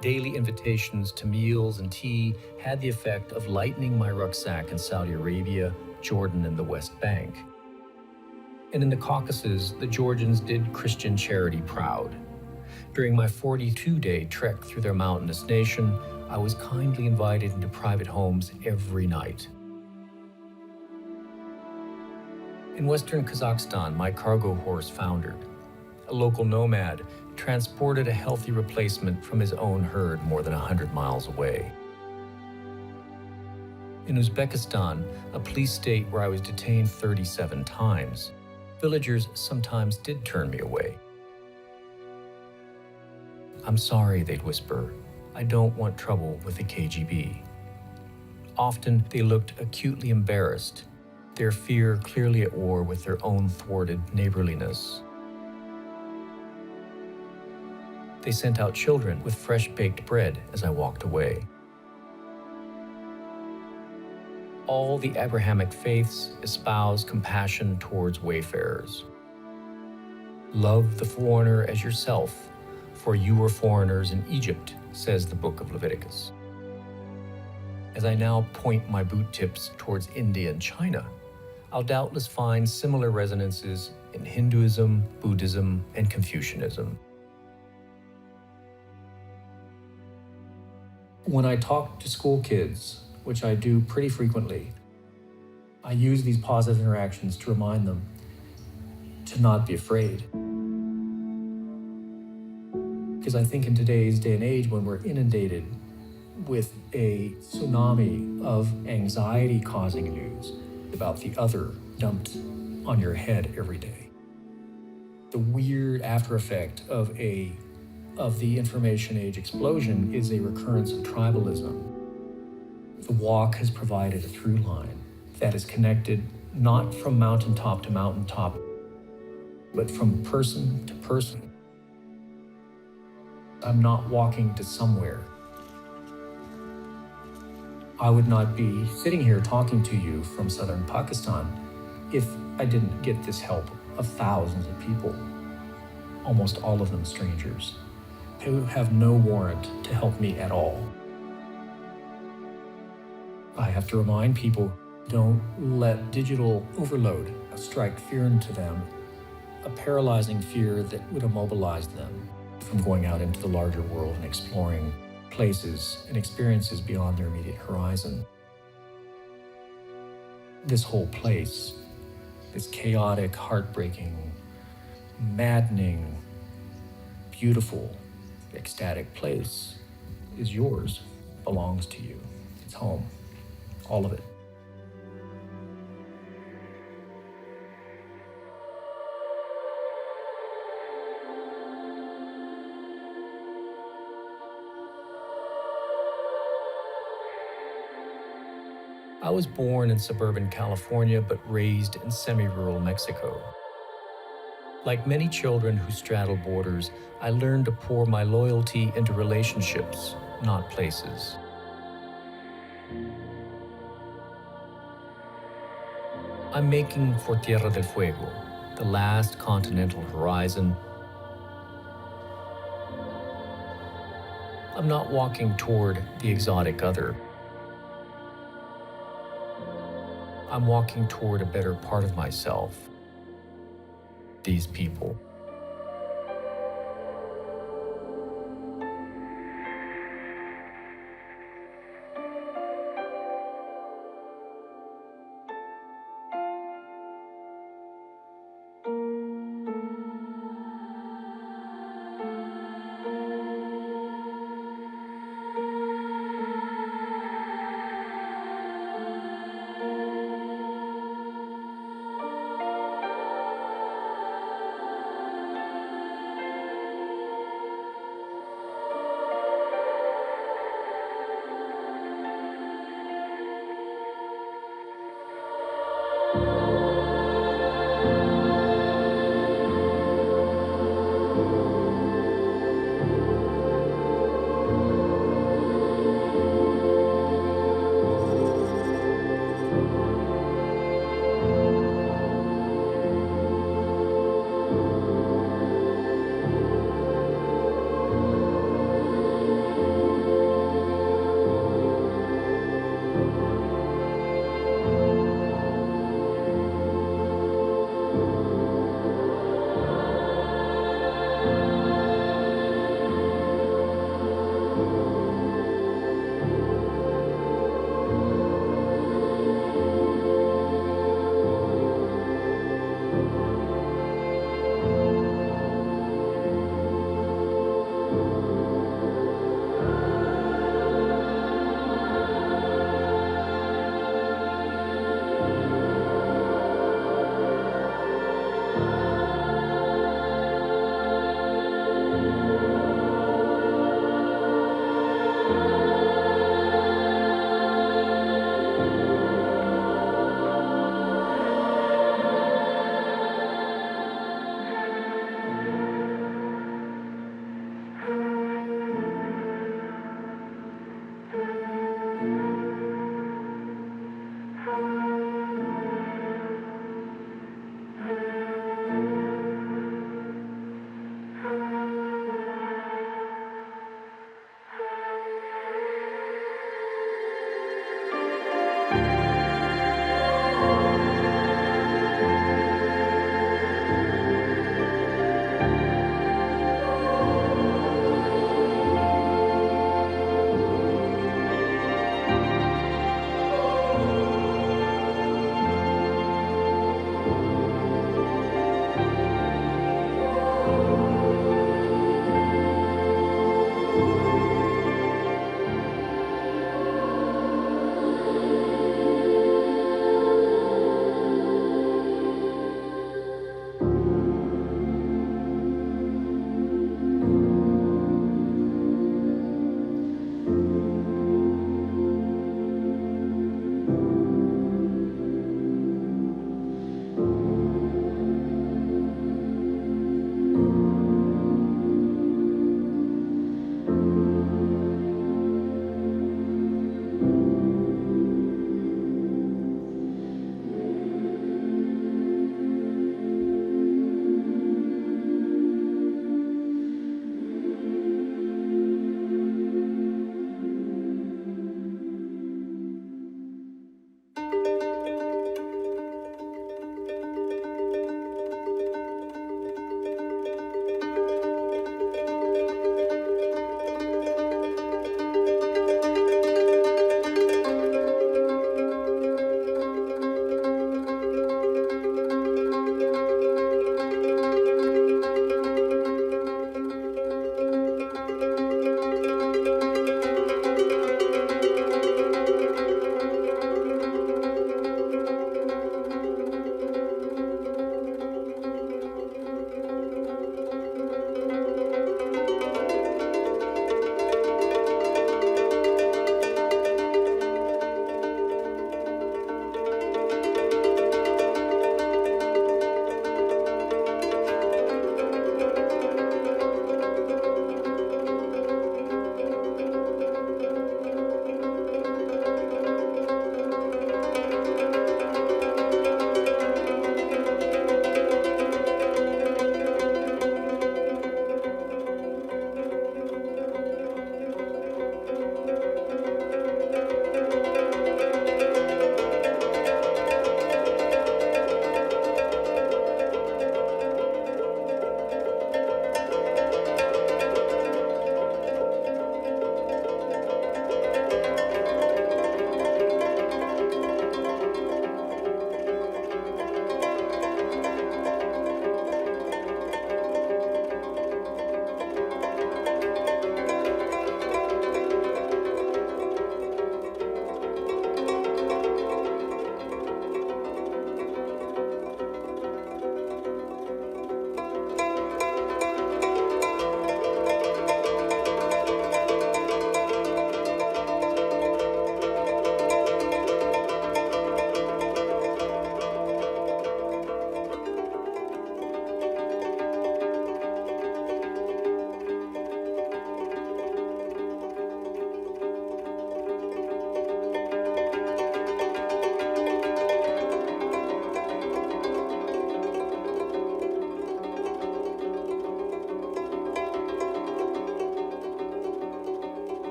Daily invitations to meals and tea had the effect of lightening my rucksack in Saudi Arabia, Jordan, and the West Bank. And in the Caucasus, the Georgians did Christian charity proud. During my 42-day trek through their mountainous nation, I was kindly invited into private homes every night. In Western Kazakhstan, my cargo horse foundered. A local nomad transported a healthy replacement from his own herd more than 100 miles away. In Uzbekistan, a police state where I was detained 37 times, villagers sometimes did turn me away. "I'm sorry," they'd whisper. "I don't want trouble with the KGB." Often they looked acutely embarrassed, their fear clearly at war with their own thwarted neighborliness. They sent out children with fresh-baked bread as I walked away. All the Abrahamic faiths espouse compassion towards wayfarers. "Love the foreigner as yourself, for you were foreigners in Egypt," says the book of Leviticus. As I now point my boot tips towards India and China, I'll doubtless find similar resonances in Hinduism, Buddhism, and Confucianism. When I talk to school kids, which I do pretty frequently, I use these positive interactions to remind them to not be afraid. Because I think in today's day and age, when we're inundated with a tsunami of anxiety-causing news about the other dumped on your head every day, the weird after effect of the information age explosion is a recurrence of tribalism. The walk has provided a through line that is connected not from mountaintop to mountaintop, but from person to person. I'm not walking to somewhere. I would not be sitting here talking to you from southern Pakistan if I didn't get this help of thousands of people, almost all of them strangers, who have no warrant to help me at all. I have to remind people, don't let digital overload strike fear into them, a paralyzing fear that would immobilize them from going out into the larger world and exploring places and experiences beyond their immediate horizon. This whole place, this chaotic, heartbreaking, maddening, beautiful, ecstatic place is yours, belongs to you. It's home, all of it. I was born in suburban California, but raised in semi-rural Mexico. Like many children who straddle borders, I learned to pour my loyalty into relationships, not places. I'm making for Tierra del Fuego, the last continental horizon. I'm not walking toward the exotic other. I'm walking toward a better part of myself. These people.